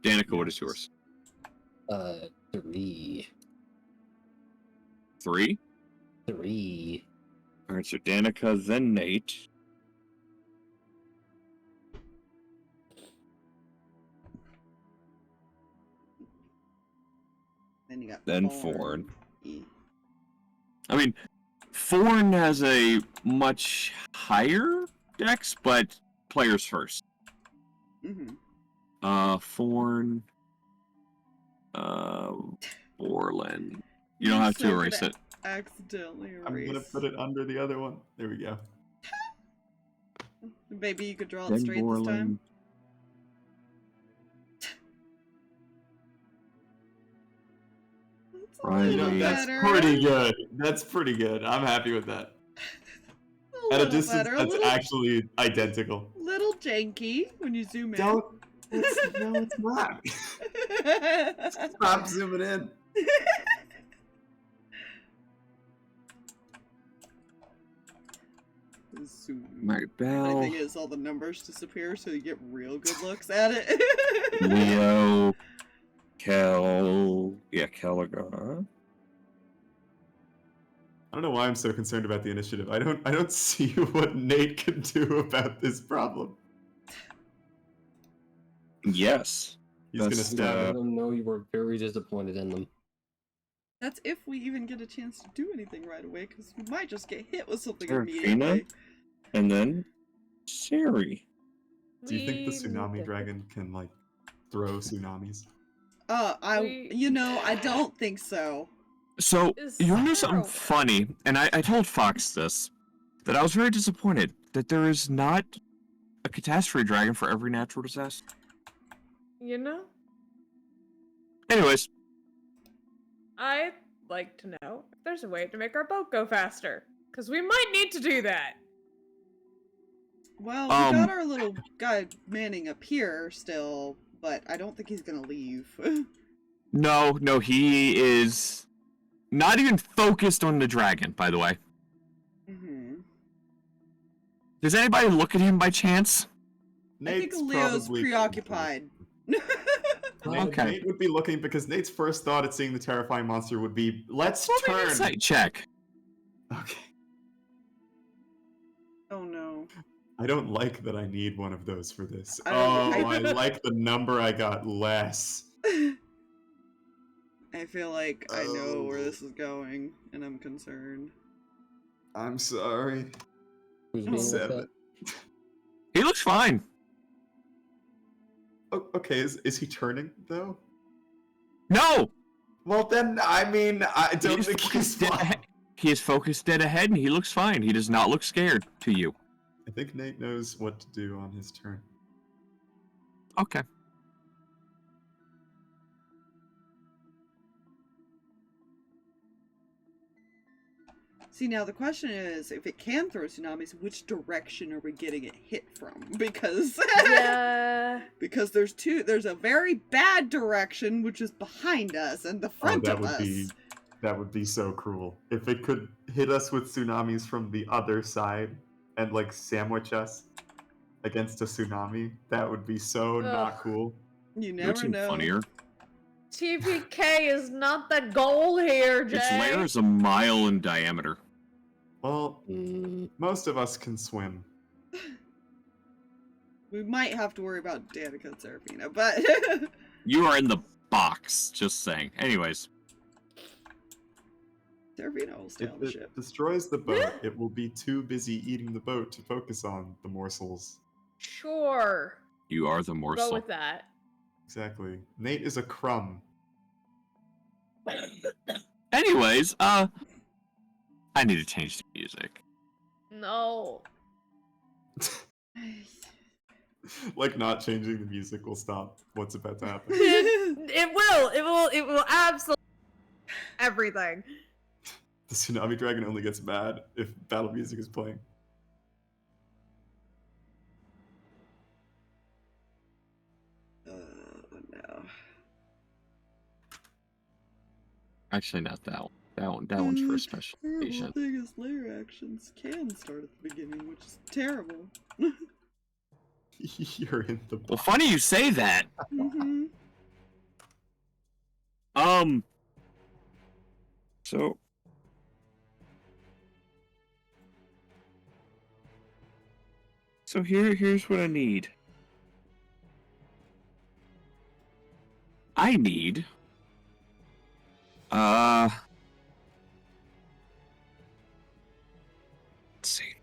Danika, what is Yes. yours? 3. 3? 3. Alright, so Danika, then Nate. Then you got Then Thorn. Thorn. E. I mean, Thorn has a much higher dex, but players first. Thorn. Borland. You don't have to So erase gonna it. Accidentally erase. I'm gonna put it under the other one. There we go. Maybe you could draw it Then straight this time. Borland. That's a Right, You know, little that's better. pretty good. That's pretty good. I'm happy with that. A At a little distance, better. that's a little, actually identical. little janky when you zoom in. No, it's not. Stop zooming in. Zoom. Mark My Bell. thing is, all the numbers disappear, so you get real good looks at it. Leo. Kel. Yeah, Kelligar. I don't know why I'm so concerned about the initiative. I don't see what Nate can do about this problem. Yes. He's gonna That's, stab Let it. them know you were very disappointed in them. That's if we even get a chance to do anything right away, because we might just get hit with something Seraphina? immediately. And then Sari. Do you think the We tsunami need dragon can like throw tsunamis? I don't think so. So, Is you know something Sparrow- funny? And I told Fox this. That I was very disappointed that there is not a catastrophe dragon for every natural disaster. You know, Anyways, I'd like to know if there's a way to make our boat go faster. Because we might need to do that. Well, we got our little guy manning up here still, but I don't think he's gonna leave. no, he is not even focused on the dragon, by the way. Mm-hmm. Does anybody look at him by chance? I think Leo's probably- preoccupied. Okay. Nate would be looking because Nate's first thought at seeing the terrifying monster would be, let's Roll me an turn. insight check. Okay. Oh no. I don't like that I need one of those for this. I Oh, don't- I like the number I got less. I feel like I know where this is going, and I'm concerned. I'm sorry. Who's Oh. being looked 7. at? He looks fine. Okay, is he turning though? No! Well then, I mean, I don't think he's fine. He is focused dead ahead and he looks fine. He does not look scared to you. I think Nate knows what to do on his turn. Okay. See, now the question is, if it can throw tsunamis, which direction are we getting it hit from? Because Yeah. because there's a very bad direction which is behind us and the front that of would us. that would be so cruel. If it could hit us with tsunamis from the other side and like sandwich us against a tsunami, that would be so not cool. You That would never seem know. funnier. TPK is not the goal here, Jay. Its layer is a mile in diameter. Well, most of us can swim. We might have to worry about Danika and Seraphina, but You are in the box, just saying. Anyways. Seraphina will stay on If the it ship. destroys the boat, it will be too busy eating the boat to focus on the morsels. Sure. You are the Go morsel. with that. Exactly. Nate is a crumb. Anyways, I need to change the music. No. Like not changing the music will stop what's about to happen. It will absolutely everything. The tsunami dragon only gets mad if battle music is playing. No. Actually, not that one. That one's for a special Terrible occasion. thing is layer actions can start at the beginning, which is terrible. You're in the Well, funny you say that. Mm-hmm. So here's what I need. I need let's see.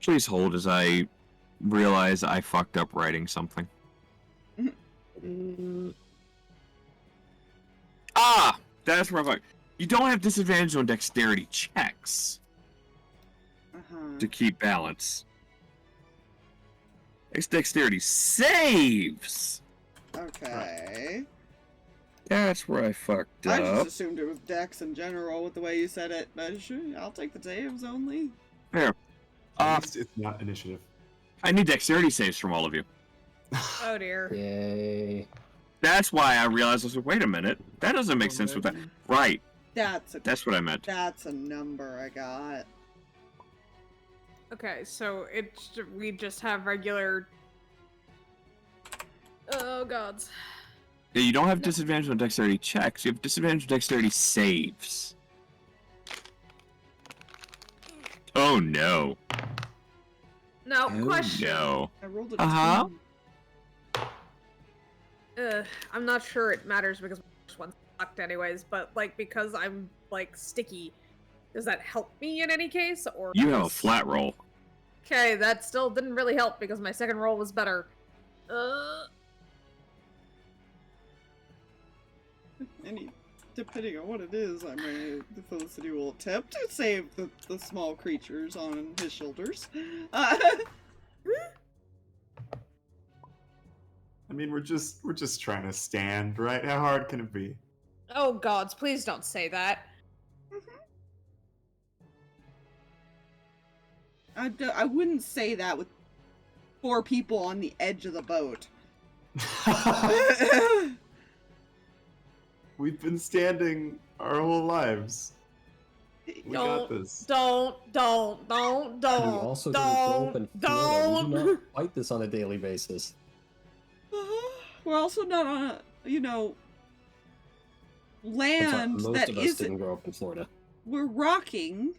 Please hold as I realize I fucked up writing something. Ah! That's where I fucked. You don't have disadvantage on dexterity checks to keep balance. It's dexterity saves! Okay. That's where I fucked I just up. assumed it was Dex in general with the way you said it, but sure, I'll take the saves only. There. At least it's not initiative. I need dexterity saves from all of you. Oh dear. Yay. That's why I realized, I was like, wait a minute. That doesn't make sense with that. Right. That's what I meant. That's a number I got. Okay, so we just have regular. Oh gods. Yeah, you don't have disadvantage on dexterity checks. You have disadvantage on dexterity saves. Oh no. Now, Oh question. no. I rolled a Uh-huh. 2. I'm not sure it matters because my first one's fucked anyways, but like because I'm like sticky, does that help me in any case or? You have a flat roll. Okay, that still didn't really help because my second roll was better. Depending on what it is, the Felicity will attempt to save the small creatures on his shoulders. I mean, we're just trying to stand, right? How hard can it be? Oh gods, please don't say that. I wouldn't say that with 4 people on the edge of the boat. We've been standing our whole lives. We got this. Don't. We also don't grow up in Florida. We do not fight this on a daily basis. We're also not on a, land Most that of us isn't. didn't grow up in Florida. We're rocking.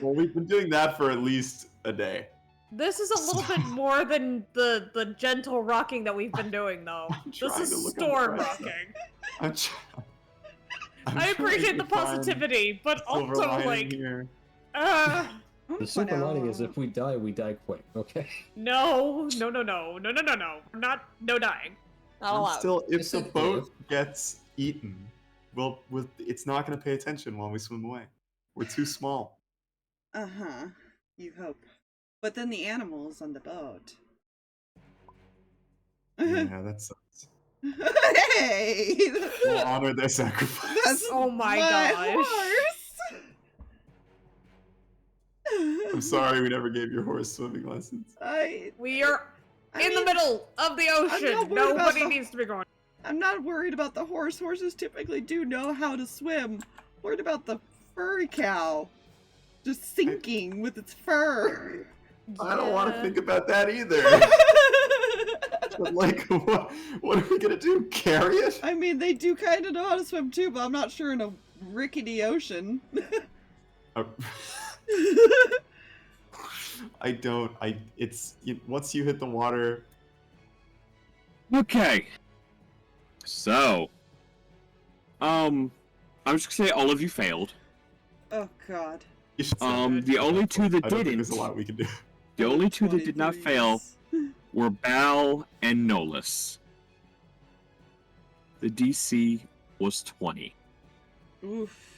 Well, we've been doing that for at least a day. This is a little bit more than the gentle rocking that we've been doing, though. This is storm rocking. I appreciate the positivity, but also like, I'm The gonna silver lining point is out- if we die quick, okay? No, no, no, no, no, no, no, no. No dying. Not And allowed. still, if Just the said boat gets eaten, it's not going to pay attention while we swim away. We're too small. Uh-huh. You hope. But then the animals on the boat. Yeah, that sucks. Hey! We'll honor their sacrifice. That's Oh my gosh. horse! I'm sorry we never gave your horse swimming lessons. We are I in the mean, middle of the ocean. not worried about Nobody the- needs to be going. I'm not worried about the horse. Horses typically do know how to swim. Worried about the furry cow. Just sinking with its fur. I don't want to think about that either. But like, what are we gonna do? Carry it? I mean, they do kind of know how to swim too, but I'm not sure in a rickety ocean. I don't. Once you hit the water. Okay. So, I'm just gonna say all of you failed. Oh God. You should say The only two that I don't think didn't, there's a lot we can do. the only two that did not 23s. fail were Bal and Nolus. The DC was 20. Oof.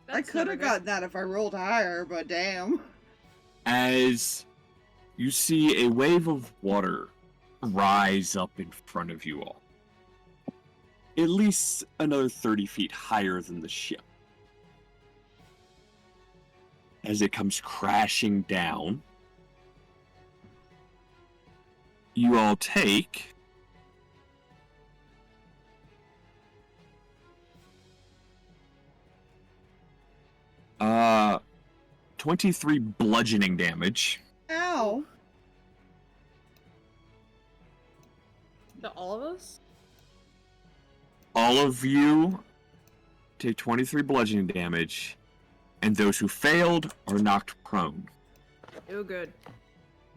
I That's could never have good. gotten that if I rolled higher, but damn. As you see a wave of water rise up in front of you all. At least another 30 feet higher than the ship. As it comes crashing down, you all take 23 bludgeoning damage. Ow. To all of us? All of you take 23 bludgeoning damage, and those who failed are knocked prone. Oh, good.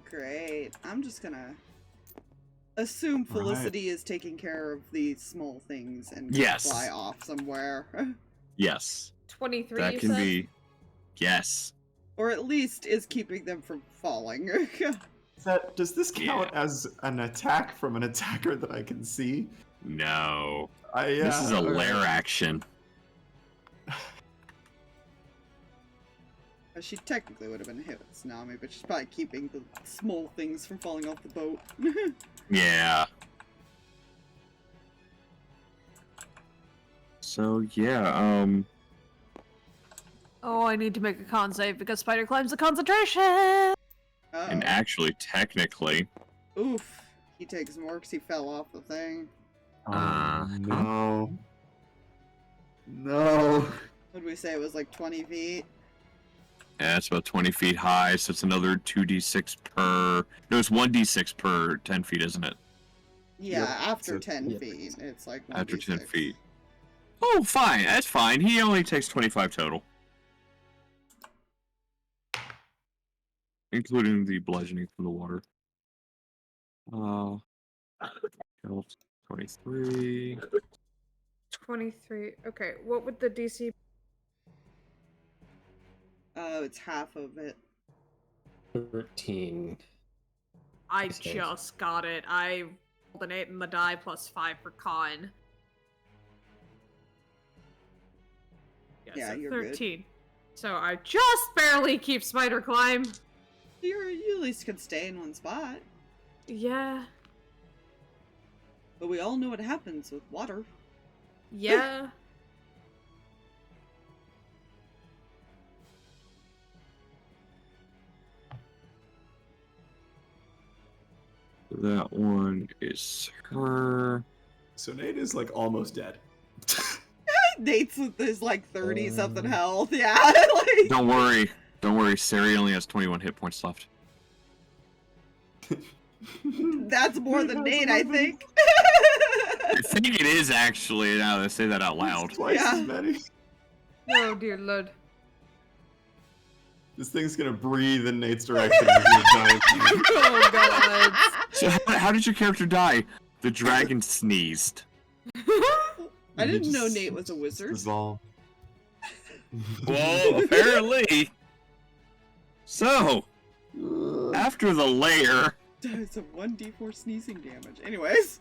Great. I'm just gonna assume All right. Felicity is taking care of these small things and can Yes. fly off somewhere. Yes, 23, that you can said? be. Yes. Or at least is keeping them from falling. Does this count Yeah. as an attack from an attacker that I can see? No. I. This is a okay. lair action. She technically would have been hit with tsunami, but she's probably keeping the small things from falling off the boat. Yeah. So yeah, Oh, I need to make a con save because Spider climbs the concentration! and Uh-oh. actually, technically, Oof. He takes more because he fell off the thing. Oh, no. No. What did we say? It was like 20 feet? yeah, it's about 20 feet high, so it's another 2d6 per. No, it's 1d6 per 10 feet, isn't it? Yeah, Yep, after so- 10 Yep. feet. It's like After 10 1d6. feet. Oh, fine. That's fine. He only takes 25 total. Including the bludgeoning from the water. 23. 23. Okay, what would the DC? It's half of it. 13. I Nice. just got it. I rolled an 8 in the die plus 5 for con. Yeah, so you're good. 13. So I just barely keep spider climb. You at least could stay in one spot. Yeah. But we all know what happens with water. Yeah. That one is her. So Nate is like almost dead. Nate's with his like 30 something health. Yeah, like Don't worry. Don't worry. Sari only has 21 hit points left. that's more than Nate, I think. I think it is actually, now that I say that out loud. Twice Yeah. as many. Oh dear lord. This thing's gonna breathe in Nate's direction. He's gonna die. Oh god. So, how did your character die? The dragon sneezed. I He didn't know just- Nate was a wizard. Dissolve. Well, apparently. So, after the layer, It's a 1d4 sneezing damage. Anyways.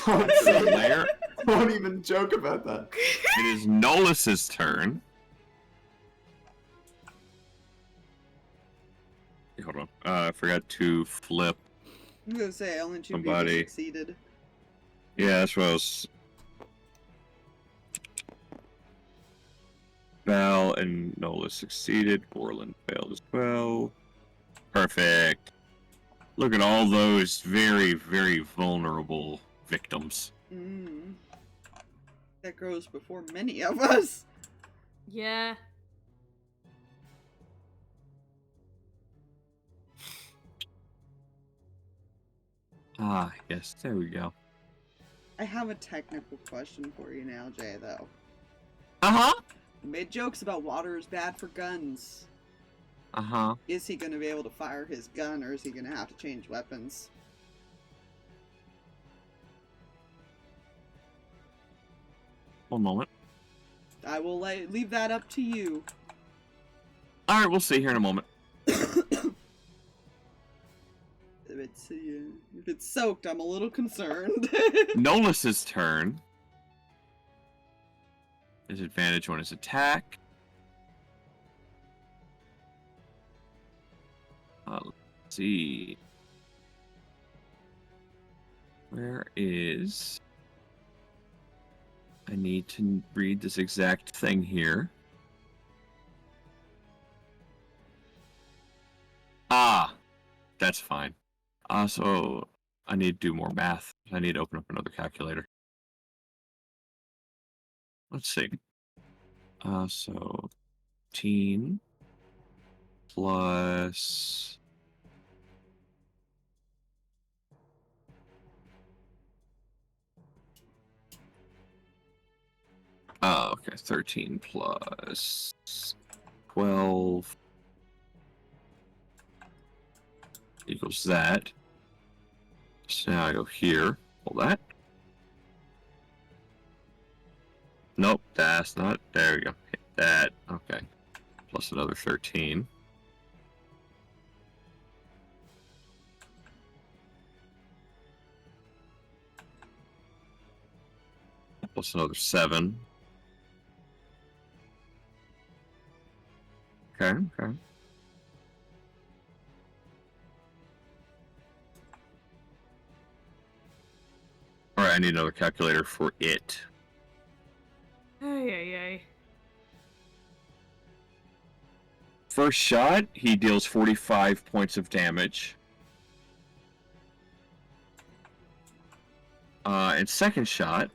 Don't after the say layer, Don't even joke about that. it is Nolus's turn. Hey, hold on. I forgot to flip. I'm gonna say only 2 Somebody. people succeeded. Yeah, that's what I was. Val and Nolus succeeded. Orland failed as well. Perfect. Look at all those very, very vulnerable victims. That grows before many of us. Yeah. Ah, yes, there we go. I have a technical question for you now, Jay, though. Uh-huh. You made jokes about water is bad for guns. Uh-huh. Is he going to be able to fire his gun, or is he going to have to change weapons? One moment. I will leave that up to you. Alright, we'll see here in a moment. If it's soaked, I'm a little concerned. Nolus's turn. Disadvantage on his attack. Let's see. Where is... I need to read this exact thing here. Ah, that's fine. So I need to do more math. I need to open up another calculator. Let's see. So 15 plus... Oh, okay. 13 plus 12 equals that. So now I go here. Hold that. Nope, that's not. There we go. Hit that. Okay. Plus another 13. Plus another 7. Okay, okay. Alright, I need another calculator for it. Ay. First shot, he deals 45 points of damage. And second shot...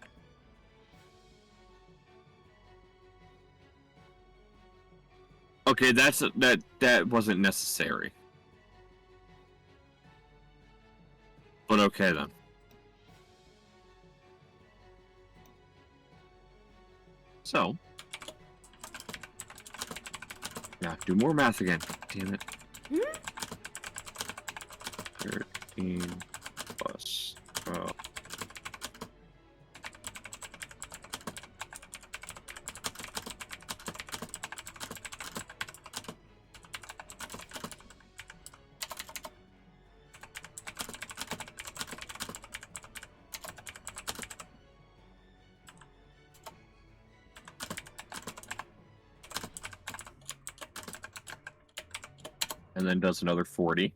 Okay, that wasn't necessary. But okay then. So, now do more math again. Damn it. 13 plus 12. And then does another 40.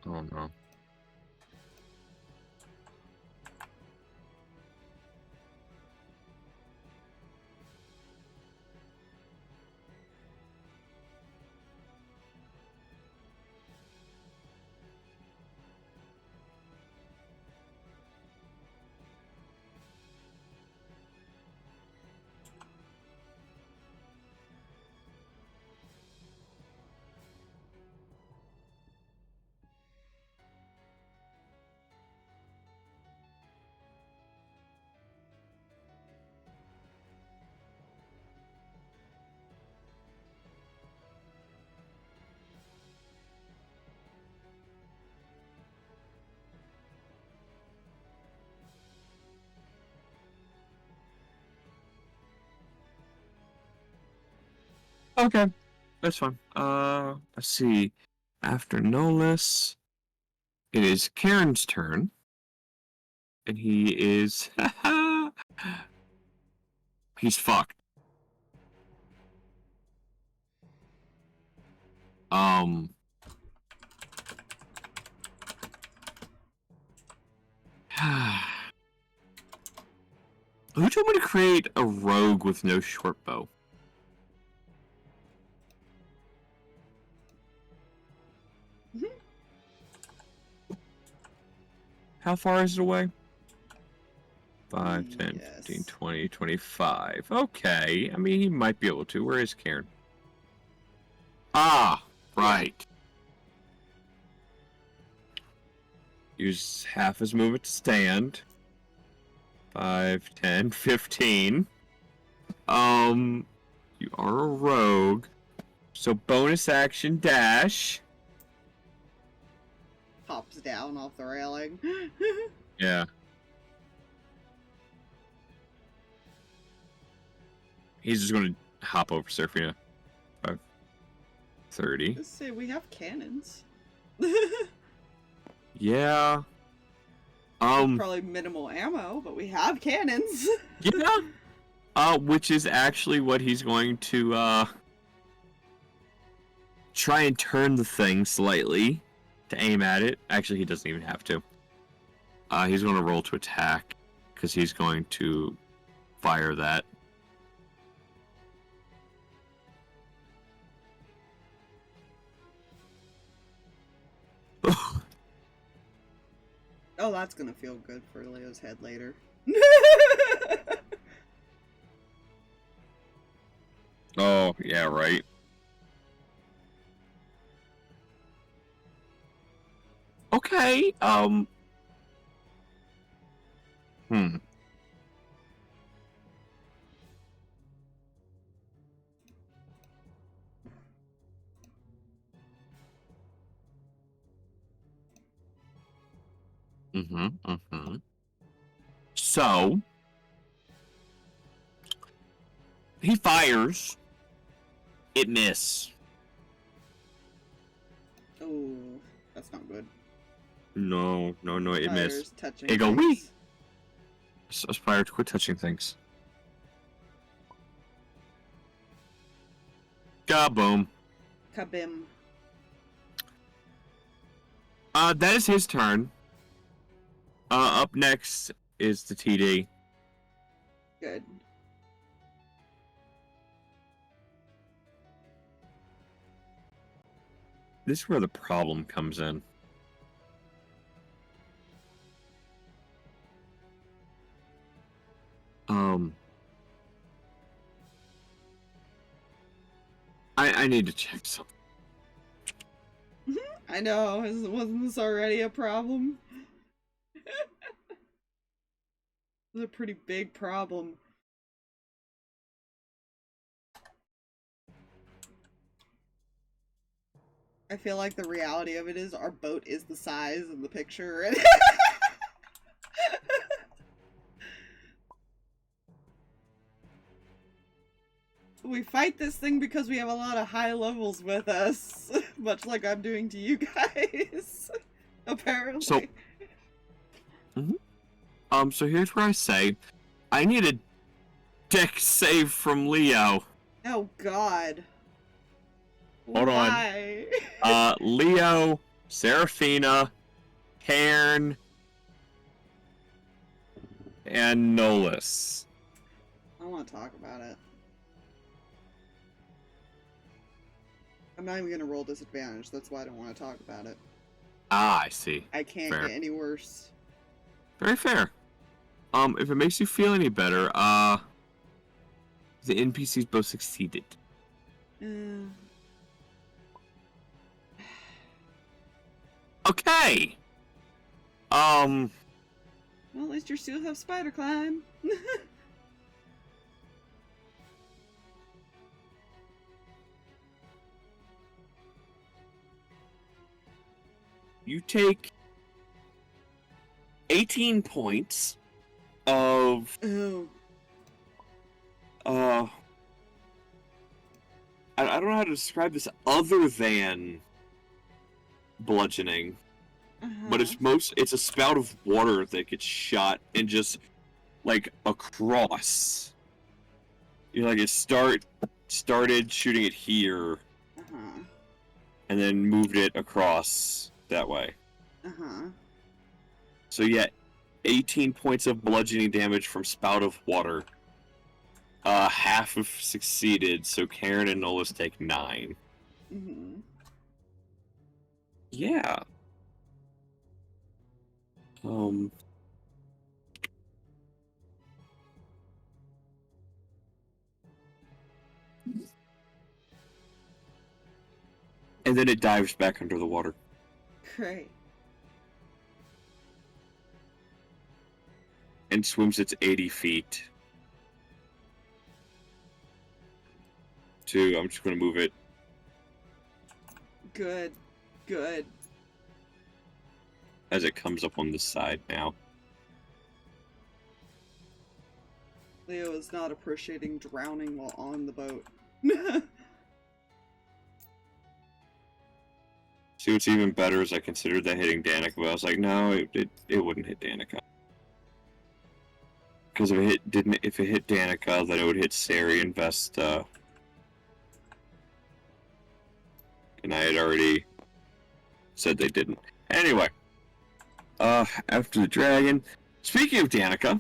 Oh no. Okay, that's fine. Let's see. After Nolus, it is Karen's turn, and he is he's fucked. Who told me to create a rogue with no short bow? How far is it away? 5, 10, 15, 20, 25. Okay. I mean, he might be able to. Where is Karen? Ah, right. Use half his movement to stand. 5, 10, 15. You are a rogue. So bonus action dash. Pops down off the railing. Yeah. He's just going to hop over Seraphina. 5, 30. Let's say we have cannons. Yeah. Probably minimal ammo, but we have cannons. Yeah. Which is actually what he's going to try and turn the thing slightly to aim at it. Actually, he doesn't even have to. He's going to roll to attack because he's going to fire that. Oh, that's gonna feel good for Leo's head later. Oh, yeah, right. Okay, So, he fires. It miss. Oh, that's not good. No, it missed. Touching It go things. wee. Aspire to quit touching things. Kaboom. Kabim. That is his turn. Up next is the TD. Good. This is where the problem comes in. I need to check something. I know, wasn't this already a problem? It's a pretty big problem. I feel like the reality of it is our boat is the size of the picture. We fight this thing because we have a lot of high levels with us, much like I'm doing to you guys, apparently. So, so here's where I say, I need a deck save from Leo. Oh God. Hold Why? on. Leo, Seraphina, Cairn, and Nolus. I want to talk about it. I'm not even gonna roll disadvantage, that's why I don't want to talk about it. Ah, I see. I can't Fair. get any worse. Very fair. If it makes you feel any better, the NPCs both succeeded. Okay! Well, at least you still have spider climb. You take 18 points of Oh. I I don't know how to describe this other than bludgeoning. But it's a spout of water that gets shot and just like across. You know, like it started shooting it here, and then moved it across that way. So yeah, 18 points of bludgeoning damage from spout of water. Half have succeeded, so Karen and Nolas take 9. Yeah. And then it dives back under the water. Great. And swims its 80 feet. I'm just going to move it. Good. Good. As it comes up on the side now. Leo is not appreciating drowning while on the boat. See, what's even better is I considered that hitting Danika, but I was like, no, it wouldn't hit Danika. Because if it hit Danika, then it would hit Sari and Vesta. And I had already said they didn't. Anyway, after the dragon. Speaking of Danika,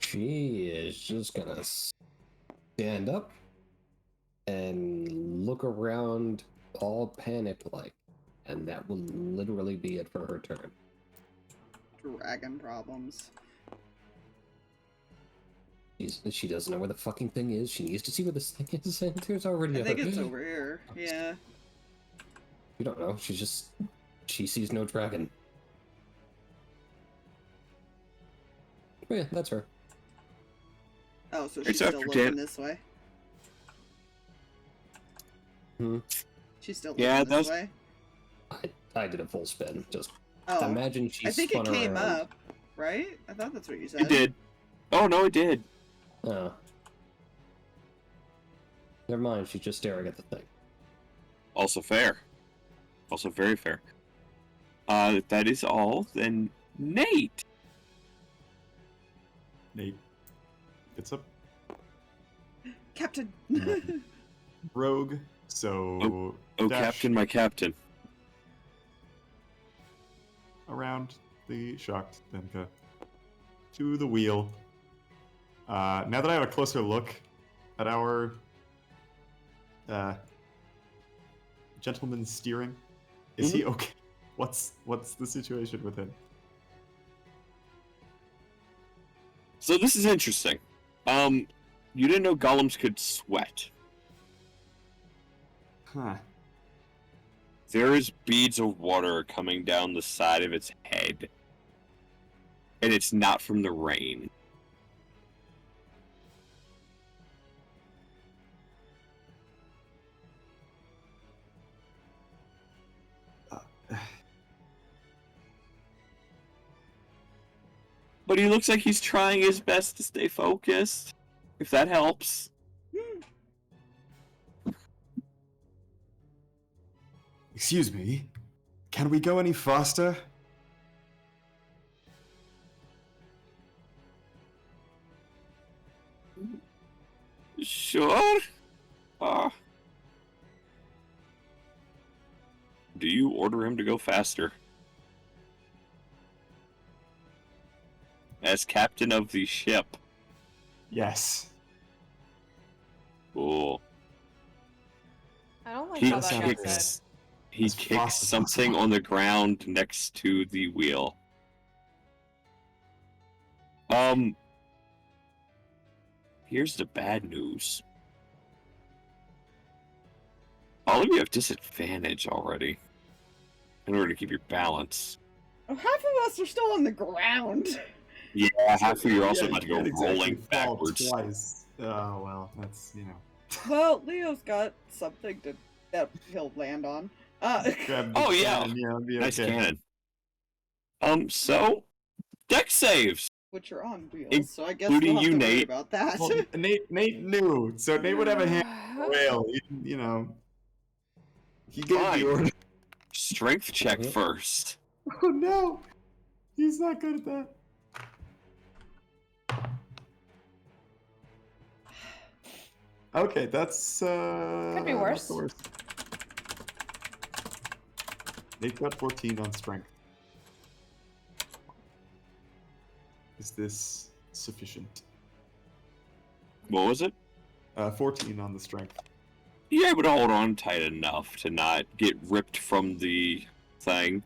she is just gonna stand up and look around all panicked like, and that will literally be it for her turn. Dragon problems. She doesn't know where the fucking thing is. She needs to see where this thing is, and there's already I think it's over here. Yeah. You don't know. She sees no dragon. Oh yeah, that's her. Oh, so It's she's still after looking Dan- this way. She's still Yeah, looking this that's- way. I did a full spin. Just Oh, imagine she I think spun it came around. up, right? I thought that's what you said. it did. Oh, no, it did. Oh. Never mind, she's just staring at the thing. Also fair. Also very fair. If that is all, then Nate. Nate gets up. Captain! Rogue, so Oh, dash Captain, my captain. around the shocked Danika to the wheel. Now that I have a closer look at our gentleman steering, is he okay? What's the situation with him? So this is interesting. You didn't know golems could sweat. Huh. There is beads of water coming down the side of its head. And it's not from the rain. But he looks like he's trying his best to stay focused. If that helps. Excuse me, can we go any faster? Sure. Do you order him to go faster? As captain of the ship. Yes. Cool. I don't like He how that got kicks- said. He As kicks fast as something possible. on the ground next to the wheel. Here's the bad news. All of you have disadvantage already. In order to keep your balance. Oh, half of us are still on the ground. Yeah, half of you are also Yeah, about to you go can't exactly rolling fall backwards. twice. Oh well, that's Well, Leo's got something that he'll land on. Grab the Oh, yeah. cannon, yeah, it'll be Nice okay. cannon. So, deck saves. Which are on wheels, so I guess we'll Including have you, to worry Nate. about that. Well, Nate knew, so Nate would have a hand on the whale. You know, he gave Fine. the order. Strength check Mhm. first. Oh no, he's not good at that. Okay, that's Could be that's worse. the worst. Nate got 14 on strength. Is this sufficient? What was it? 14 on the strength. You're able to hold on tight enough to not get ripped from the thing.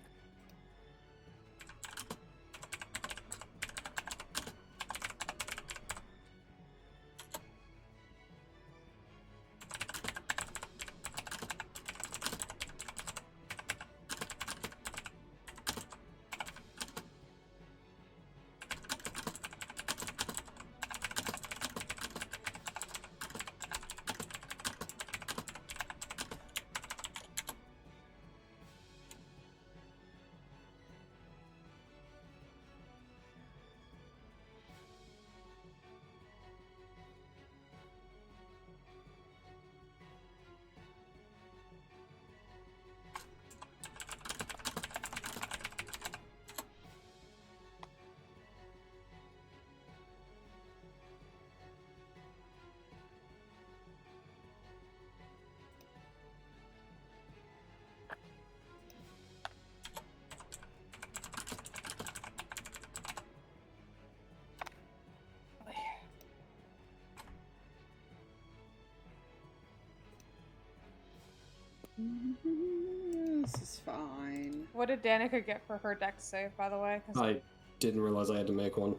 This is fine. What did Danika get for her dex save, by the way? 'Cause I didn't realize I had to make one.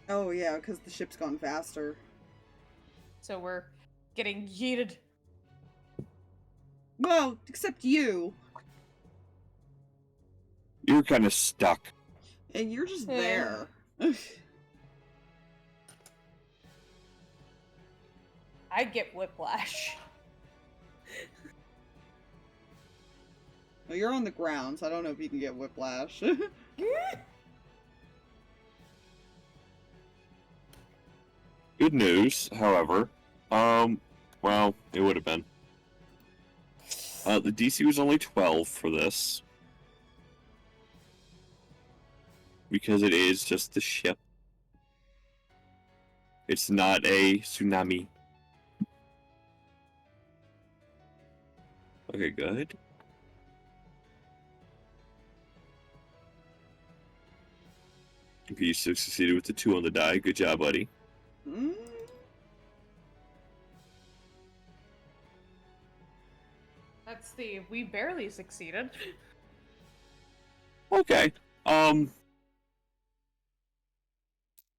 Oh yeah, because the ship's gone faster. So we're getting yeeted. Well, except you. You're kind of stuck. And you're just Yeah. there. I get whiplash. Well, you're on the ground, so I don't know if you can get whiplash. Good news, however. Well, it would have been. The DC was only 12 for this. Because it is just the ship. It's not a tsunami. Okay, good. Okay, you succeeded with the 2 on the die. Good job, buddy. Mm. That's the we barely succeeded. Okay.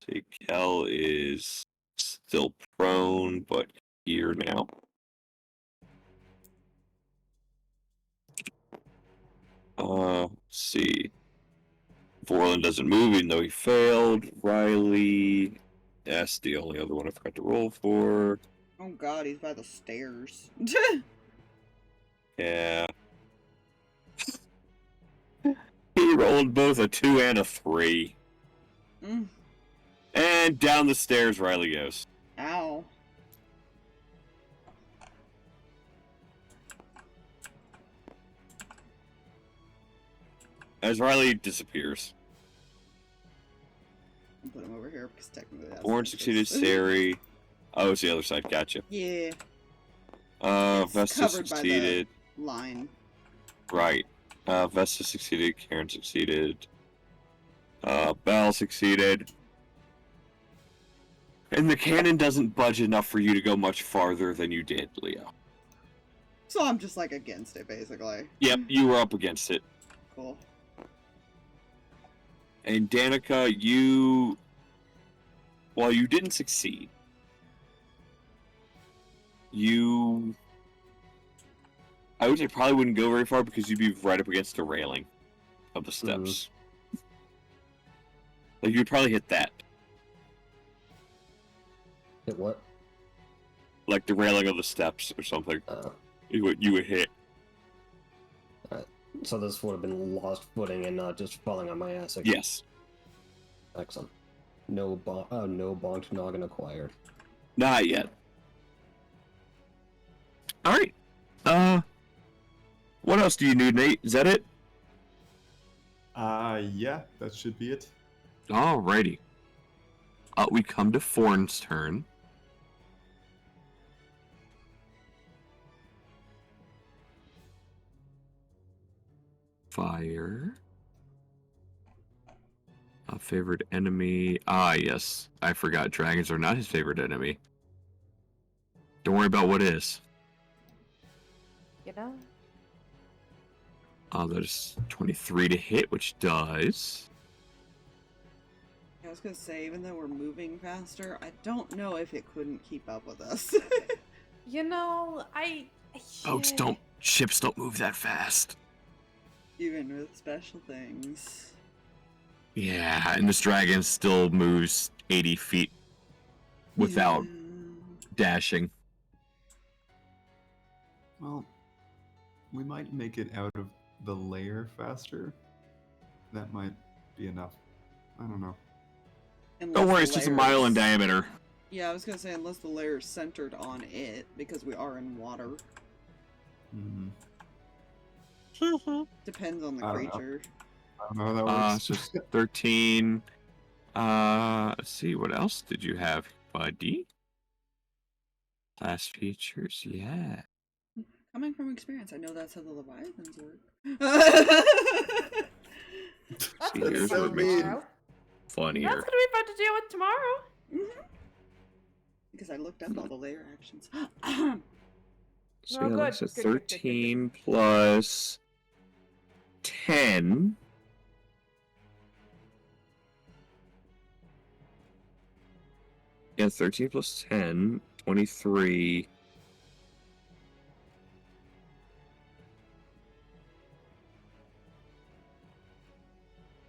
See, Kel is still prone, but here now. Let's see. Vorlin doesn't move, even though he failed. Riley. That's the only other one I forgot to roll for. Oh god, he's by the stairs. Yeah. He rolled both a 2 and a 3. Mm. And down the stairs Riley goes. Ow. As Riley disappears. I'll put him over here because technically that's Born not succeeded his. Sari. Oh, it's the other side. Gotcha. Yeah. It's Vesta covered by the- succeeded. Line. Right. Vesta succeeded. Karen succeeded. Belle succeeded. And the cannon doesn't budge enough for you to go much farther than you did, Leo. So I'm just like against it, basically. Yep, you were up against it. Cool. And Danika, while you didn't succeed, I would say probably wouldn't go very far because you'd be right up against the railing of the steps. Like you'd probably hit that. Hit what? Like the railing of the steps or something. You would hit. So this would have been lost footing and not just falling on my ass again. Yes. Excellent. No bonked noggin acquired. Not yet. Alright. What else do you need, Nate? Is that it? Yeah, that should be it. Alrighty. We come to Forn's turn. Fire. A favorite enemy. Ah, yes. I forgot. Dragons are not his favorite enemy. Don't worry about what is. You know? That is 23 to hit, which does. I was gonna say, even though we're moving faster, I don't know if it couldn't keep up with us. You know, Boats don't. Ships don't move that fast. Even with special things. Yeah, and this dragon still moves 80 feet without Yeah. dashing. Well, we might make it out of the lair faster. That might be enough. I don't know. Unless Don't worry, the it's just a layer mile in is- diameter. Yeah, I was gonna say, unless the layer is centered on it, because we are in water. Hmm. Depends on the I don't know. creature. I don't know how that works. So it's 13. Let's see, what else did you have, buddy? Class features, yeah. Coming from experience, I know that's how the Leviathans work. That's See, gonna be here's fun what makes it tomorrow. funnier. That's gonna be fun to deal with tomorrow. Because I looked up all the layer actions. So Oh, yeah, good, that's a good, good, good, good, good. 13 plus 10. Yeah, 13 plus 10, 23.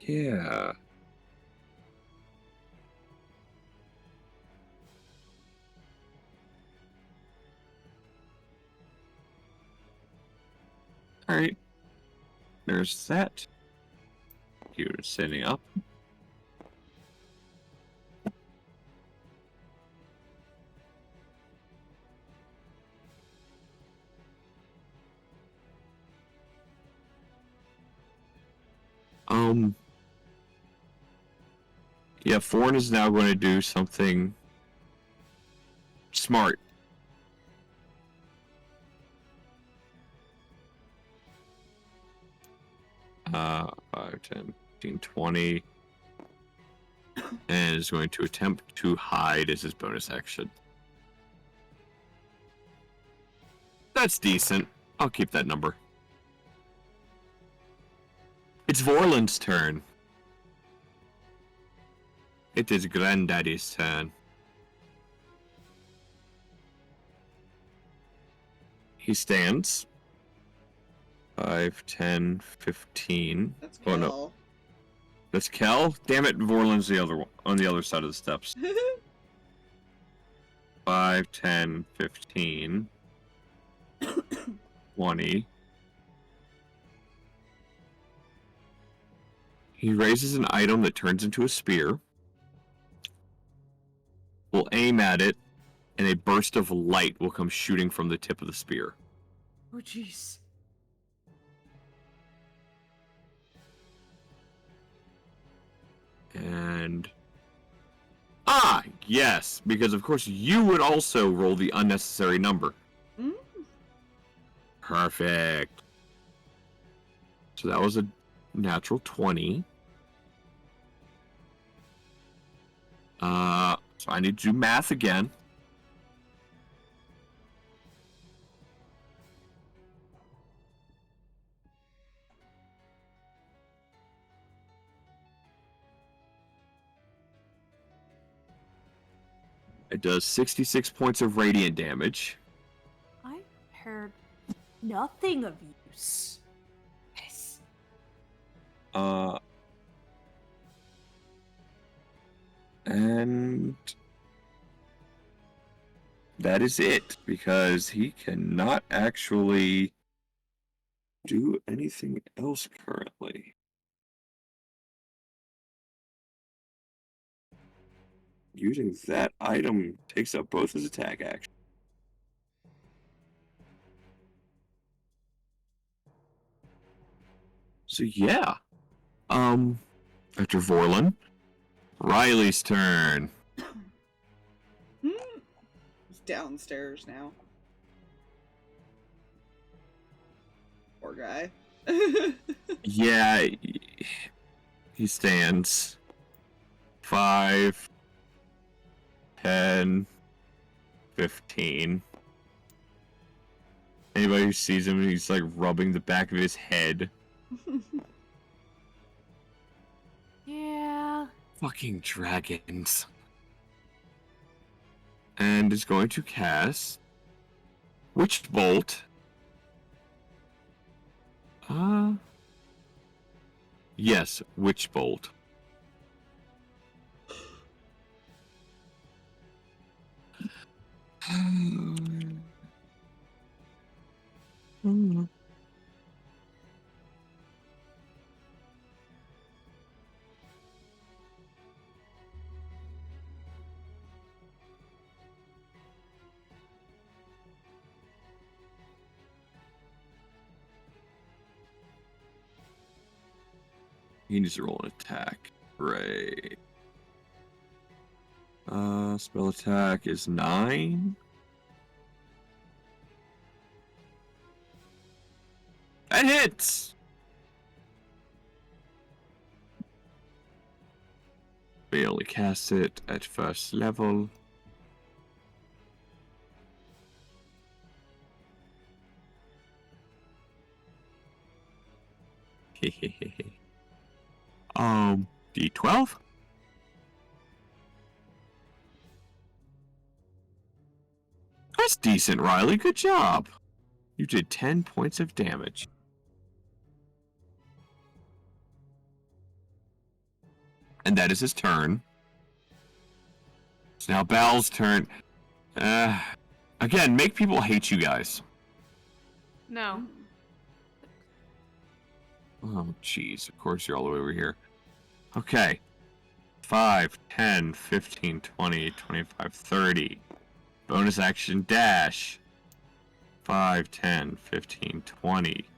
Yeah. Alright. There's that. You're sitting up. Yeah, Forn is now going to do something smart. Uh, 5, 10, 15, 20. And is going to attempt to hide as his bonus action. That's decent. I'll keep that number. It's Vorlin's turn. It is Granddaddy's turn. He stands. 5, 10, 15. That's Oh, no. Kel. That's Kel? Damn it, Vorlin's the other one, on the other side of the steps. 5, 10, 15. 20. He raises an item that turns into a spear. Will aim at it, and a burst of light will come shooting from the tip of the spear. Oh, jeez. And... Ah, yes, because of course you would also roll the unnecessary number. Mm. Perfect. So that was a natural 20. So I need to do math again. It does 66 points of radiant damage. I heard nothing of use. Yes. And that is it, because he cannot actually do anything else currently. Using that item takes up both his attack action. So yeah. After Vorlin, Riley's turn. He's downstairs now. Poor guy. Yeah, he stands. 5, 10, 15. Anybody who sees him, he's like rubbing the back of his head. Yeah. Fucking dragons. And is going to cast Witch Bolt. Yes, Witch Bolt. He needs to roll an attack. Right. Spell attack is 9. That hits! We only cast it at first level. D12? That's decent, Riley. Good job. You did 10 points of damage. And that is his turn. It's now Bal's turn. Again, make people hate you guys. No. Oh, jeez. Of course you're all the way over here. Okay. 5, 10, 15, 20, 25, 30. Bonus action dash. 5, 10, 15, 20.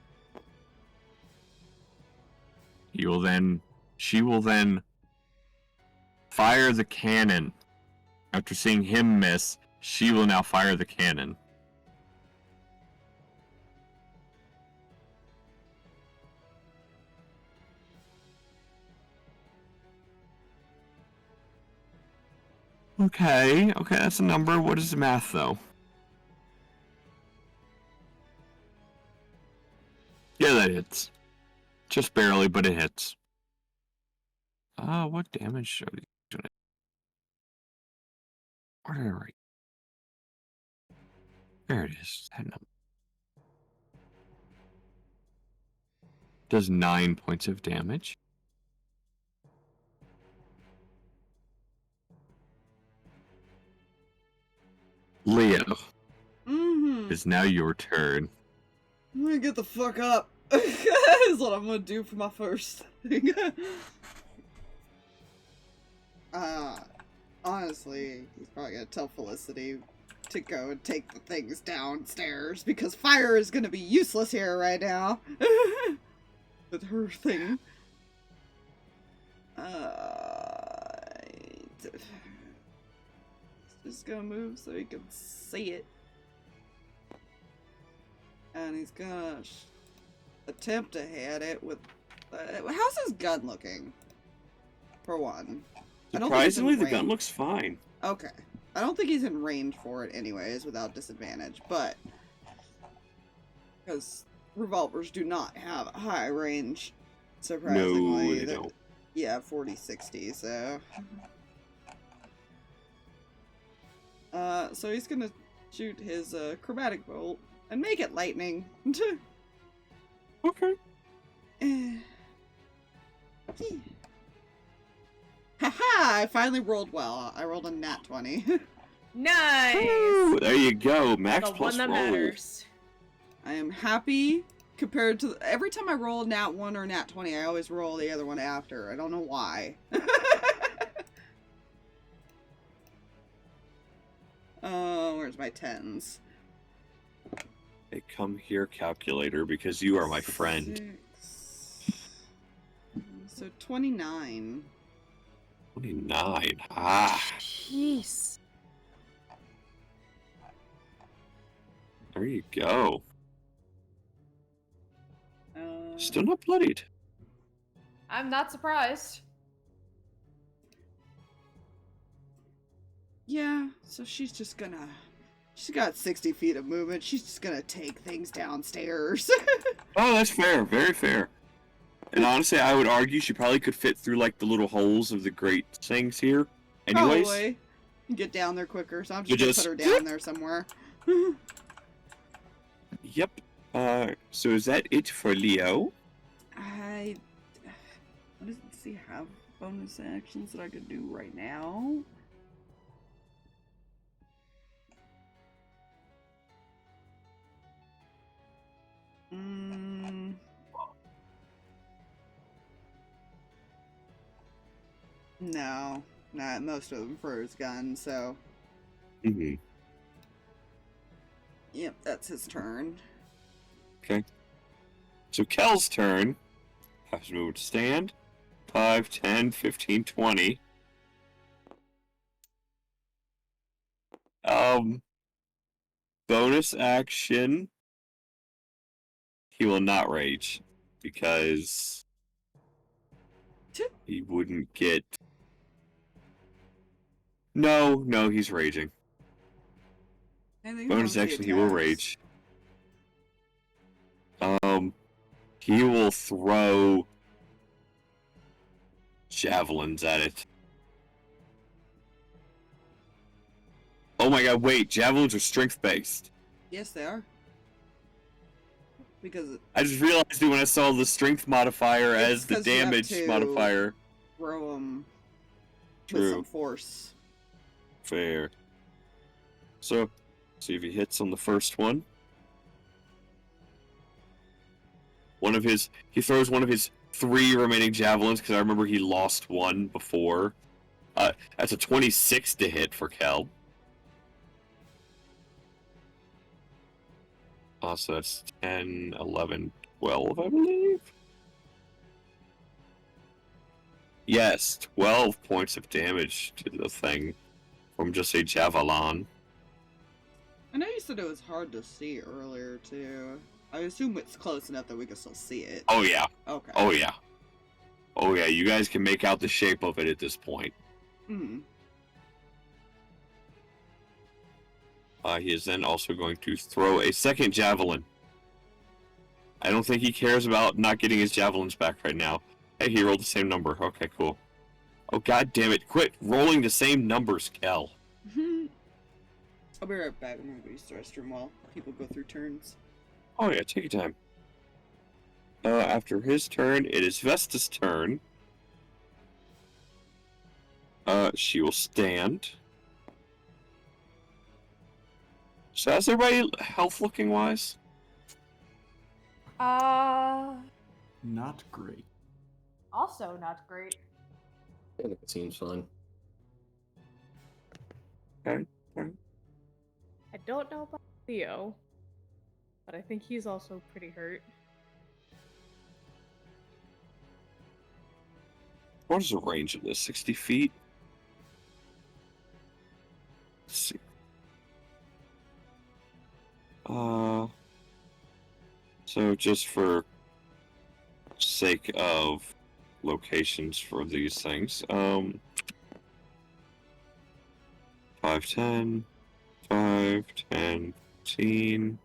She will then fire the cannon. After seeing him miss, she will now fire the cannon. Okay, that's a number. What is the math, though? Yeah, that hits. Just barely, but it hits. What damage should I do? Where did I write? There it is. That number. Does 9 points of damage. Leo, it's now your turn. I'm gonna get the fuck up. Is what I'm gonna do for my first thing. Honestly, he's probably gonna tell Felicity to go and take the things downstairs because fire is gonna be useless here right now. With her thing. He's just gonna move so he can see it. And he's gonna attempt to hit it with... how's his gun looking? For one. Surprisingly, the gun looks fine. Okay. I don't think he's in range for it anyways, without disadvantage, but... because revolvers do not have a high range, surprisingly. No, they don't. Yeah, 40-60, so... so he's gonna shoot his chromatic bolt and make it lightning. Okay. Haha! I finally rolled well. I rolled a nat 20. Nice. Ooh, there you go. Max The plus one that roll. matters. I am happy compared to every time I roll nat 1 or nat 20, I always roll the other one after. I don't know why. Oh, where's my 10s? Hey, come here, calculator, because you are my friend. 6. So 29. 29. Ah, Jeez. there you go. Still not bloodied. I'm not surprised. Yeah, so she's just gonna... She's got 60 feet of movement. She's just gonna take things downstairs. Oh, that's fair. Very fair. And honestly, I would argue she probably could fit through, like, the little holes of the grate things here. Anyways. Probably. Get down there quicker, so I'm You just gonna put her down there somewhere. Yep. So is that it for Leo? What does he have bonus actions that I could do right now? No, not most of them for his gun, so. Mm-hmm. Yep, that's his turn. Okay. So Kel's turn. Has to move to stand. 5, 10, 15, 20. Bonus action. He will not rage. Because he wouldn't get... No, he's raging. Bonus action, he will rage. He will throw javelins at it. Oh my god, wait, javelins are strength-based. Yes, they are. Because I just realized it when I saw the strength modifier as the damage modifier. Throw them with True. some force. Fair. So, see if he hits on the first one. He throws one of his 3 remaining javelins, because I remember he lost one before. That's a 26 to hit for Kel. So that's 10, 11, 12, I believe? Yes, 12 points of damage to the thing from just a javelin. I know you said it was hard to see earlier, too. I assume it's close enough that we can still see it. Oh yeah. Okay. Oh yeah. Oh yeah, you guys can make out the shape of it at this point. Hmm. He is then also going to throw a second javelin. I don't think he cares about not getting his javelins back right now. Hey, he rolled the same number. Okay, cool. Oh, god damn it. Quit rolling the same numbers, Kel. I'll be right back. I'm gonna go use the restroom while people go through turns. Oh yeah, take your time. After his turn, it is Vesta's turn. She will stand. So how's everybody health looking wise? Not great. Also not great. I think it seems fine. Okay. I don't know about Leo, but I think he's also pretty hurt. What is the range of this? 60 feet? Let's see. So just for sake of locations for these things, 5, 10, 5, 10, 15.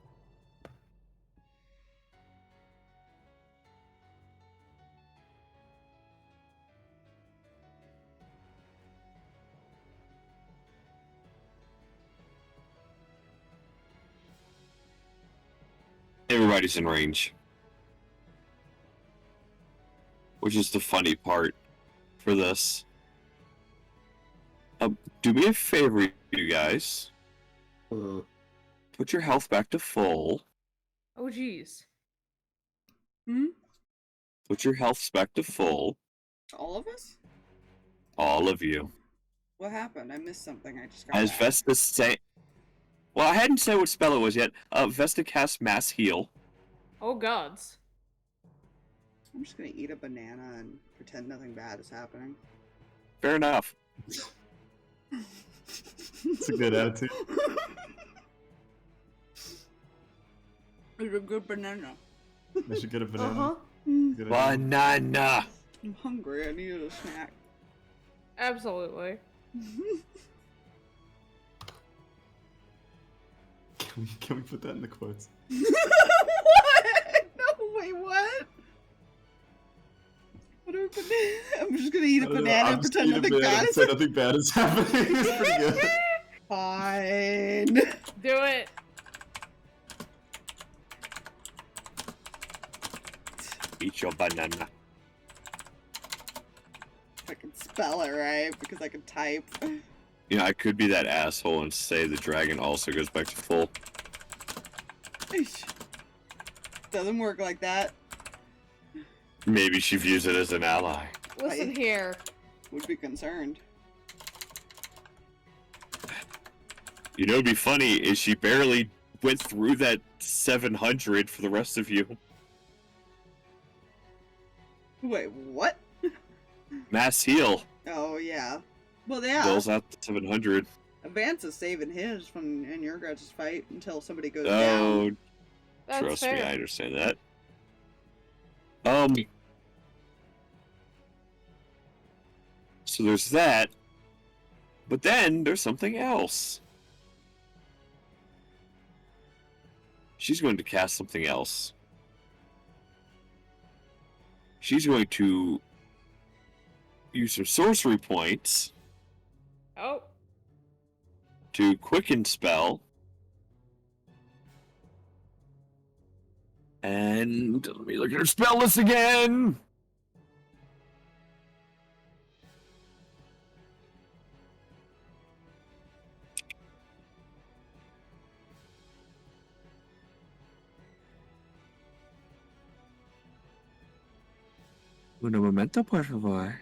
Everybody's in range. Which is the funny part for this. Do me a favor, you guys. Put your health back to full. Oh, geez. Hmm? Put your health back to full. All of us? All of you. What happened? I missed something. I just got As back. Vesta say... Well, I hadn't said what spell it was yet. Vesta casts Mass Heal. Oh gods. I'm just gonna eat a banana and pretend nothing bad is happening. Fair enough. It's a good attitude. It's a good banana. They should get a banana. Uh-huh. Good idea. Banana! I'm hungry. I needed a snack. Absolutely. Can we put that in the quotes? What? No, wait, what? What are I'm just gonna eat a I don't know, banana I'm and just pretend eating a nothing banana bad and is say nothing bad is happening. It's pretty good. Fine. Do it. Eat your banana. If I can spell it right, because I can type. You know, I could be that asshole and say the dragon also goes back to full. Doesn't work like that. Maybe she views it as an ally. Listen here. Would be concerned. You know, what'd be funny is she barely went through that 700 for the rest of you. Wait, what? Mass heal. Oh, yeah. Well, yeah. Bills out the 700. Advance is saving his from in your guys' fight until somebody goes Oh, down. That's trust fair. me, I understand that. So there's that. But then there's something else. She's going to cast something else. She's going to use her sorcery points Oh. to quicken spell. And let me look at her spell list again. Un momento, por favor.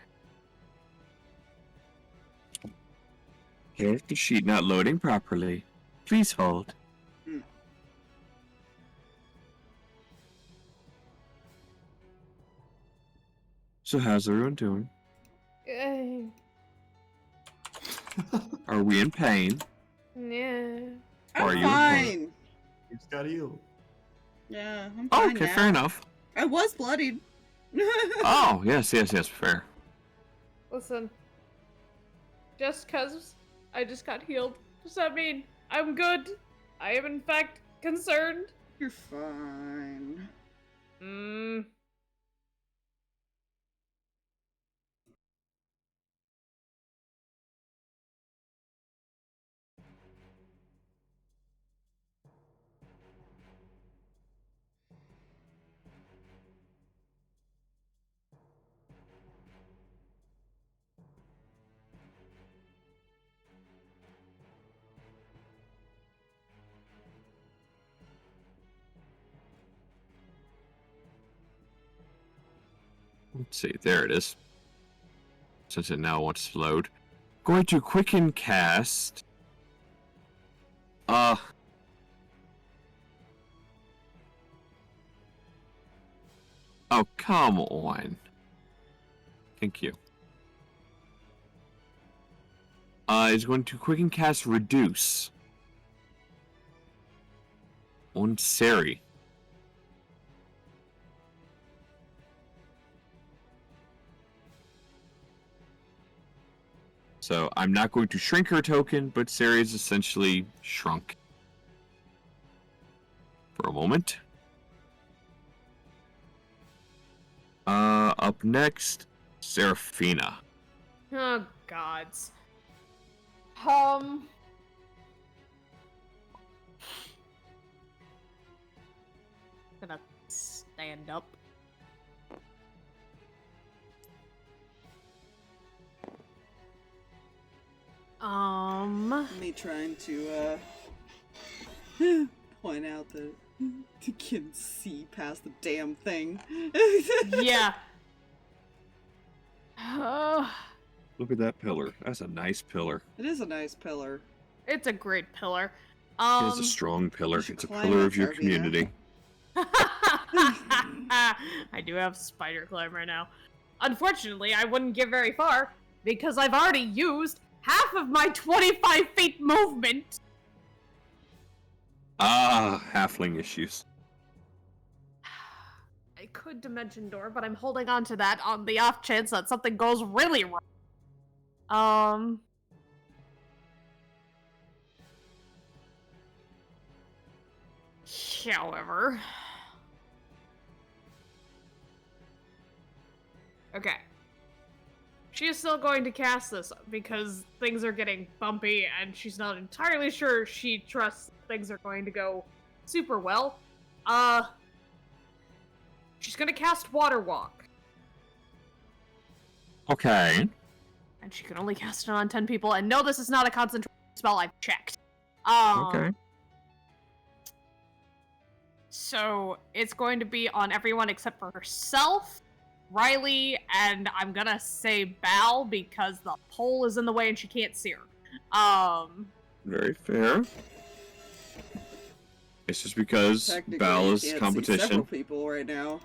Here's the sheet not loading properly. Please hold. So how's everyone doing? Eh, Are we in pain? yeah. Or are I'm you fine. You just got healed. Yeah, I'm Oh, fine okay, now. fair enough. I was bloodied. Oh, yes, fair. Listen. Just cause I just got healed, does that mean I'm good? I am in fact concerned. You're fine. Let's see, there it is. Since it now wants to load. Going to quicken cast. Oh, come on. Thank you. Is going to quicken cast reduce on Seri. So I'm not going to shrink her token, but Seri is essentially shrunk. For a moment. Up next, Seraphina. Oh gods. Gonna stand up. Me trying to point out that You can see past the damn thing. Yeah. Look at that pillar. That's a nice pillar. It is a nice pillar. It's a great pillar. It's a strong pillar. you should It's a climb pillar it, of your Seraphina. community. I do have spider climb right now. Unfortunately, I wouldn't get very far because I've already used half of my 25 feet movement. Ah, halfling issues. I could dimension door, but I'm holding on to that on the off chance that something goes really wrong. However. Okay. She is still going to cast this because things are getting bumpy and she's not entirely sure she trusts things are going to go super well. She's gonna cast Water Walk. Okay. And she can only cast it on 10 people. And no, this is not a concentration spell, I've checked. Okay. So it's going to be on everyone except for herself, Riley, and I'm gonna say Bal because the pole is in the way and she can't see her. Very fair. It's just because Technically, Bal you is can't see competition. several people right now.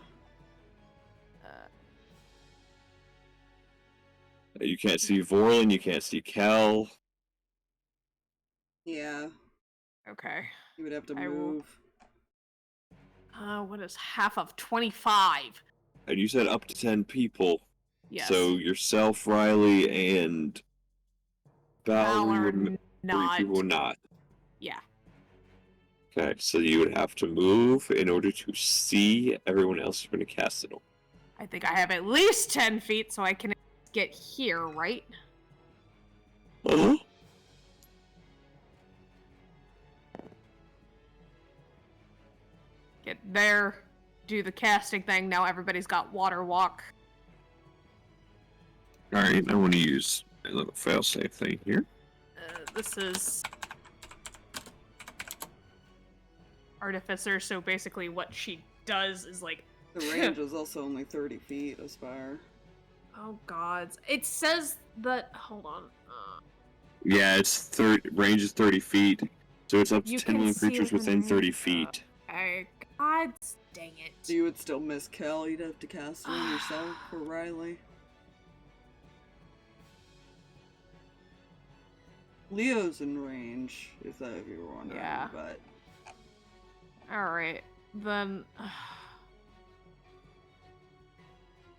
You can't see Vorlin, you can't see Kel. Yeah, Okay. you would have to I will- move. What is half of 25? And you said up to 10 people. Yes. So yourself, Riley, and Bal, Val we are would not. 3 people not. Yeah. Okay, so you would have to move in order to see everyone else you're going to cast it on. I think I have at least 10 feet so I can get here, right? Uh-huh. Get there, do the casting thing. Now everybody's got Water Walk. Alright, I want to use a little failsafe thing here. This is Artificer, so basically what she does is like... The range is also only 30 feet, Aspire. Oh gods. It says that... Hold on. Yeah, it's range is 30 feet, so it's up to You 10 can living see creatures it within in 30 the- feet. God dang it. So you would still miss Kel, you'd have to cast it on yourself or Riley. Leo's in range, if you were wondering, Yeah. but... Alright, then...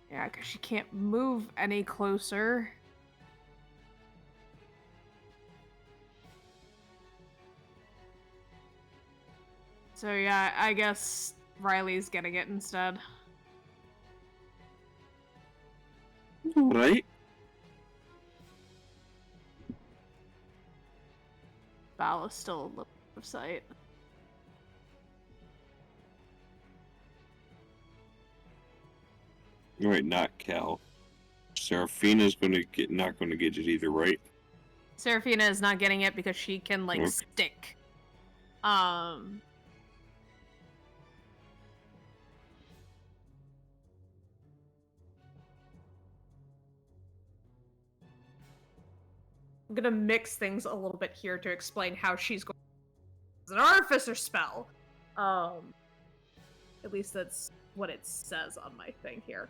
Yeah, because she can't move any closer. So yeah, I guess Riley's getting it instead. Right? Val is still a little out of sight. Alright, not Cal. Seraphina's not gonna get it either, right? Seraphina is not getting it because she can, like, Okay. stick. I'm gonna mix things a little bit here to explain how she's going. It's an artificer spell. At least that's what it says on my thing here.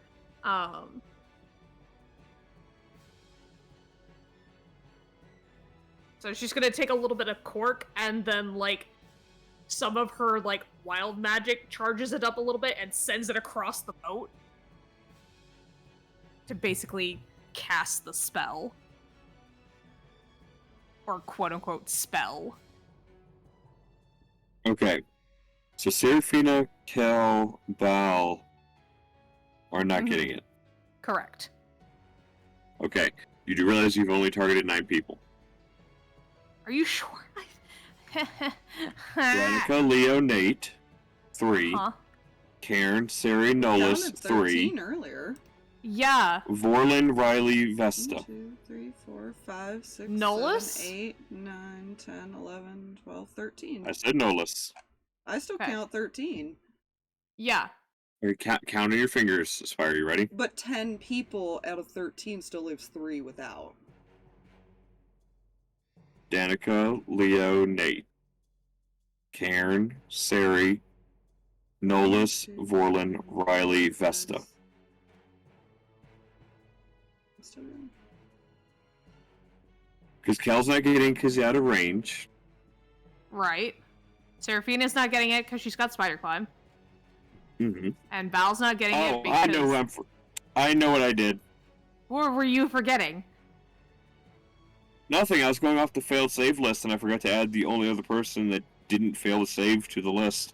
So she's gonna take a little bit of cork and then, like, some of her, like, wild magic charges it up a little bit and sends it across the boat to basically cast the spell. Or quote-unquote spell. Okay. So Seraphina, Cal, Bal are not Mhm. getting it. Correct. Okay. You do realize you've only targeted 9 people. Are you sure? Danika, Leo, Nate, 3. Huh? Cairn, Sari, Nolus, Counted 3. 13 earlier. Yeah. Vorlin, Riley, 1, Vesta. 2, 3, 4, 5, 6, Nolus? 7, 8, 9, 10, 11, 12, 13. I said Nolus. I still Okay. count 13. Yeah. Okay, count on your fingers, Aspire. You ready? But 10 people out of 13 still leaves 3 without. Danika, Leo, Nate, Cairn, Sari, Nolus, Vorlin, Riley, Vesta. Because Cal's not getting because he's out of range. Right. Seraphina's not getting it because she's got spider climb. Mm-hmm. And Val's not getting it Oh, because... I know what I did. What were you forgetting? Nothing. I was going off the failed save list, and I forgot to add the only other person that didn't fail to save to the list.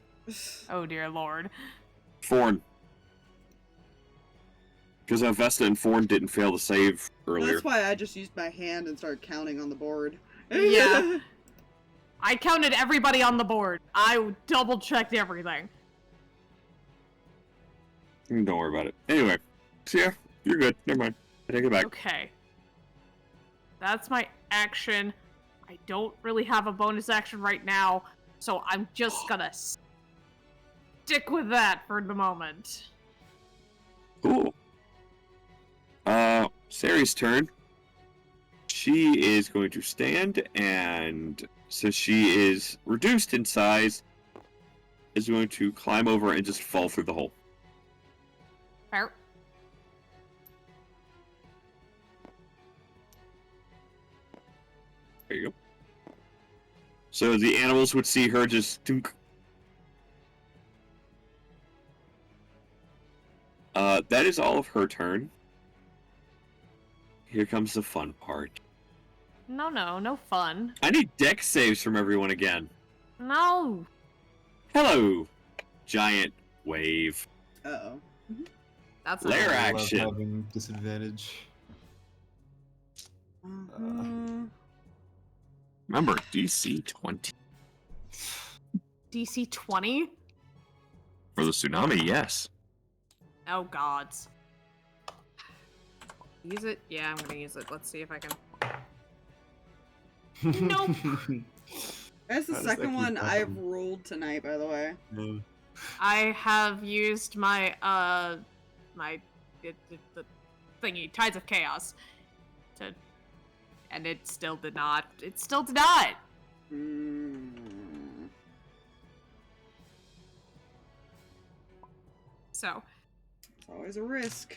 Oh dear lord. Forn. Because Vesta and Forn didn't fail to save earlier. That's why I just used my hand and started counting on the board. Yeah. I counted everybody on the board. I double-checked everything. Don't worry about it. Anyway, so yeah, you're good. Never mind. I take it back. Okay. That's my action. I don't really have a bonus action right now, so I'm just gonna stick with that for the moment. Cool. Sari's turn. She is going to stand, and since she is reduced in size, is going to climb over and just fall through the hole. Fair. There you go. So the animals would see her just dunk. That is all of her turn. Here comes the fun part. No fun. I need deck saves from everyone again. No. Hello, giant wave. Uh-oh. That's Lair I love action. having disadvantage. Remember, DC 20. DC 20? For the tsunami, yes. Oh gods. Use it? Yeah, I'm gonna use it. Let's see if I can. Nope. That's the How does that second keep one I've happening? rolled tonight, by the way. I have used my the thingy, Tides of Chaos, and it still did not. It still did not. So, It's always a risk.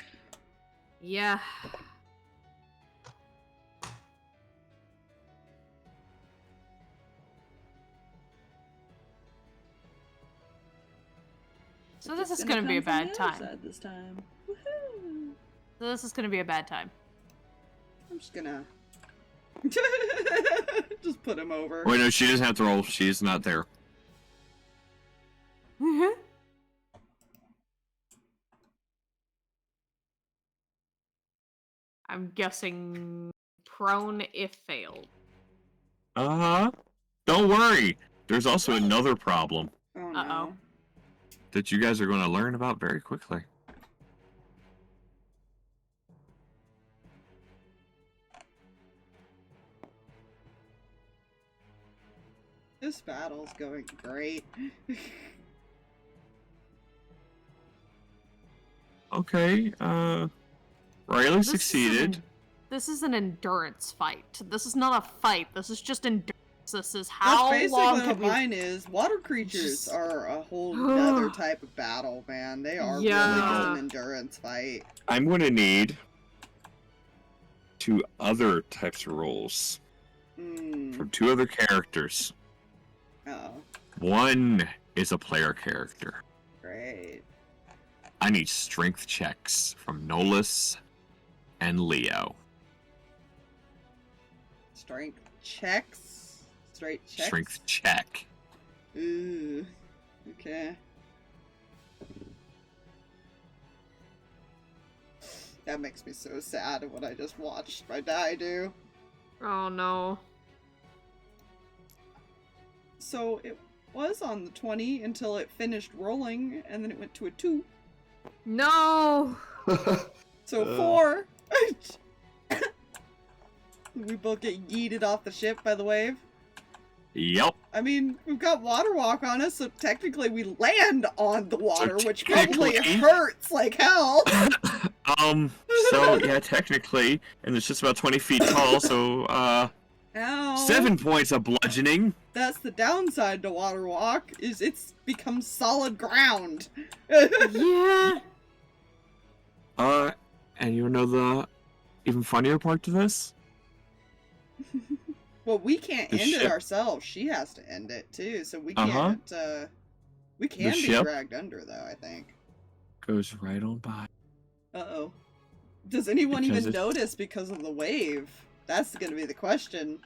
yeah. So this is gonna be a bad time. This time. Woohoo! So this is gonna be a bad time. I'm just gonna just put him over. Wait, no, she doesn't have to roll. She's not there. I'm guessing prone if failed. Uh-huh. Don't worry. There's also another problem Oh no. Uh-oh. that you guys are going to learn about very quickly. This battle's going great. Okay, Riley succeeded. This is an endurance fight. This is not a fight. This is just endurance. This is how That's long basically can what we... mine is. Water creatures Just- are a whole other type of battle, man. They are really just Yeah. an endurance fight. I'm going to need 2 other types of rolls from 2 other characters. Oh, One is a player character. great. I need strength checks from Nolus and Leo. Strength checks? Straight checks? Strength check. Ooh. Okay. That makes me so sad at what I just watched my die do. Oh no. So it was on the 20 until it finished rolling, and then it went to a 2. No! So 4. We both get yeeted off the ship by the wave. Yep. I mean, we've got water walk on us, so technically we land on the water, which probably technically- hurts like hell. So yeah, technically, and it's just about 20 feet tall, so Ow. 7 points of bludgeoning. That's the downside to water walk, is it's become solid ground. Yeah. And you know the even funnier part to this? Well, we can't The end it ship- ourselves. She has to end it too, so we Uh-huh. can't. We can be ship- dragged under, though. I think. Goes right on by. Uh-oh. Does anyone Because even it's- notice because of the wave? That's gonna be the question.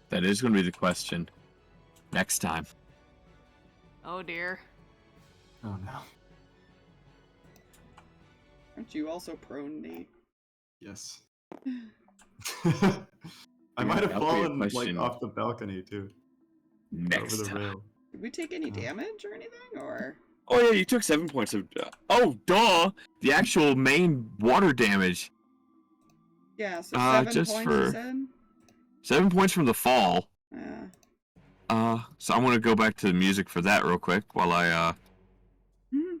That is going to be the question. Next time. Oh dear. Oh no. Aren't you also prone, Nate? Yes. I might have that'll be a fallen like question. off the balcony too. Next over the time. rail. Did we take any Oh. damage or anything, or? Oh yeah, you took 7 points of. Oh, duh! The actual main water damage. Yeah, so 7 just points, you for- said? 7 points from the fall. Yeah. So I'm gonna go back to the music for that real quick while I Mhm.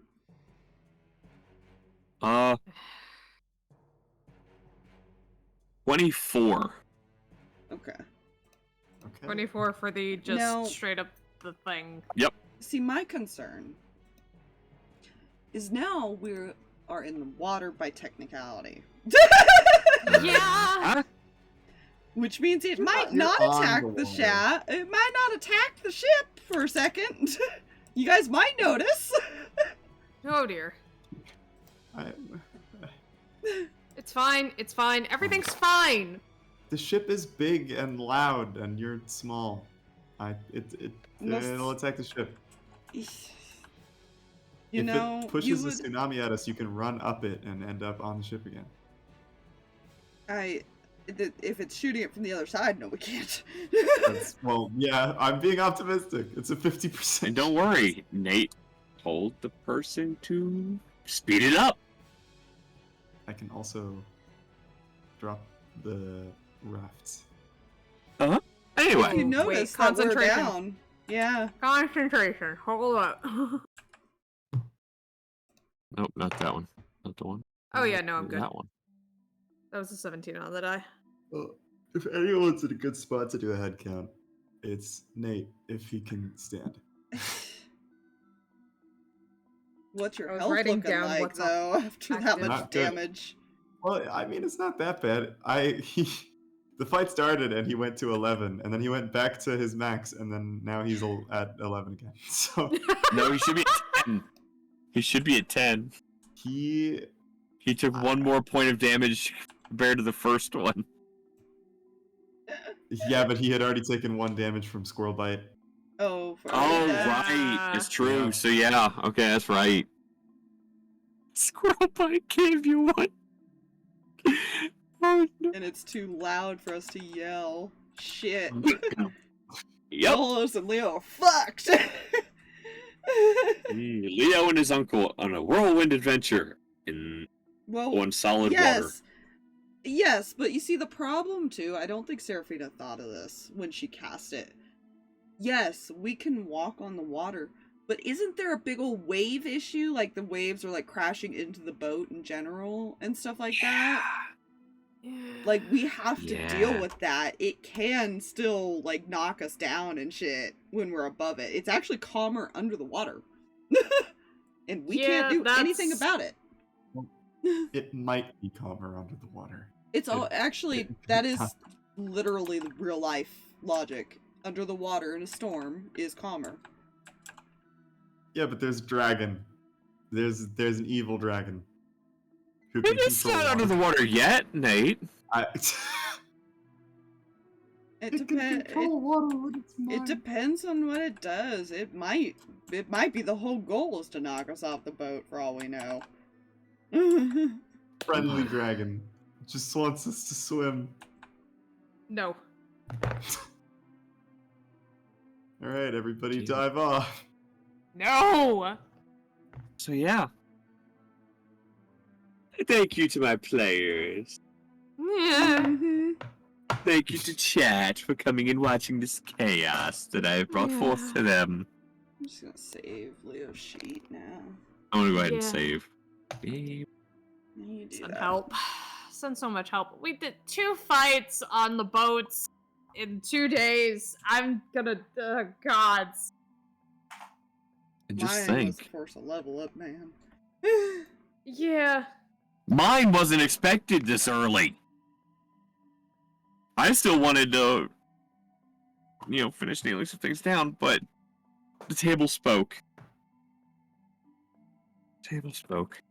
24. Okay. Okay. 24 for the just Now- straight up the thing. See, my concern is now we are in the water by technicality. Yeah. Huh? Which means it might You're not on attack the the water. ship. It might not attack the ship for a second. You guys might notice. Oh dear. I, It's fine. It's fine. Everything's fine. the ship is big and loud, and you're small. Must- It'll attack the ship. You If know, it pushes you a tsunami at us, you can run up it and end up on the ship again. if it's shooting it from the other side, no, we can't. Well, yeah, I'm being optimistic. It's a 50%. And don't worry, Nate told the person to speed it up. I can also drop the rafts. Anyway, You notice that we're concentration. down. Yeah. Concentration. Hold up. nope, not that one. Not the one. Oh yeah, no, I'm good. That one. That was a 17 on the die. Well, if anyone's in a good spot to do a head count, it's Nate, if he can stand. What's your I was health writing looking down like, what's though, after that active. much Not good. damage? Well, I mean, it's not that bad. The fight started and he went to 11, and then he went back to his max, and then now he's at 11 again. So No, he should be at 10. He should be at 10. he He took one more point of damage compared to the first one. Yeah, but he had already taken 1 damage from Squirrel Bite. Oh, for Oh, that. right. That's true. Yeah. So, yeah. Okay, that's right. Squirrel Bite gave you one. Oh, no. And it's too loud for us to yell. Shit. Yep. Solos and Leo are fucked. Leo and his uncle on a whirlwind adventure in Well, on solid yes. water. Yes, but you see the problem too, I don't think Seraphina thought of this when she cast it. Yes, we can walk on the water, but isn't there a big old wave issue? Like the waves are like crashing into the boat in general and stuff like that? Like we have to deal Yeah. with that. It can still like knock us down and shit when we're above it. It's actually calmer under the water. And we can't Yeah, do anything that's- about it. It might be calmer under the water. It's all It- actually it- that is literally the real life logic. Under the water in a storm is calmer. Yeah, but there's a dragon. There's an evil dragon. Who It's not under the water yet, Nate. It It can depends. control water when it's It mine. depends on what it does. It might be the whole goal is to knock us off the boat for all we know. Friendly dragon. Just wants us to swim. No. Alright, everybody Jeez. dive off. No! So yeah. Thank you to my players. Yeah. Mhm. Thank you to chat for coming and watching this chaos that I have brought forth to them. I'm just gonna save Leo's sheet now. I'm gonna go ahead and Yeah. save. You do Send that. help. Send so much help. We did 2 fights on the boats in 2 days. I'm gonna, gods. And just Mine was think, forced a level up, man. Yeah. mine wasn't expected this early. I still wanted to, finish nailing some things down, but the table spoke. Table spoke.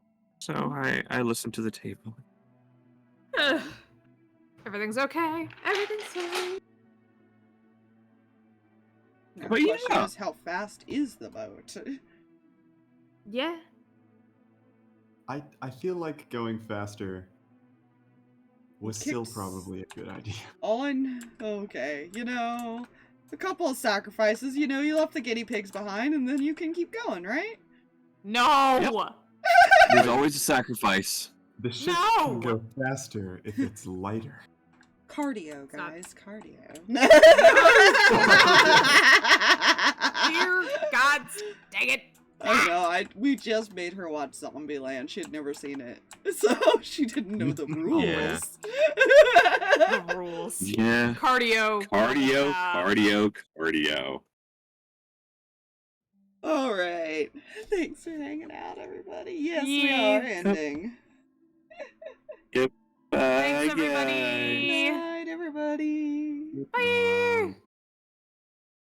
So I listened to the table. Everything's okay. Everything's fine. Now, But the question yeah. is, how fast is the boat? Yeah. I feel like going faster was still Kicks. probably a good idea. Okay, a couple of sacrifices, you left the guinea pigs behind, and then you can keep going, right? No! There's always a sacrifice. The ship can go faster if it's lighter. Cardio, not- guys, cardio. Dear God, dang it. I know, we just made her watch Zombieland. She had never seen it, so she didn't know the rules. Yeah. The rules. Yeah. Cardio. Cardio. Alright. Thanks for hanging out, everybody. Yes, we Yeah. are ending. Bye, Thanks, guys. everybody. Good night, everybody. Bye.